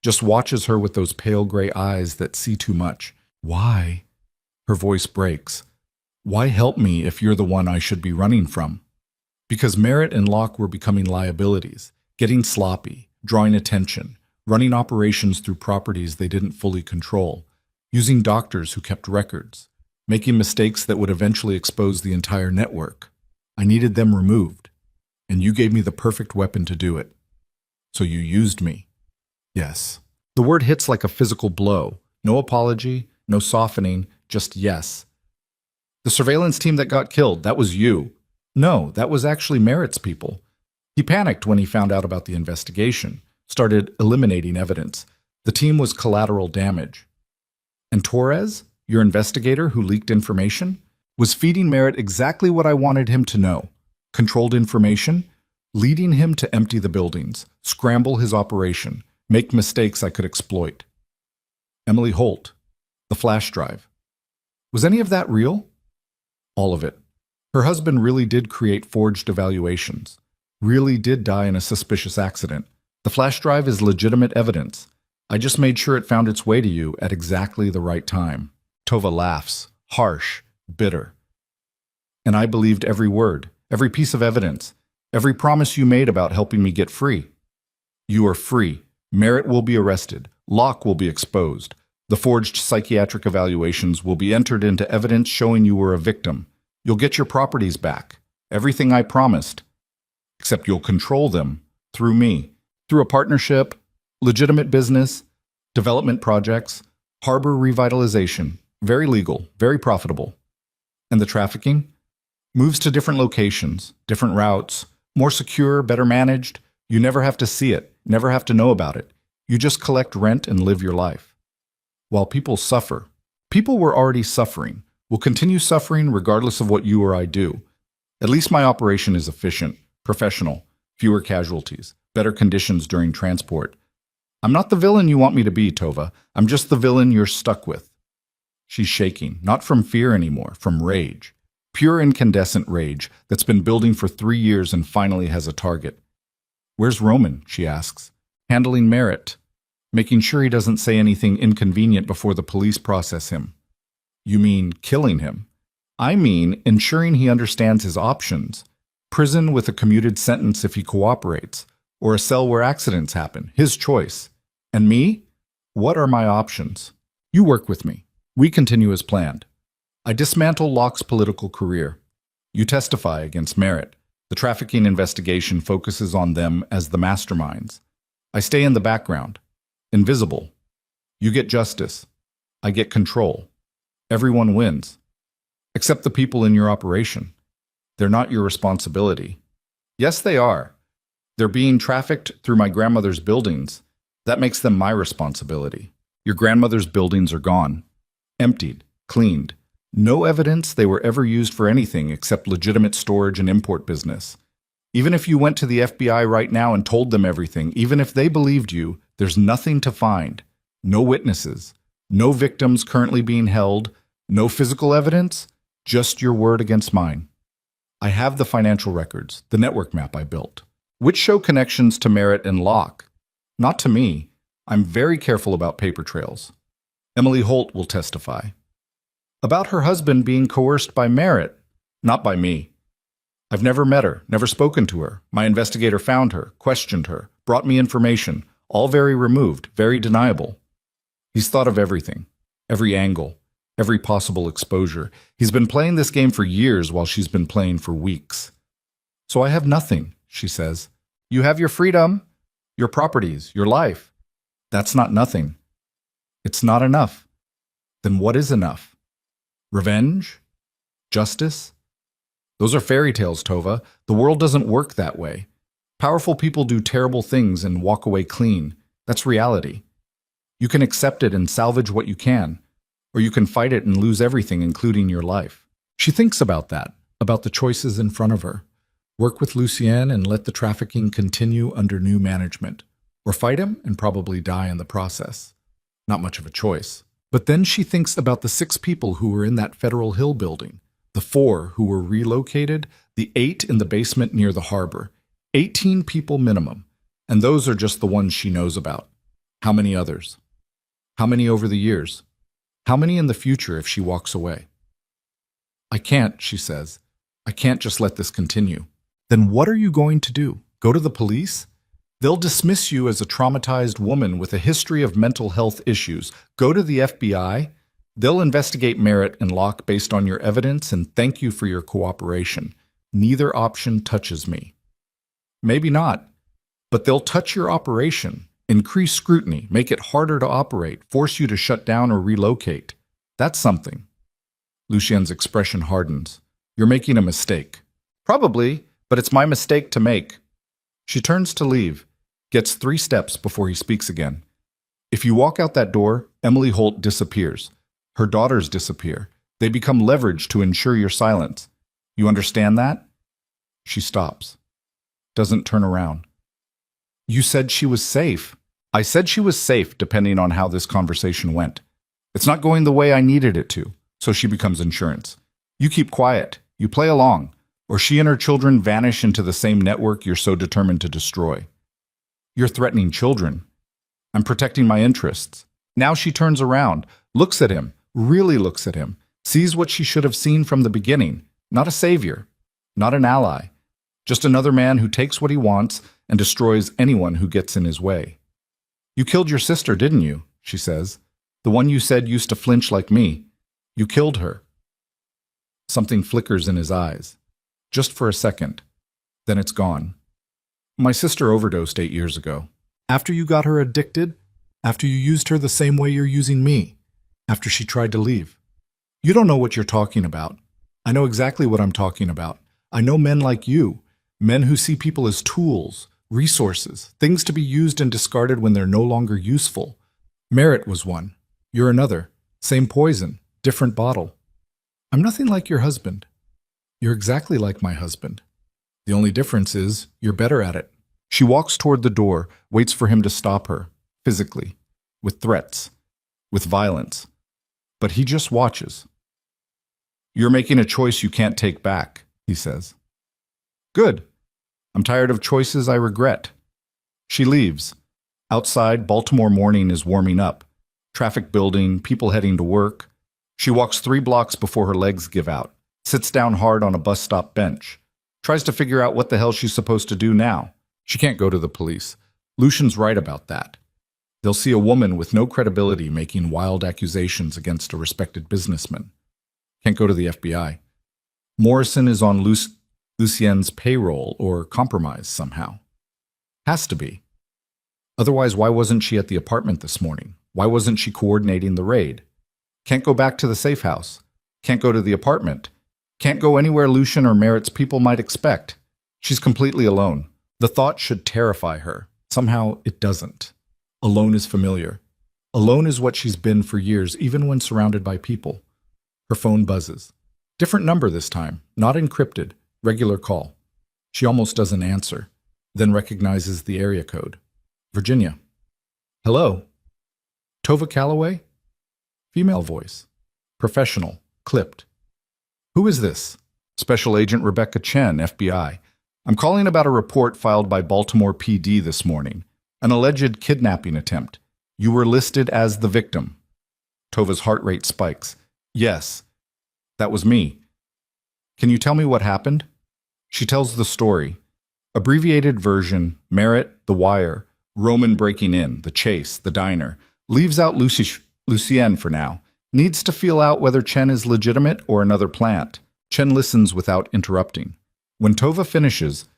just watches her with those pale gray eyes that see too much. Why? Her voice breaks. Why help me if you're the one I should be running from? Because Merritt and Locke were becoming liabilities, getting sloppy, drawing attention, running operations through properties they didn't fully control, using doctors who kept records, making mistakes that would eventually expose the entire network. I needed them removed, and you gave me the perfect weapon to do it. So you used me. Yes. The word hits like a physical blow. No apology, no softening, just yes. The surveillance team that got killed, that was you. No, that was actually Merritt's people. He panicked when he found out about the investigation, started eliminating evidence. The team was collateral damage. And Torres, your investigator who leaked information, was feeding Merritt exactly what I wanted him to know. Controlled information, leading him to empty the buildings, scramble his operation, make mistakes I could exploit. Emily Holt, the flash drive. Was any of that real? All of it. Her husband really did create forged evaluations, really did die in a suspicious accident. The flash drive is legitimate evidence. I just made sure it found its way to you at exactly the right time. Tova laughs, harsh, bitter. And I believed every word, every piece of evidence, every promise you made about helping me get free. You are free. Merritt will be arrested. Locke will be exposed. The forged psychiatric evaluations will be entered into evidence showing you were a victim. You'll get your properties back. Everything I promised. Except you'll control them through me. Through a partnership, legitimate business, development projects, harbor revitalization. Very legal, very profitable. And the trafficking? Moves to different locations, different routes, more secure, better managed. You never have to see it, never have to know about it. You just collect rent and live your life. While people suffer, people were already suffering, will continue suffering regardless of what you or I do. At least my operation is efficient, professional, fewer casualties, better conditions during transport. I'm not the villain you want me to be, Tova. I'm just the villain you're stuck with. She's shaking, not from fear anymore, from rage. Pure incandescent rage that's been building for 3 years and finally has a target. Where's Roman? She asks. Handling Merritt. Making sure he doesn't say anything inconvenient before the police process him. You mean killing him? I mean ensuring he understands his options. Prison with a commuted sentence if he cooperates, or a cell where accidents happen, his choice. And me? What are my options? You work with me. We continue as planned. I dismantle Locke's political career. You testify against Merritt. The trafficking investigation focuses on them as the masterminds. I stay in the background, invisible. You get justice. I get control. Everyone wins. Except the people in your operation. They're not your responsibility. Yes, they are. They're being trafficked through my grandmother's buildings. That makes them my responsibility. Your grandmother's buildings are gone. Emptied. Cleaned. No evidence they were ever used for anything except legitimate storage and import business. Even if you went to the FBI right now and told them everything, even if they believed you, there's nothing to find. No witnesses. No victims currently being held. No physical evidence. Just your word against mine. I have the financial records, the network map I built, which show connections to Merritt and Locke. Not to me. I'm very careful about paper trails. Emily Holt will testify. About her husband being coerced by Merritt, not by me. I've never met her, never spoken to her. My investigator found her, questioned her, brought me information, all very removed, very deniable. He's thought of everything, every angle, every possible exposure. He's been playing this game for years while she's been playing for weeks. So I have nothing, she says. You have your freedom, your properties, your life. That's not nothing. It's not enough. Then what is enough? Revenge? Justice? Those are fairy tales, Tova. The world doesn't work that way. Powerful people do terrible things and walk away clean. That's reality. You can accept it and salvage what you can, or you can fight it and lose everything, including your life. She thinks about that, about the choices in front of her. Work with Lucienne and let the trafficking continue under new management. or fight him and probably die in the process. Not much of a choice. But then she thinks about the 6 people who were in that Federal Hill building, the 4 who were relocated, the 8 in the basement near the harbor. 18 people minimum, and those are just the ones she knows about. How many others? How many over the years? How many in the future if she walks away? I can't, she says. I can't just let this continue. Then what are you going to do? Go to the police? They'll dismiss you as a traumatized woman with a history of mental health issues. Go to the FBI. They'll investigate merit and Locke based on your evidence and thank you for your cooperation. Neither option touches me. Maybe not, but they'll touch your operation, increase scrutiny, make it harder to operate, force you to shut down or relocate. That's something. Lucien's expression hardens. You're making a mistake. Probably, but it's my mistake to make. She turns to leave. Gets 3 steps before he speaks again. If you walk out that door, Emily Holt disappears. Her daughters disappear. They become leverage to ensure your silence. You understand that? She stops. Doesn't turn around. You said she was safe. I said she was safe depending on how this conversation went. It's not going the way I needed it to, so she becomes insurance. You keep quiet. You play along. Or she and her children vanish into the same network you're so determined to destroy. You're threatening children. I'm protecting my interests. Now she turns around, looks at him, really looks at him, sees what she should have seen from the beginning. Not a savior, not an ally, just another man who takes what he wants and destroys anyone who gets in his way. You killed your sister, didn't you? She says. The one you said used to flinch like me. You killed her. Something flickers in his eyes. Just for a second. Then it's gone. My sister overdosed 8 years ago. After you got her addicted, after you used her the same way you're using me, after she tried to leave. You don't know what you're talking about. I know exactly what I'm talking about. I know men like you, men who see people as tools, resources, things to be used and discarded when they're no longer useful. Merritt was one. You're another. Same poison, different bottle. I'm nothing like your husband. You're exactly like my husband. The only difference is you're better at it. She walks toward the door, waits for him to stop her, physically, with threats, with violence. But he just watches. You're making a choice you can't take back, he says. Good. I'm tired of choices I regret. She leaves. Outside, Baltimore morning is warming up. Traffic building, people heading to work. She walks 3 blocks before her legs give out, sits down hard on a bus stop bench. Tries to figure out what the hell she's supposed to do now. She can't go to the police. Lucian's right about that. They'll see a woman with no credibility making wild accusations against a respected businessman. Can't go to the FBI. Morrison is on Lucien's payroll or compromised somehow. Has to be. Otherwise, why wasn't she at the apartment this morning? Why wasn't she coordinating the raid? Can't go back to the safe house. Can't go to the apartment. Can't go anywhere Lucian or Merritt's people might expect. She's completely alone. The thought should terrify her. Somehow it doesn't. Alone is familiar. Alone is what she's been for years, even when surrounded by people. Her phone buzzes. Different number this time, not encrypted, regular call. She almost doesn't answer, then recognizes the area code. Virginia. Hello? Tova Calloway? Female voice. Professional. Clipped. Who is this? Special Agent Rebecca Chen, FBI. I'm calling about a report filed by Baltimore PD this morning. An alleged kidnapping attempt. You were listed as the victim. Tova's heart rate spikes. Yes, that was me. Can you tell me what happened? She tells the story. Abbreviated version, Merritt, the wire, Roman breaking in, the chase, the diner. Leaves out Lucienne for now. Needs to feel out whether Chen is legitimate or another plant. Chen listens without interrupting. When Tova finishes,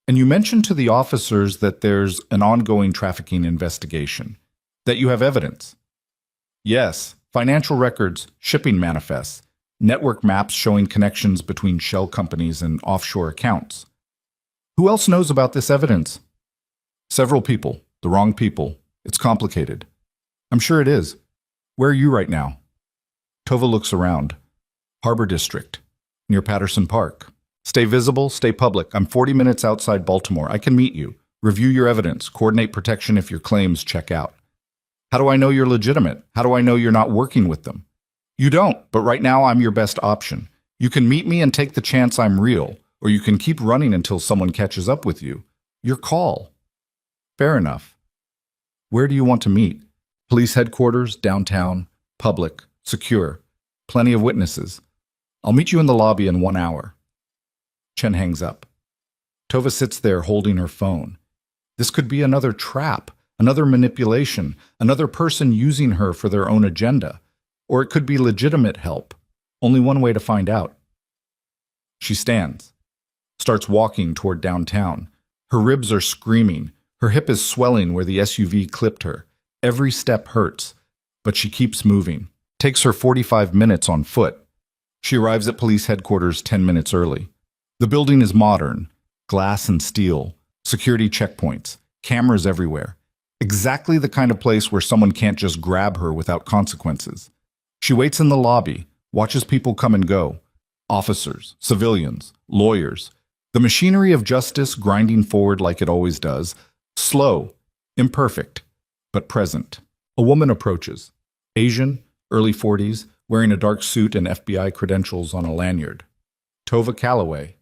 and you mention to the officers that there's an ongoing trafficking investigation, that you have evidence. Yes, financial records, shipping manifests, network maps showing connections between shell companies and offshore accounts. Who else knows about this evidence? Several people, the wrong people. It's complicated. I'm sure it is. Where are you right now? Tova looks around. Harbor District, near Patterson Park. Stay visible, stay public. I'm 40 minutes outside Baltimore. I can meet you. Review your evidence. Coordinate protection if your claims check out. How do I know you're legitimate? How do I know you're not working with them? You don't, but right now I'm your best option. You can meet me and take the chance I'm real, or you can keep running until someone catches up with you. Your call. Fair enough. Where do you want to meet? Police headquarters, downtown, public, secure, plenty of witnesses. I'll meet you in the lobby in 1 hour. Chen hangs up. Tova sits there holding her phone. This could be another trap, another manipulation, another person using her for their own agenda. Or it could be legitimate help. Only one way to find out. She stands, starts walking toward downtown. Her ribs are screaming. Her hip is swelling where the SUV clipped her. Every step hurts, but she keeps moving. Takes her 45 minutes on foot. She arrives at police headquarters 10 minutes early. The building is modern, glass and steel, security checkpoints, cameras everywhere. Exactly the kind of place where someone can't just grab her without consequences. She waits in the lobby, watches people come and go. Officers, civilians, lawyers. The machinery of justice grinding forward like it always does. Slow, imperfect, but present. A woman approaches. Asian, early 40s, wearing a dark suit and FBI credentials on a lanyard. Tova Calloway.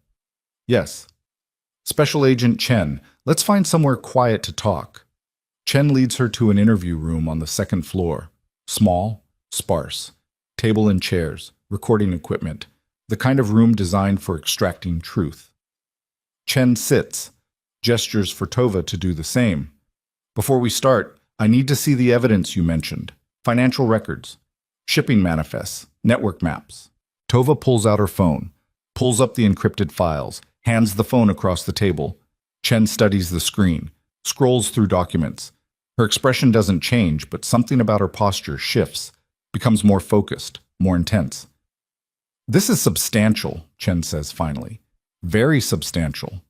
Yes. Special Agent Chen, let's find somewhere quiet to talk. Chen leads her to an interview room on the second floor. Small, sparse. Table and chairs, recording equipment. The kind of room designed for extracting truth. Chen sits, gestures for Tova to do the same. Before we start, I need to see the evidence you mentioned. Financial records, shipping manifests, network maps. Tova pulls out her phone, pulls up the encrypted files, hands the phone across the table. Chen studies the screen, scrolls through documents. Her expression doesn't change, but something about her posture shifts, becomes more focused, more intense. This is substantial, Chen says finally. Very substantial.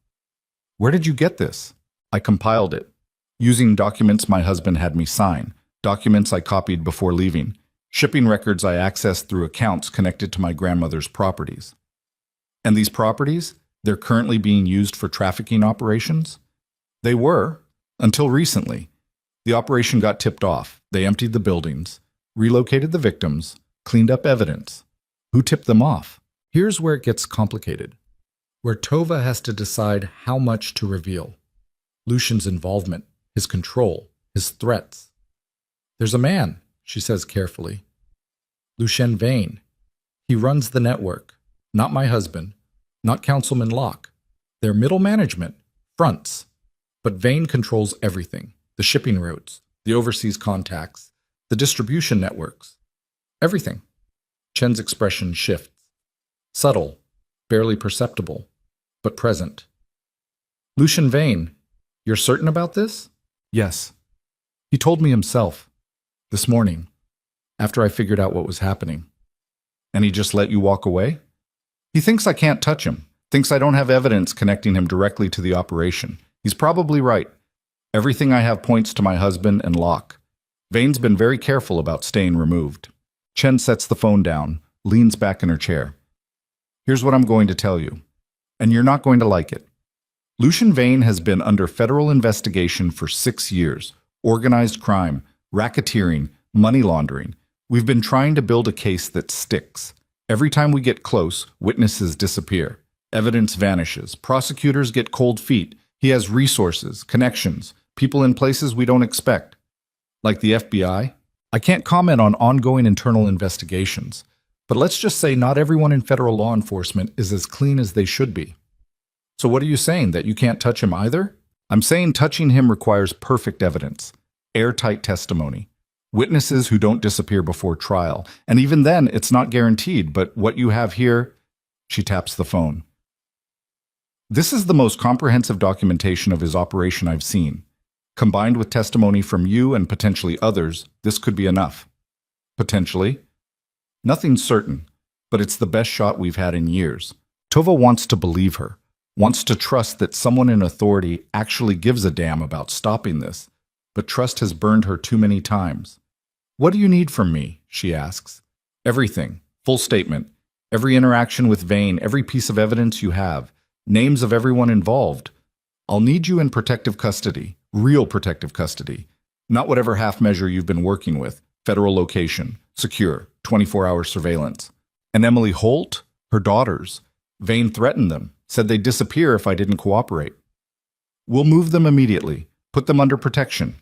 Where did you get this? I compiled it, using documents my husband had me sign, documents I copied before leaving, shipping records I accessed through accounts connected to my grandmother's properties. And these properties, they're currently being used for trafficking operations? They were, until recently. The operation got tipped off. They emptied the buildings, relocated the victims, cleaned up evidence. Who tipped them off? Here's where it gets complicated, where Tova has to decide how much to reveal. Lucian's involvement, his control, his threats. There's a man, she says carefully. Lucien Vane. He runs the network. Not my husband, not Councilman Locke. They're middle management, fronts. But Vane controls everything. The shipping routes, the overseas contacts, the distribution networks. Everything. Chen's expression shifts. Subtle, barely perceptible, but present. Lucien Vane, you're certain about this? Yes. He told me himself. This morning, after I figured out what was happening. And he just let you walk away? He thinks I can't touch him, thinks I don't have evidence connecting him directly to the operation. He's probably right. Everything I have points to my husband and Locke. Vane's been very careful about staying removed. Chen sets the phone down, leans back in her chair. Here's what I'm going to tell you, and you're not going to like it. Lucien Vane has been under federal investigation for 6 years. Organized crime, racketeering, money laundering. We've been trying to build a case that sticks. Every time we get close, witnesses disappear. Evidence vanishes. Prosecutors get cold feet. He has resources, connections, people in places we don't expect. Like the FBI? I can't comment on ongoing internal investigations, but let's just say not everyone in federal law enforcement is as clean as they should be. So what are you saying, that you can't touch him either? I'm saying touching him requires perfect evidence, airtight testimony, witnesses who don't disappear before trial. And even then, it's not guaranteed, but what you have here, she taps the phone. This is the most comprehensive documentation of his operation I've seen. Combined with testimony from you and potentially others, this could be enough. Potentially. Nothing's certain, but it's the best shot we've had in years. Tova wants to believe her, wants to trust that someone in authority actually gives a damn about stopping this, but trust has burned her too many times. What do you need from me? She asks. Everything. Full statement. Every interaction with Vane, every piece of evidence you have. Names of everyone involved. I'll need you in protective custody, real protective custody, not whatever half measure you've been working with, federal location, secure, 24-hour surveillance. And Emily Holt, her daughters, Vane threatened them, said they'd disappear if I didn't cooperate. We'll move them immediately, put them under protection.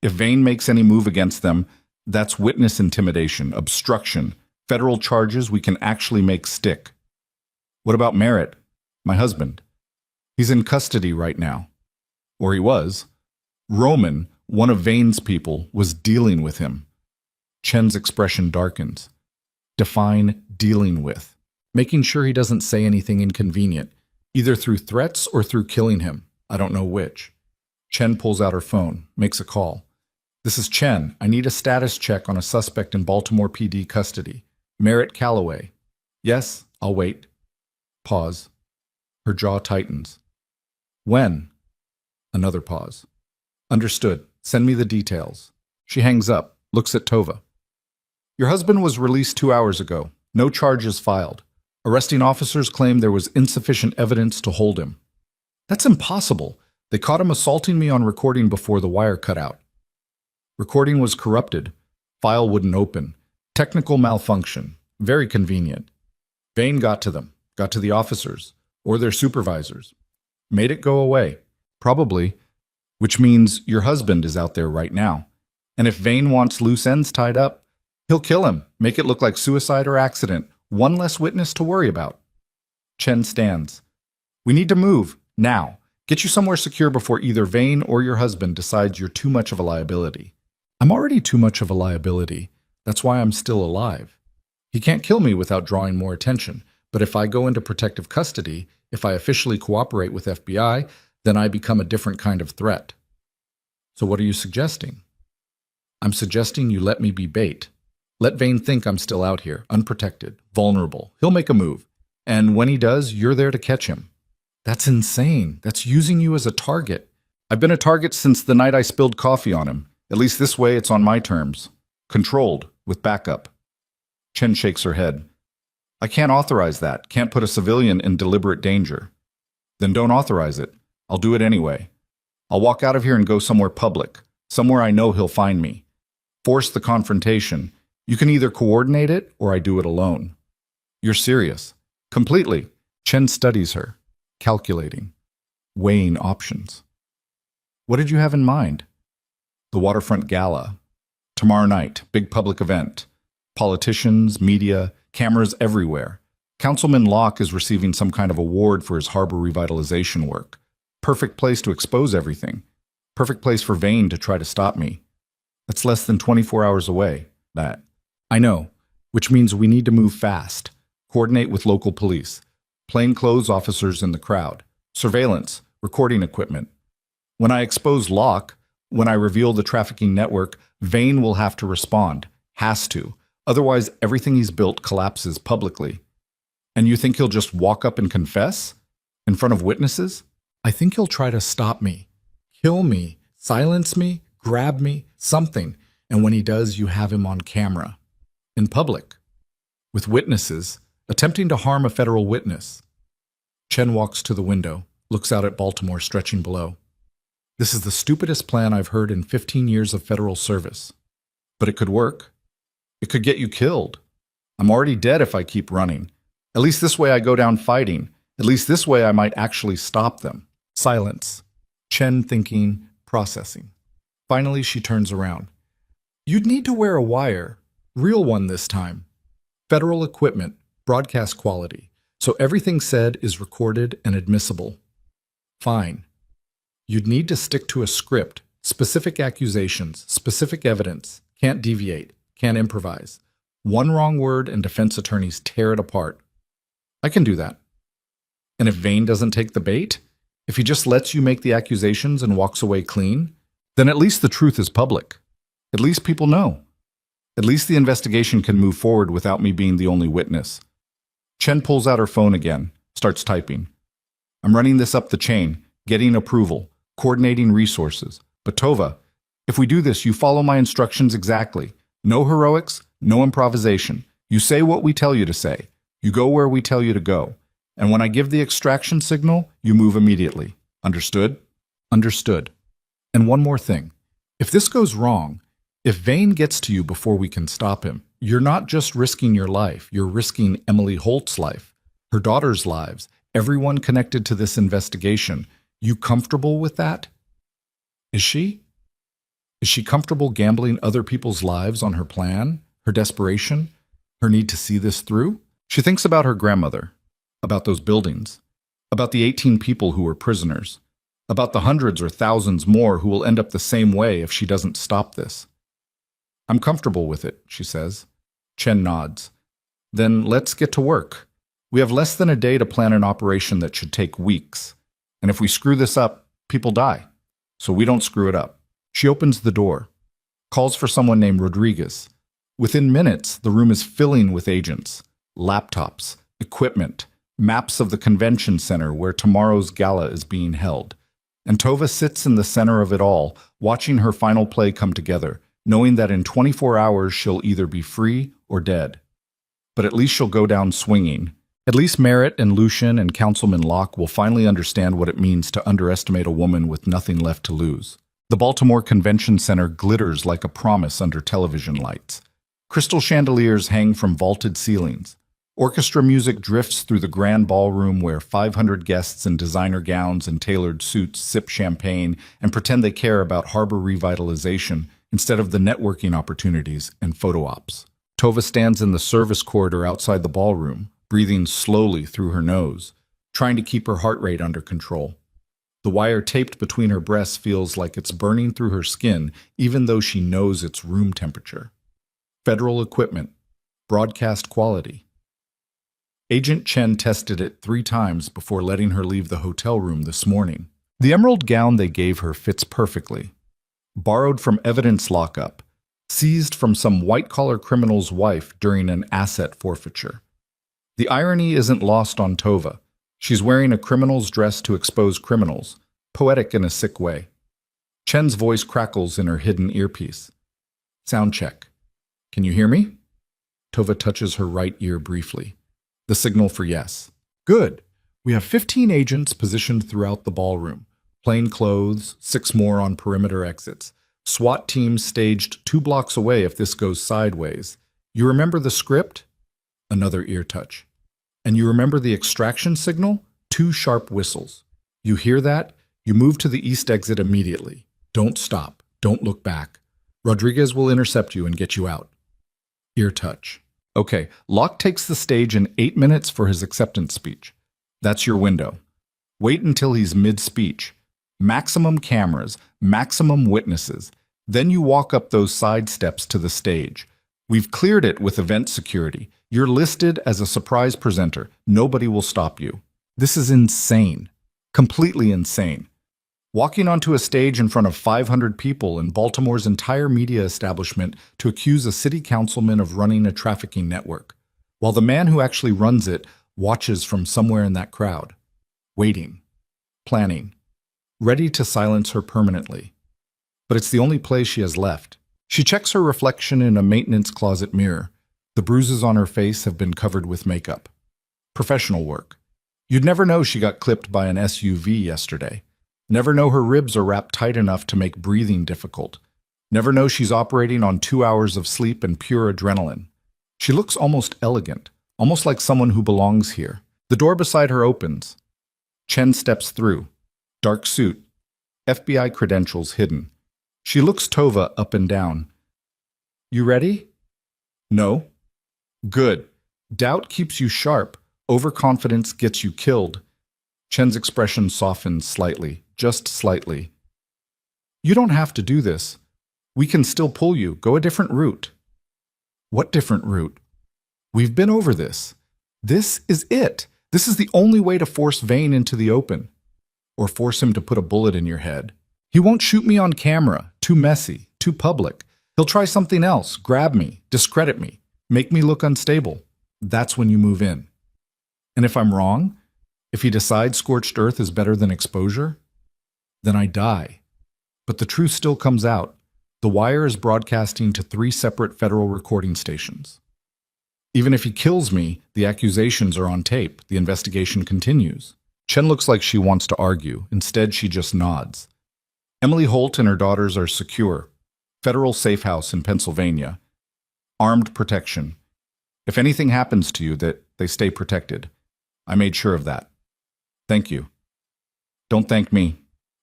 If Vane makes any move against them, that's witness intimidation, obstruction, federal charges we can actually make stick. What about Merritt, my husband? He's in custody right now. Or he was. Roman, one of Vane's people, was dealing with him. Chen's expression darkens. Define dealing with. Making sure he doesn't say anything inconvenient, either through threats or through killing him. I don't know which. Chen pulls out her phone, makes a call. This is Chen. I need a status check on a suspect in Baltimore PD custody. Merritt Calloway. Yes, I'll wait. Pause. Her jaw tightens. When? Another pause. Understood. Send me the details. She hangs up, looks at Tova. Your husband was released 2 hours ago. No charges filed. Arresting officers claim there was insufficient evidence to hold him. That's impossible. They caught him assaulting me on recording before the wire cut out. Recording was corrupted. File wouldn't open. Technical malfunction. Very convenient. Vane got to them, got to the officers, or their supervisors. Made it go away. Probably. Which means your husband is out there right now. And if Vane wants loose ends tied up, he'll kill him, make it look like suicide or accident. One less witness to worry about. Chen stands. We need to move, now. Get you somewhere secure before either Vane or your husband decides you're too much of a liability. I'm already too much of a liability. That's why I'm still alive. He can't kill me without drawing more attention. But if I go into protective custody, if I officially cooperate with FBI, then I become a different kind of threat. So what are you suggesting? I'm suggesting you let me be bait. Let Vane think I'm still out here, unprotected, vulnerable. He'll make a move. And when he does, you're there to catch him. That's insane. That's using you as a target. I've been a target since the night I spilled coffee on him. At least this way it's on my terms. Controlled, with backup. Chen shakes her head. I can't authorize that. Can't put a civilian in deliberate danger. Then don't authorize it. I'll do it anyway. I'll walk out of here and go somewhere public. Somewhere I know he'll find me. Force the confrontation. You can either coordinate it or I do it alone. You're serious. Completely. Chen studies her. Calculating. Weighing options. What did you have in mind? The Waterfront Gala. Tomorrow night, big public event. Politicians, media, cameras everywhere. Councilman Locke is receiving some kind of award for his harbor revitalization work. Perfect place to expose everything. Perfect place for Vane to try to stop me. That's less than 24 hours away, that. I know, which means we need to move fast. Coordinate with local police. Plainclothes officers in the crowd. Surveillance, recording equipment. When I expose Locke, when I reveal the trafficking network, Vane will have to respond. Has to. Otherwise, everything he's built collapses publicly. And you think he'll just walk up and confess? In front of witnesses? I think he'll try to stop me. Kill me. Silence me. Grab me. Something. And when he does, you have him on camera. In public. With witnesses. Attempting to harm a federal witness. Chen walks to the window. Looks out at Baltimore stretching below. This is the stupidest plan I've heard in 15 years of federal service. But it could work. It could get you killed. I'm already dead if I keep running. At least this way I go down fighting. At least this way I might actually stop them. Silence. Chen thinking, processing. Finally, she turns around. You'd need to wear a wire. Real one this time. Federal equipment. Broadcast quality. So everything said is recorded and admissible. Fine. You'd need to stick to a script. Specific accusations. Specific evidence. Can't deviate. Can't improvise. One wrong word and defense attorneys tear it apart. I can do that. And if Vane doesn't take the bait, if he just lets you make the accusations and walks away clean, then at least the truth is public. At least people know. At least the investigation can move forward without me being the only witness. Chen pulls out her phone again, starts typing. I'm running this up the chain, getting approval, coordinating resources. But Tova, if we do this, you follow my instructions exactly. No heroics, no improvisation. You say what we tell you to say. You go where we tell you to go. And when I give the extraction signal, you move immediately. Understood? Understood. And one more thing. If this goes wrong, if Vane gets to you before we can stop him, you're not just risking your life, you're risking Emily Holt's life, her daughter's lives, everyone connected to this investigation. You comfortable with that? Is she? Is she comfortable gambling other people's lives on her plan, her desperation, her need to see this through? She thinks about her grandmother, about those buildings, about the 18 people who were prisoners, about the hundreds or thousands more who will end up the same way if she doesn't stop this. I'm comfortable with it, she says. Chen nods. Then let's get to work. We have less than a day to plan an operation that should take weeks. And if we screw this up, people die. So we don't screw it up. She opens the door, calls for someone named Rodriguez. Within minutes, the room is filling with agents, laptops, equipment, maps of the convention center where tomorrow's gala is being held. And Tova sits in the center of it all, watching her final play come together, knowing that in 24 hours she'll either be free or dead. But at least she'll go down swinging. At least Merritt and Lucian and Councilman Locke will finally understand what it means to underestimate a woman with nothing left to lose. The Baltimore Convention Center glitters like a promise under television lights. Crystal chandeliers hang from vaulted ceilings. Orchestra music drifts through the grand ballroom where 500 guests in designer gowns and tailored suits sip champagne and pretend they care about harbor revitalization instead of the networking opportunities and photo ops. Tova stands in the service corridor outside the ballroom, breathing slowly through her nose, trying to keep her heart rate under control. The wire taped between her breasts feels like it's burning through her skin, even though she knows it's room temperature. Federal equipment. Broadcast quality. Agent Chen tested it 3 times before letting her leave the hotel room this morning. The emerald gown they gave her fits perfectly. Borrowed from evidence lockup. Seized from some white-collar criminal's wife during an asset forfeiture. The irony isn't lost on Tova. She's wearing a criminal's dress to expose criminals, poetic in a sick way. Chen's voice crackles in her hidden earpiece. Sound check. Can you hear me? Tova touches her right ear briefly. The signal for yes. Good. We have 15 agents positioned throughout the ballroom. Plain clothes, 6 more on perimeter exits. SWAT teams staged 2 blocks away if this goes sideways. You remember the script? Another ear touch. And you remember the extraction signal? 2 sharp whistles. You hear that? You move to the east exit immediately. Don't stop. Don't look back. Rodriguez will intercept you and get you out. Ear touch. Okay, Locke takes the stage in 8 minutes for his acceptance speech. That's your window. Wait until he's mid-speech. Maximum cameras, maximum witnesses. Then you walk up those side steps to the stage. We've cleared it with event security. You're listed as a surprise presenter. Nobody will stop you. This is insane. Completely insane. Walking onto a stage in front of 500 people in Baltimore's entire media establishment to accuse a city councilman of running a trafficking network, while the man who actually runs it watches from somewhere in that crowd. Waiting. Planning. Ready to silence her permanently. But it's the only place she has left. She checks her reflection in a maintenance closet mirror. The bruises on her face have been covered with makeup. Professional work. You'd never know she got clipped by an SUV yesterday. Never know her ribs are wrapped tight enough to make breathing difficult. Never know she's operating on 2 hours of sleep and pure adrenaline. She looks almost elegant, almost like someone who belongs here. The door beside her opens. Chen steps through. Dark suit. FBI credentials hidden. She looks Tova up and down. You ready? No. Good. Doubt keeps you sharp. Overconfidence gets you killed. Chen's expression softens slightly, just slightly. You don't have to do this. We can still pull you. Go a different route. What different route? We've been over this. This is it. This is the only way to force Vane into the open. Or force him to put a bullet in your head. He won't shoot me on camera. Too messy. Too public. He'll try something else. Grab me. Discredit me. Make me look unstable. That's when you move in. And if I'm wrong, if he decides scorched earth is better than exposure, then I die. But the truth still comes out. The Wire is broadcasting to 3 separate federal recording stations. Even if he kills me, the accusations are on tape. The investigation continues. Chen looks like she wants to argue. Instead, she just nods. Emily Holt and her daughters are secure. Federal safe house in Pennsylvania. Armed protection. If anything happens to you, that they stay protected. I made sure of that. Thank you. Don't thank me.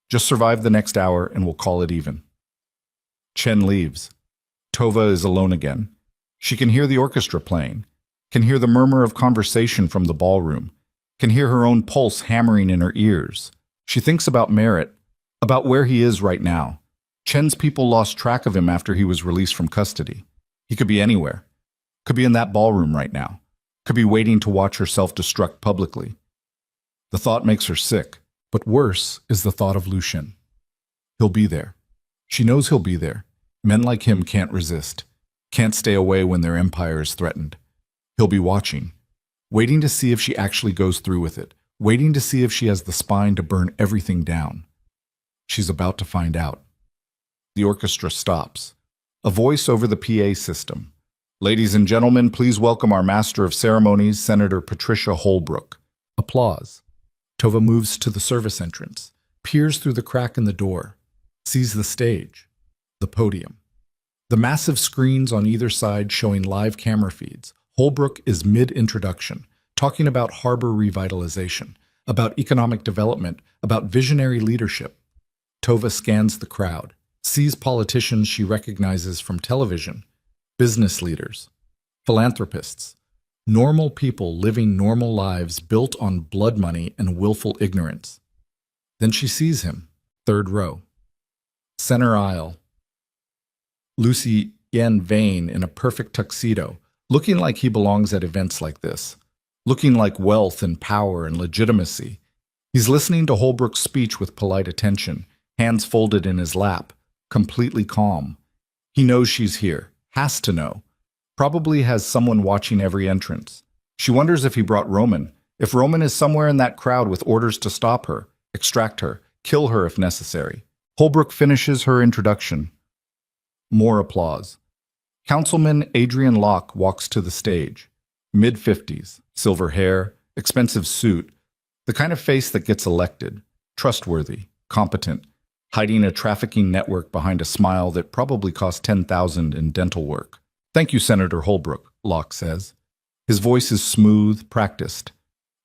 Just survive the next hour and we'll call it even. Chen leaves. Tova is alone again. She can hear the orchestra playing, can hear the murmur of conversation from the ballroom, can hear her own pulse hammering in her ears. She thinks about Merritt, about where he is right now. Chen's people lost track of him after he was released from custody. He could be anywhere. Could be in that ballroom right now. Could be waiting to watch her self-destruct publicly. The thought makes her sick, but worse is the thought of Lucien. He'll be there. She knows he'll be there. Men like him can't resist, can't stay away when their empire is threatened. He'll be watching, waiting to see if she actually goes through with it, waiting to see if she has the spine to burn everything down. She's about to find out. The orchestra stops. A voice over the PA system. Ladies and gentlemen, please welcome our Master of Ceremonies, Senator Patricia Holbrook. Applause. Tova moves to the service entrance, peers through the crack in the door, sees the stage, the podium. The massive screens on either side showing live camera feeds. Holbrook is mid-introduction, talking about harbor revitalization, about economic development, about visionary leadership. Tova scans the crowd, sees politicians she recognizes from television, business leaders, philanthropists, normal people living normal lives built on blood money and willful ignorance. Then she sees him, third row. Center aisle. Lucy Yen Vane in a perfect tuxedo, looking like he belongs at events like this, looking like wealth and power and legitimacy. He's listening to Holbrook's speech with polite attention, hands folded in his lap, completely calm. He knows she's here, has to know. Probably has someone watching every entrance. She wonders if he brought Roman, if Roman is somewhere in that crowd with orders to stop her, extract her, kill her if necessary. Holbrook finishes her introduction. More applause. Councilman Adrian Locke walks to the stage. Mid-50s, silver hair, expensive suit, the kind of face that gets elected, trustworthy, competent, hiding a trafficking network behind a smile that probably cost $10,000 in dental work. Thank you, Senator Holbrook, Locke says. His voice is smooth, practiced.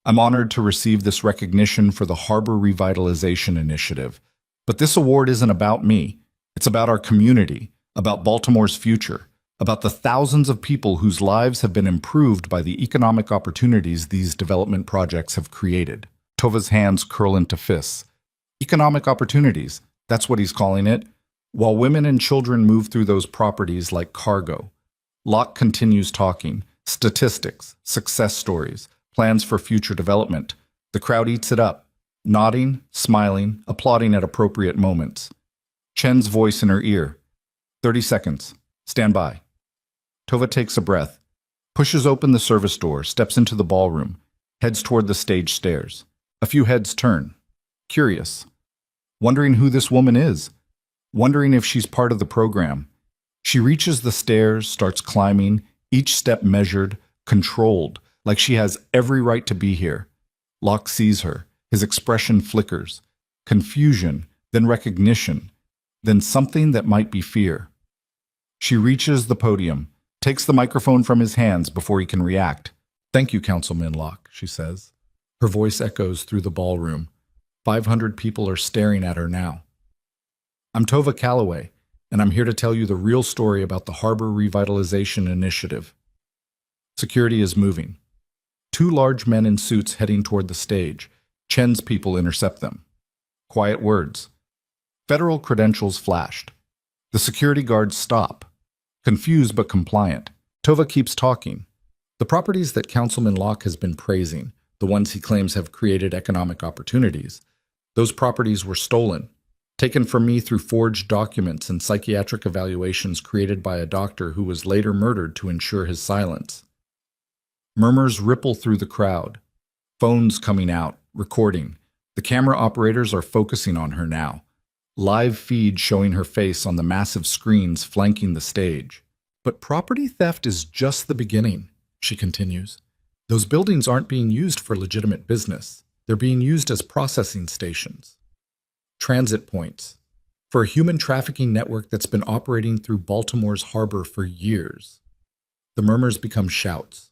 I'm honored to receive this recognition for the Harbor Revitalization Initiative. But this award isn't about me. It's about our community, about Baltimore's future, about the thousands of people whose lives have been improved by the economic opportunities these development projects have created. Tova's hands curl into fists. Economic opportunities, that's what he's calling it. While women and children move through those properties like cargo. Locke continues talking. Statistics, success stories, plans for future development. The crowd eats it up, nodding, smiling, applauding at appropriate moments. Chen's voice in her ear. 30 seconds. Stand by. Tova takes a breath, pushes open the service door, steps into the ballroom, heads toward the stage stairs. A few heads turn. Curious. Wondering who this woman is. Wondering if she's part of the program. She reaches the stairs, starts climbing, each step measured, controlled, like she has every right to be here. Locke sees her. His expression flickers. Confusion, then recognition, then something that might be fear. She reaches the podium, takes the microphone from his hands before he can react. Thank you, Councilman Locke, she says. Her voice echoes through the ballroom. 500 people are staring at her now. I'm Tova Calloway, and I'm here to tell you the real story about the Harbor Revitalization Initiative. Security is moving. 2 large men in suits heading toward the stage. Chen's people intercept them. Quiet words. Federal credentials flashed. The security guards stop. Confused but compliant. Tova keeps talking. The properties that Councilman Locke has been praising, the ones he claims have created economic opportunities, those properties were stolen, taken from me through forged documents and psychiatric evaluations created by a doctor who was later murdered to ensure his silence. Murmurs ripple through the crowd. Phones coming out, recording. The camera operators are focusing on her now. Live feed showing her face on the massive screens flanking the stage. But property theft is just the beginning, she continues. Those buildings aren't being used for legitimate business. They're being used as processing stations, transit points, for a human trafficking network that's been operating through Baltimore's harbor for years. The murmurs become shouts.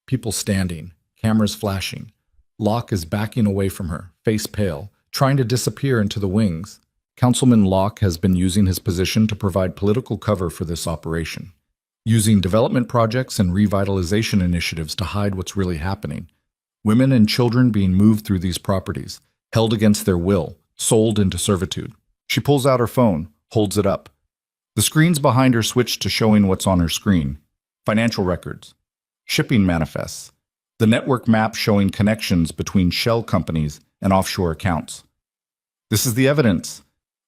People standing, cameras flashing. Locke is backing away from her, face pale, trying to disappear into the wings. Councilman Locke has been using his position to provide political cover for this operation, using development projects and revitalization initiatives to hide what's really happening. Women and children being moved through these properties, held against their will, sold into servitude. She pulls out her phone, holds it up. The screens behind her switch to showing what's on her screen. Financial records, shipping manifests, the network map showing connections between shell companies and offshore accounts. This is the evidence.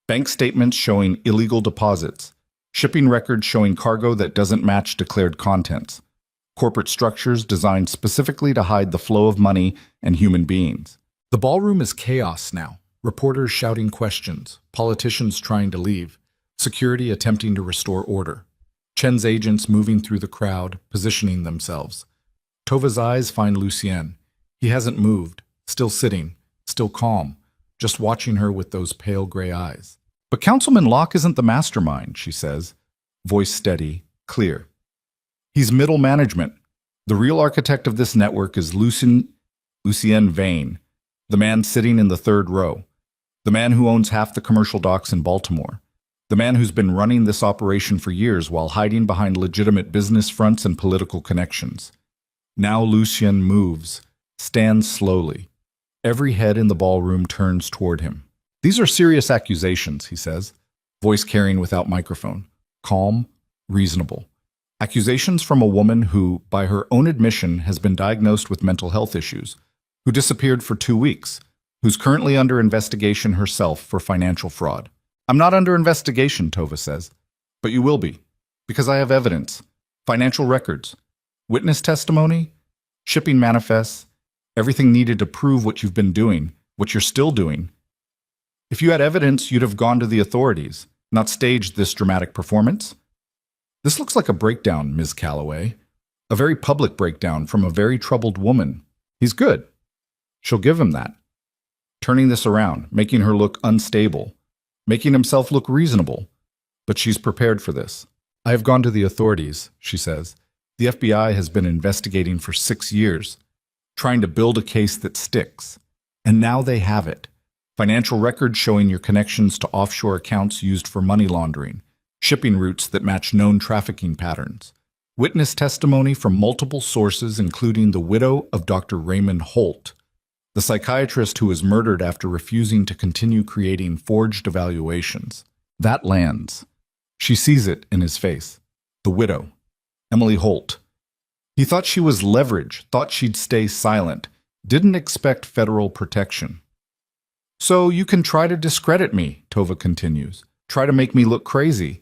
Bank statements showing illegal deposits, shipping records showing cargo that doesn't match declared contents, corporate structures designed specifically to hide the flow of money and human beings. The ballroom is chaos now. Reporters shouting questions, politicians trying to leave, security attempting to restore order. Chen's agents moving through the crowd, positioning themselves. Tova's eyes find Lucien. He hasn't moved, still sitting, still calm, just watching her with those pale gray eyes. But Councilman Locke isn't the mastermind, she says, voice steady, clear. He's middle management. The real architect of this network is Lucien Vane, the man sitting in the third row, the man who owns half the commercial docks in Baltimore, the man who's been running this operation for years while hiding behind legitimate business fronts and political connections. Now Lucien moves, stands slowly. Every head in the ballroom turns toward him. These are serious accusations, he says, voice carrying without microphone, calm, reasonable. Accusations from a woman who, by her own admission, has been diagnosed with mental health issues, who disappeared for 2 weeks, who's currently under investigation herself for financial fraud. I'm not under investigation, Tova says, but you will be, because I have evidence, financial records, witness testimony, shipping manifests, everything needed to prove what you've been doing, what you're still doing. If you had evidence, you'd have gone to the authorities, not staged this dramatic performance. This looks like a breakdown, Ms. Calloway. A very public breakdown from a very troubled woman. He's good. She'll give him that. Turning this around, making her look unstable, making himself look reasonable. But she's prepared for this. I have gone to the authorities, she says. The FBI has been investigating for 6 years, trying to build a case that sticks. And now they have it. Financial records showing your connections to offshore accounts used for money laundering, shipping routes that match known trafficking patterns, witness testimony from multiple sources including the widow of Dr. Raymond Holt, the psychiatrist who was murdered after refusing to continue creating forged evaluations. That lands. She sees it in his face. The widow, Emily Holt. He thought she was leverage, thought she'd stay silent, didn't expect federal protection. So you can try to discredit me, Tova continues, try to make me look crazy,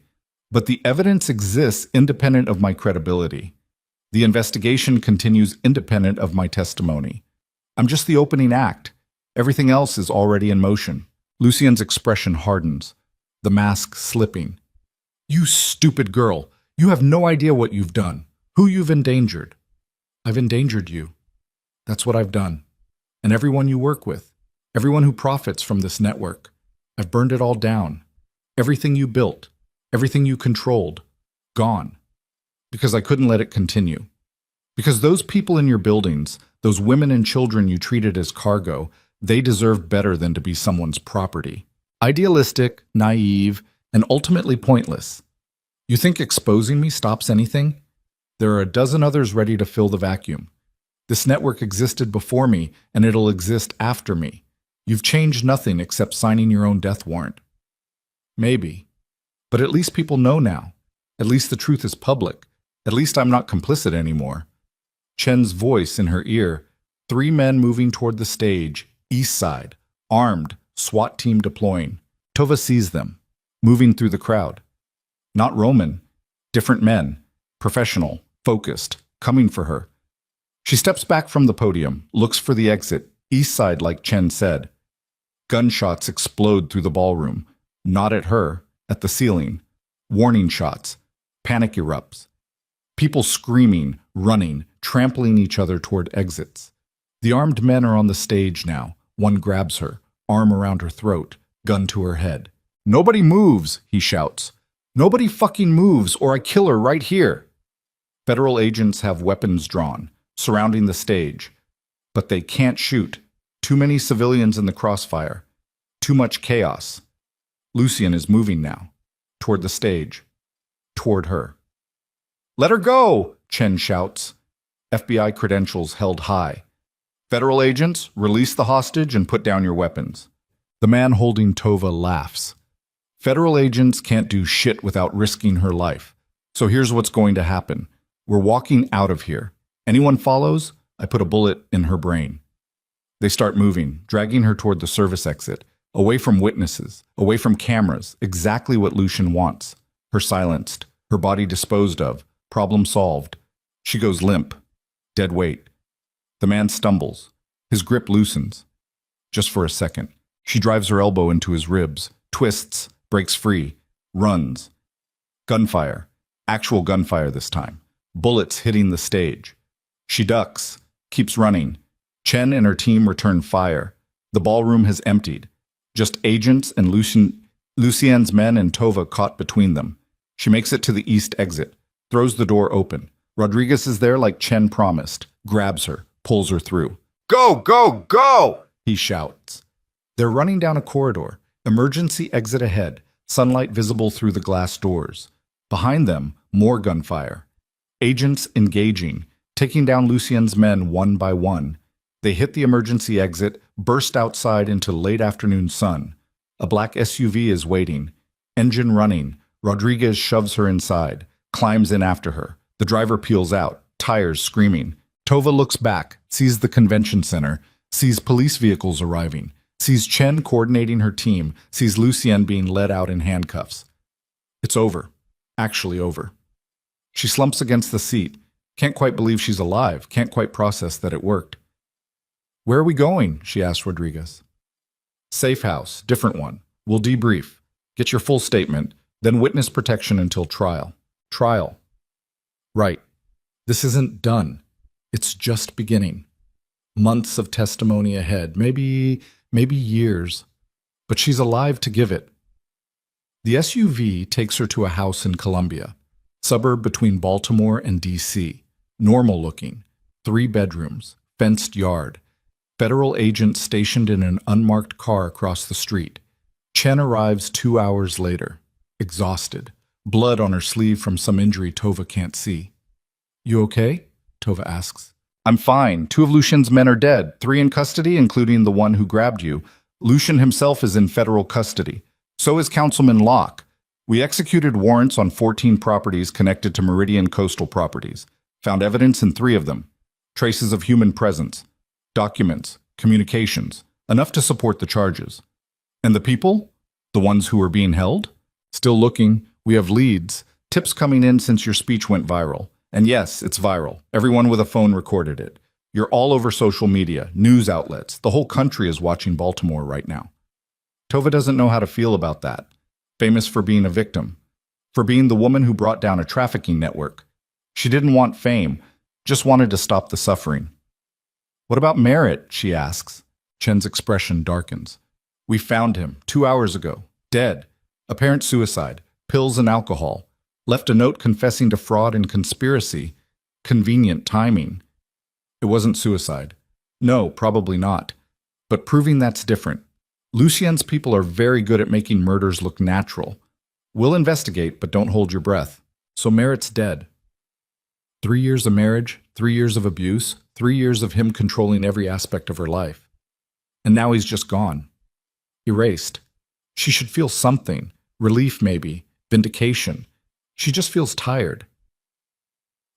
but the evidence exists independent of my credibility. The investigation continues independent of my testimony. I'm just the opening act. Everything else is already in motion. Lucien's expression hardens, the mask slipping. You stupid girl, you have no idea what you've done, who you've endangered. I've endangered you. That's what I've done. And everyone you work with. Everyone who profits from this network. I've burned it all down. Everything you built, everything you controlled, gone. Because I couldn't let it continue. Because those people in your buildings, those women and children you treated as cargo, they deserve better than to be someone's property. Idealistic, naive, and ultimately pointless. You think exposing me stops anything? There are a dozen others ready to fill the vacuum. This network existed before me, and it'll exist after me. You've changed nothing except signing your own death warrant. Maybe. But at least people know now. At least the truth is public. At least I'm not complicit anymore. Chen's voice in her ear. 3 men moving toward the stage, east side, armed, SWAT team deploying. Tova sees them, moving through the crowd. Not Roman. Different men. Professional, focused, coming for her. She steps back from the podium, looks for the exit, east side like Chen said. Gunshots explode through the ballroom, not at her, at the ceiling. Warning shots. Panic erupts. People screaming, running, trampling each other toward exits. The armed men are on the stage now. One grabs her, arm around her throat, gun to her head. "Nobody moves," he shouts. "Nobody fucking moves or I kill her right here." Federal agents have weapons drawn, surrounding the stage. But they can't shoot. Too many civilians in the crossfire. Too much chaos. Lucien is moving now. Toward the stage. Toward her. "Let her go!" Chen shouts. FBI credentials held high. "Federal agents, release the hostage and put down your weapons." The man holding Tova laughs. Federal agents can't do shit without risking her life. So here's what's going to happen. We're walking out of here. Anyone follows, I put a bullet in her brain. They start moving, dragging her toward the service exit, away from witnesses, away from cameras, exactly what Lucien wants. Her silenced, her body disposed of, problem solved. She goes limp, dead weight. The man stumbles. His grip loosens. Just for a second. She drives her elbow into his ribs, twists, breaks free, runs. Gunfire. Actual gunfire this time. Bullets hitting the stage. She ducks, keeps running. Chen and her team return fire. The ballroom has emptied. Just agents and Lucien's men and Tova caught between them. She makes it to the east exit, throws the door open. Rodriguez is there like Chen promised, grabs her, pulls her through. "Go, go, go!" he shouts. They're running down a corridor. Emergency exit ahead, sunlight visible through the glass doors. Behind them, more gunfire. Agents engaging, taking down Lucien's men one by one. They hit the emergency exit, burst outside into late afternoon sun. A black SUV is waiting. Engine running. Rodriguez shoves her inside, climbs in after her. The driver peels out, tires screaming. Tova looks back, sees the convention center, sees police vehicles arriving, sees Chen coordinating her team, sees Lucien being led out in handcuffs. It's over. Actually over. She slumps against the seat. Can't quite believe she's alive, can't quite process that it worked. "Where are we going?" she asked Rodriguez. "Safe house, different one. We'll debrief. Get your full statement, then witness protection until trial." "Trial." "Right. This isn't done. It's just beginning. Months of testimony ahead, maybe years. But she's alive to give it." The SUV takes her to a house in Columbia, suburb between Baltimore and D.C. Normal looking, 3 bedrooms, fenced yard. Federal agents stationed in an unmarked car across the street. Chen arrives 2 hours later, exhausted, blood on her sleeve from some injury Tova can't see. "You okay?" Tova asks. "I'm fine. 2 of Lucien's men are dead, 3 in custody, including the one who grabbed you. Lucien himself is in federal custody. So is Councilman Locke. We executed warrants on 14 properties connected to Meridian Coastal Properties. Found evidence in 3 of them. Traces of human presence. Documents, communications, enough to support the charges. And the people? The ones who are being held? Still looking. We have leads. Tips coming in since your speech went viral. And yes, it's viral. Everyone with a phone recorded it. You're all over social media, news outlets. The whole country is watching Baltimore right now." Tova doesn't know how to feel about that. Famous for being a victim. For being the woman who brought down a trafficking network. She didn't want fame, just wanted to stop the suffering. "What about Merritt?" she asks. Chen's expression darkens. "We found him 2 hours ago, dead. Apparent suicide, pills and alcohol. Left a note confessing to fraud and conspiracy. Convenient timing." "It wasn't suicide." "No, probably not. But proving that's different. Lucien's people are very good at making murders look natural. We'll investigate, but don't hold your breath. So Merritt's dead. 3 years of marriage, 3 years of abuse, 3 years of him controlling every aspect of her life. And now he's just gone. Erased. She should feel something. Relief, maybe. Vindication. She just feels tired.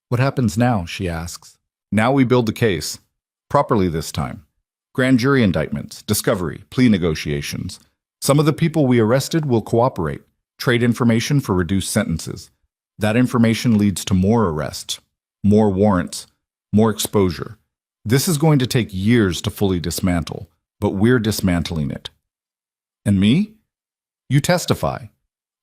"What happens now?" she asks. "Now we build the case. Properly this time. Grand jury indictments, discovery, plea negotiations. Some of the people we arrested will cooperate, trade information for reduced sentences. That information leads to more arrests, more warrants, more exposure. This is going to take years to fully dismantle, but we're dismantling it." "And me?" "You testify.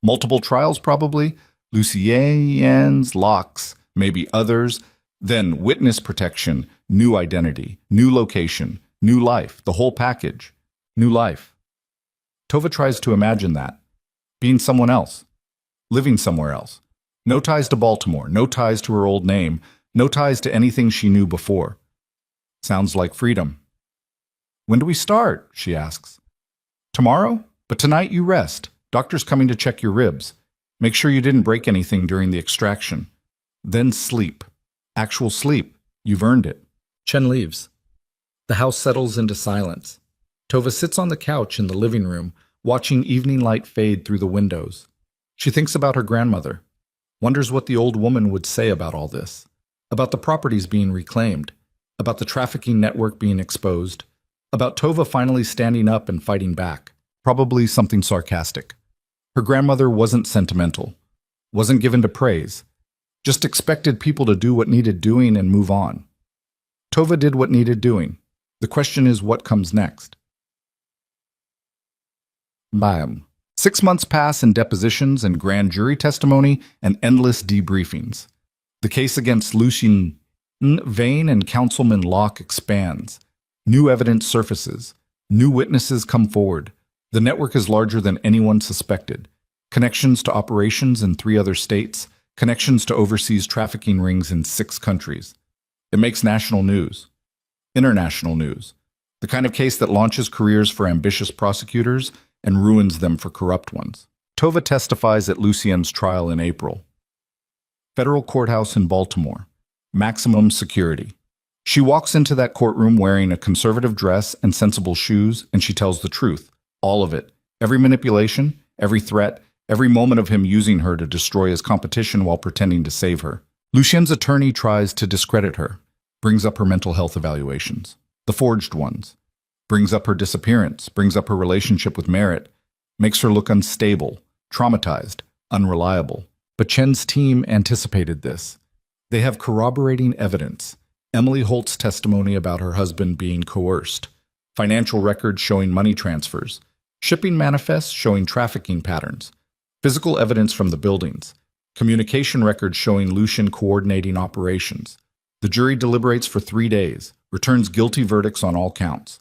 Multiple trials probably. Lucien's, Locke's, maybe others. Then witness protection, new identity, new location, new life, the whole package. New life. Tova tries to imagine that. Being someone else. Living somewhere else. No ties to Baltimore, no ties to her old name, no ties to anything she knew before. Sounds like freedom. When do we start? She asks. Tomorrow? But tonight you rest. Doctor's coming to check your ribs. Make sure you didn't break anything during the extraction. Then sleep. Actual sleep. You've earned it. Chen leaves. The house settles into silence. Tova sits on the couch in the living room, watching evening light fade through the windows. She thinks about her grandmother, wonders what the old woman would say about all this, about the properties being reclaimed, about the trafficking network being exposed, about Tova finally standing up and fighting back, probably something sarcastic. Her grandmother wasn't sentimental, wasn't given to praise, just expected people to do what needed doing and move on. Tova did what needed doing. The question is what comes next. Bam. 6 months pass in depositions and grand jury testimony and endless debriefings. The case against Lucien Vane and Councilman Locke expands. New evidence surfaces. New witnesses come forward. The network is larger than anyone suspected. Connections to operations in 3 other states, connections to overseas trafficking rings in 6 countries. It makes national news. International news. The kind of case that launches careers for ambitious prosecutors and ruins them for corrupt ones. Tova testifies at Lucien's trial in April. Federal courthouse in Baltimore. Maximum security. She walks into that courtroom wearing a conservative dress and sensible shoes, and she tells the truth. All of it. Every manipulation, every threat, every moment of him using her to destroy his competition while pretending to save her. Lucien's attorney tries to discredit her, brings up her mental health evaluations, the forged ones, brings up her disappearance, brings up her relationship with Merritt, makes her look unstable, traumatized, unreliable. But Chen's team anticipated this. They have corroborating evidence. Emily Holt's testimony about her husband being coerced, financial records showing money transfers, shipping manifests showing trafficking patterns, physical evidence from the buildings, communication records showing Lucien coordinating operations. The jury deliberates for 3 days, returns guilty verdicts on all counts.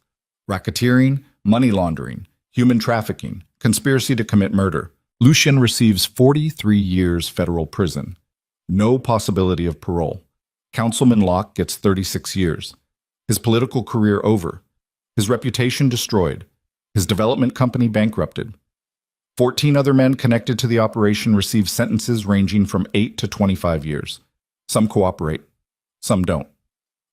Racketeering, money laundering, human trafficking, conspiracy to commit murder. Lucien receives 43 years federal prison. No possibility of parole. Councilman Locke gets 36 years. His political career over. His reputation destroyed. His development company bankrupted. 14 other men connected to the operation receive sentences ranging from 8 to 25 years. Some cooperate. Some don't.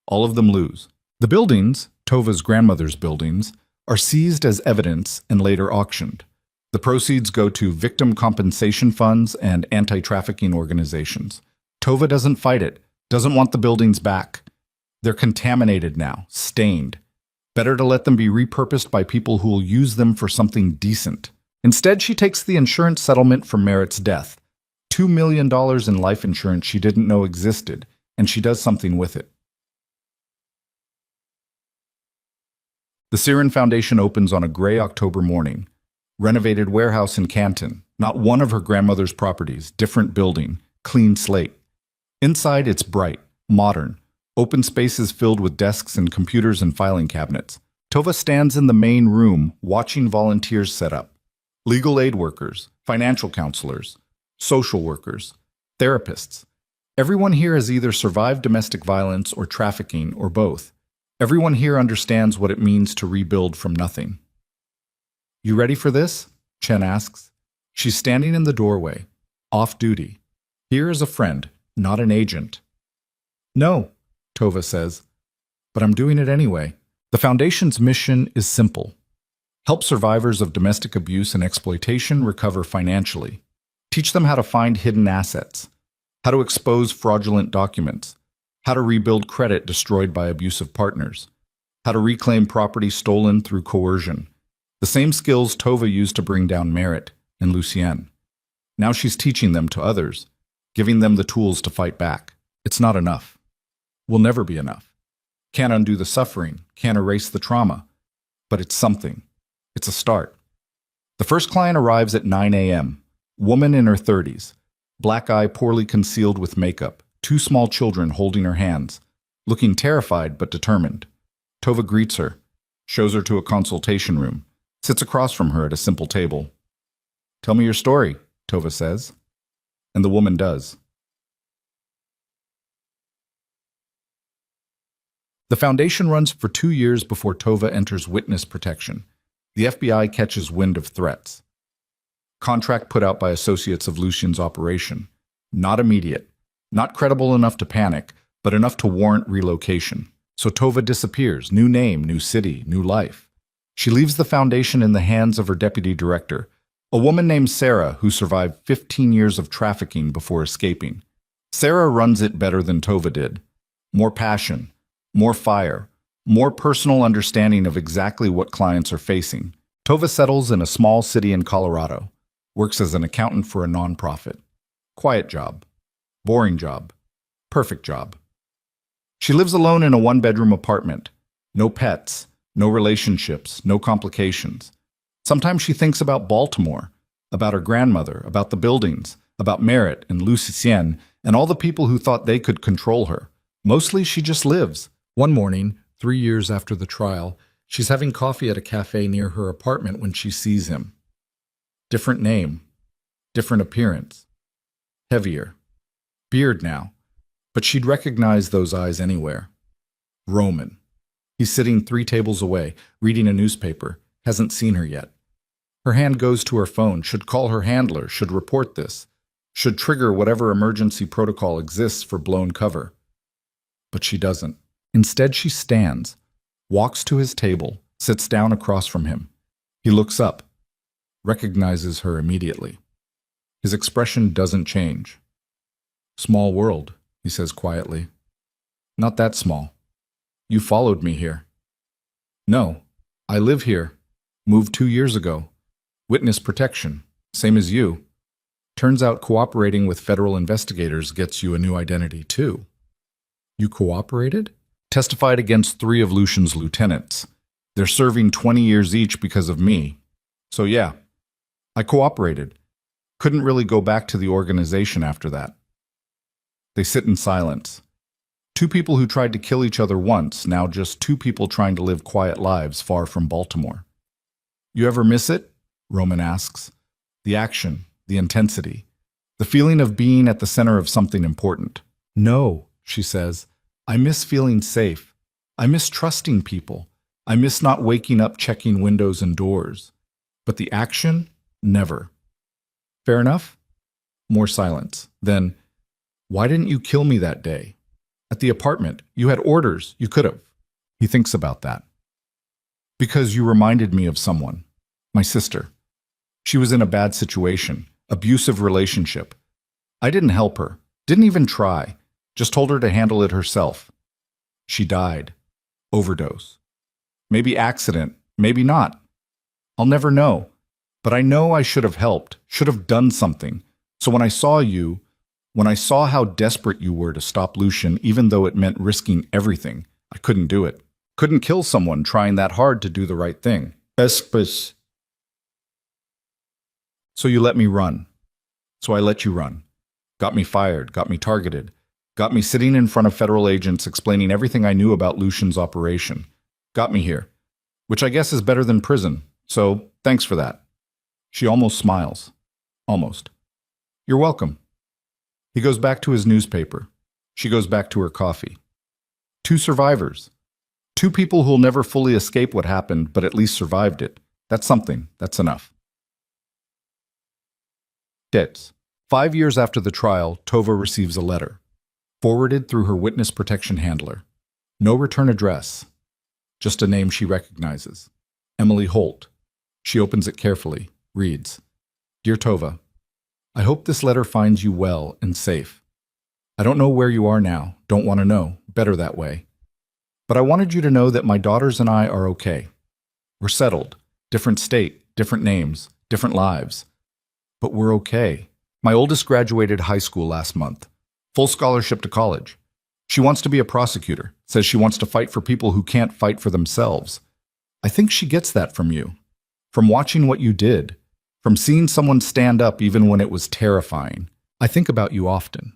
All of them lose. The buildings, Tova's grandmother's buildings, are seized as evidence and later auctioned. The proceeds go to victim compensation funds and anti-trafficking organizations. Tova doesn't fight it, doesn't want the buildings back. They're contaminated now, stained. Better to let them be repurposed by people who will use them for something decent. Instead, she takes the insurance settlement for Merritt's death. $2 million in life insurance she didn't know existed, and she does something with it. The Siren Foundation opens on a gray October morning. Renovated warehouse in Canton, not one of her grandmother's properties, different building, clean slate. Inside, it's bright, modern, open spaces filled with desks and computers and filing cabinets. Tova stands in the main room, watching volunteers set up. Legal aid workers, financial counselors, social workers, therapists. Everyone here has either survived domestic violence or trafficking or both. Everyone here understands what it means to rebuild from nothing. You ready for this? Chen asks. She's standing in the doorway, off duty. Here is a friend, not an agent. No, Tova says, but I'm doing it anyway. The Foundation's mission is simple. Help survivors of domestic abuse and exploitation recover financially. Teach them how to find hidden assets, how to expose fraudulent documents, how to rebuild credit destroyed by abusive partners, how to reclaim property stolen through coercion. The same skills Tova used to bring down Merritt and Lucien. Now she's teaching them to others, giving them the tools to fight back. It's not enough. Will never be enough. Can't undo the suffering, can't erase the trauma. But it's something. It's a start. The first client arrives at 9 a.m. Woman in her 30s. Black eye poorly concealed with makeup. two small children holding her hands, looking terrified but determined. Tova greets her, shows her to a consultation room, sits across from her at a simple table. "Tell me your story," Tova says. And the woman does. The foundation runs for 2 years before Tova enters witness protection. The FBI catches wind of threats. Contract put out by associates of Lucian's operation. Not immediate. Not credible enough to panic, but enough to warrant relocation. So Tova disappears. New name, new city, new life. She leaves the foundation in the hands of her deputy director, a woman named Sarah who survived 15 years of trafficking before escaping. Sarah runs it better than Tova did. More passion, more fire, more personal understanding of exactly what clients are facing. Tova settles in a small city in Colorado, works as an accountant for a nonprofit. Quiet job, boring job, perfect job. She lives alone in a one-bedroom apartment. No pets, no relationships, no complications. Sometimes she thinks about Baltimore, about her grandmother, about the buildings, about Merritt and Lucien, and all the people who thought they could control her. Mostly she just lives. One morning, 3 years after the trial, she's having coffee at a cafe near her apartment when she sees him. Different name, different appearance, heavier. Beard now, but she'd recognize those eyes anywhere. Roman. He's sitting 3 tables away, reading a newspaper, hasn't seen her yet. Her hand goes to her phone, should call her handler, should report this, should trigger whatever emergency protocol exists for blown cover. But she doesn't. Instead, she stands, walks to his table, sits down across from him. He looks up, recognizes her immediately. His expression doesn't change. "Small world," he says quietly. "Not that small. You followed me here." "No, I live here. Moved 2 years ago. Witness protection, same as you. Turns out cooperating with federal investigators gets you a new identity too." "You cooperated?" "Testified against 3 of Lucian's lieutenants. They're serving 20 years each because of me. So yeah, I cooperated. Couldn't really go back to the organization after that." They sit in silence. 2 people who tried to kill each other once, now just 2 people trying to live quiet lives far from Baltimore. "You ever miss it?" Roman asks. "The action, the intensity, the feeling of being at the center of something important." "No," she says. "I miss feeling safe. I miss trusting people. I miss not waking up checking windows and doors. But the action, never." "Fair enough?" More silence. Then, "Why didn't you kill me that day? At the apartment, you had orders, you could have." He thinks about that. "Because you reminded me of someone. My sister. She was in a bad situation, abusive relationship. I didn't help her, didn't even try, just told her to handle it herself. She died. Overdose. Maybe accident, maybe not. I'll never know. But I know I should have helped, should have done something. So when I saw you, when I saw how desperate you were to stop Lucian, even though it meant risking everything, I couldn't do it. Couldn't kill someone trying that hard to do the right thing. Espus. So you let me run. So I let you run. Got me fired, got me targeted. Got me sitting in front of federal agents explaining everything I knew about Lucian's operation. Got me here. Which I guess is better than prison. So thanks for that." She almost smiles. Almost. "You're welcome." He goes back to his newspaper. She goes back to her coffee. 2 survivors. 2 people who'll never fully escape what happened, but at least survived it. That's something. That's enough. Debts. 5 years after the trial, Tova receives a letter, forwarded through her witness protection handler. No return address. Just a name she recognizes. Emily Holt. She opens it carefully, reads, "Dear Tova, I hope this letter finds you well and safe. I don't know where you are now, don't want to know, better that way. But I wanted you to know that my daughters and I are okay. We're settled, different state, different names, different lives. But we're okay. My oldest graduated high school last month. Full scholarship to college. She wants to be a prosecutor, says she wants to fight for people who can't fight for themselves. I think she gets that from you. From watching what you did. From seeing someone stand up even when it was terrifying. I think about you often.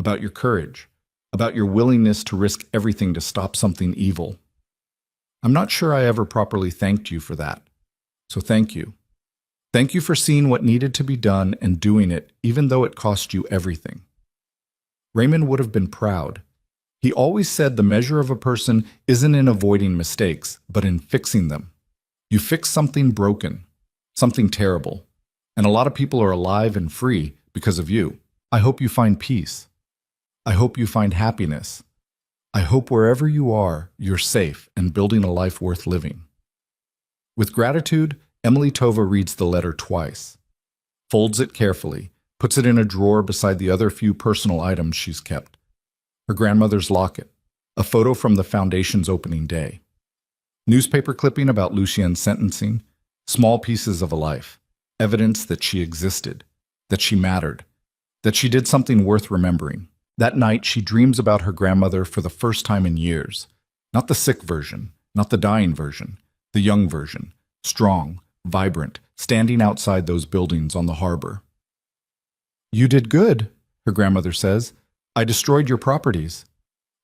about your courage, about your willingness to risk everything to stop something evil. I'm not sure I ever properly thanked you for that. So thank you. Thank you for seeing what needed to be done and doing it, even though it cost you everything. Raymond would have been proud. He always said the measure of a person isn't in avoiding mistakes, but in fixing them. You fix something broken, something terrible, and a lot of people are alive and free because of you. I hope you find peace. I hope you find happiness. I hope wherever you are, you're safe and building a life worth living. With gratitude, Emily Tova reads the letter twice, folds it carefully, puts it in a drawer beside the other few personal items she's kept. Her grandmother's locket, a photo from the foundation's opening day, newspaper clipping about Lucien's sentencing, small pieces of a life, evidence that she existed, that she mattered, that she did something worth remembering. That night, she dreams about her grandmother for the first time in years. Not the sick version, not the dying version, the young version, strong, vibrant, standing outside those buildings on the harbor. You did good, her grandmother says. I destroyed your properties.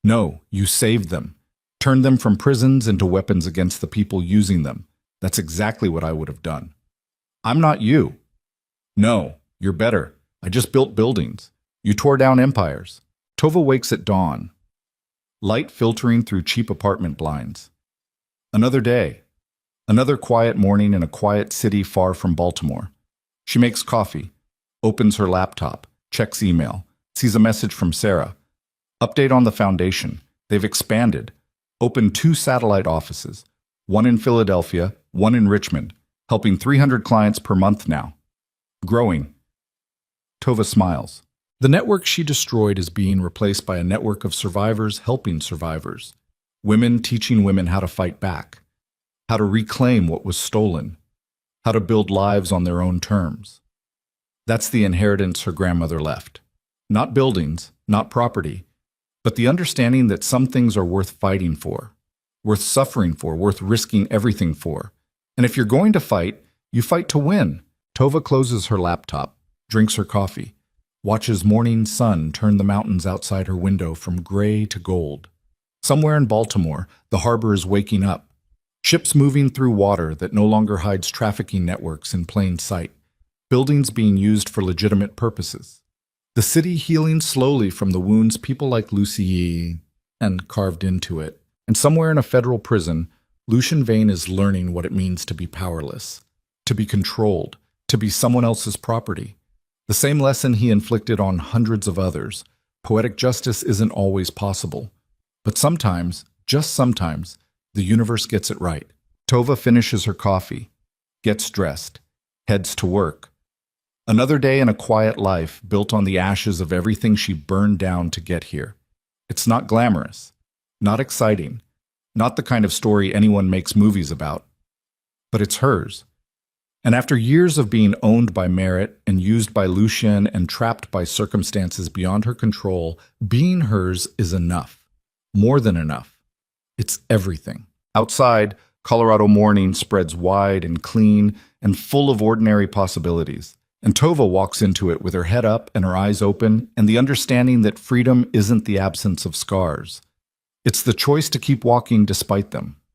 No, you saved them, turned them from prisons into weapons against the people using them. That's exactly what I would have done. I'm not you. No, you're better. I just built buildings. You tore down empires. Tova wakes at dawn, light filtering through cheap apartment blinds. Another day. Another quiet morning in a quiet city far from Baltimore. She makes coffee, opens her laptop, checks email, sees a message from Sarah. Update on the foundation. They've expanded, opened 2 satellite offices, one in Philadelphia, one in Richmond, helping 300 clients per month now. Growing. Tova smiles. The network she destroyed is being replaced by a network of survivors helping survivors. Women teaching women how to fight back, how to reclaim what was stolen, how to build lives on their own terms. That's the inheritance her grandmother left. Not buildings, not property, but the understanding that some things are worth fighting for, worth suffering for, worth risking everything for. And if you're going to fight, you fight to win. Tova closes her laptop, drinks her coffee, watches morning sun turn the mountains outside her window from gray to gold. Somewhere in Baltimore, the harbor is waking up. Ships moving through water that no longer hides trafficking networks in plain sight. Buildings being used for legitimate purposes. The city healing slowly from the wounds people like Lucy and carved into it. And somewhere in a federal prison, Lucien Vane is learning what it means to be powerless, to be controlled, to be someone else's property. The same lesson he inflicted on hundreds of others. Poetic justice isn't always possible. But sometimes, just sometimes, the universe gets it right. Tova finishes her coffee, gets dressed, heads to work. Another day in a quiet life built on the ashes of everything she burned down to get here. It's not glamorous, not exciting, not the kind of story anyone makes movies about. But it's hers. And after years of being owned by Merritt and used by Lucien and trapped by circumstances beyond her control, being hers is enough. More than enough. It's everything. Outside, Colorado morning spreads wide and clean and full of ordinary possibilities. And Tova walks into it with her head up and her eyes open and the understanding that freedom isn't the absence of scars. It's the choice to keep walking despite them.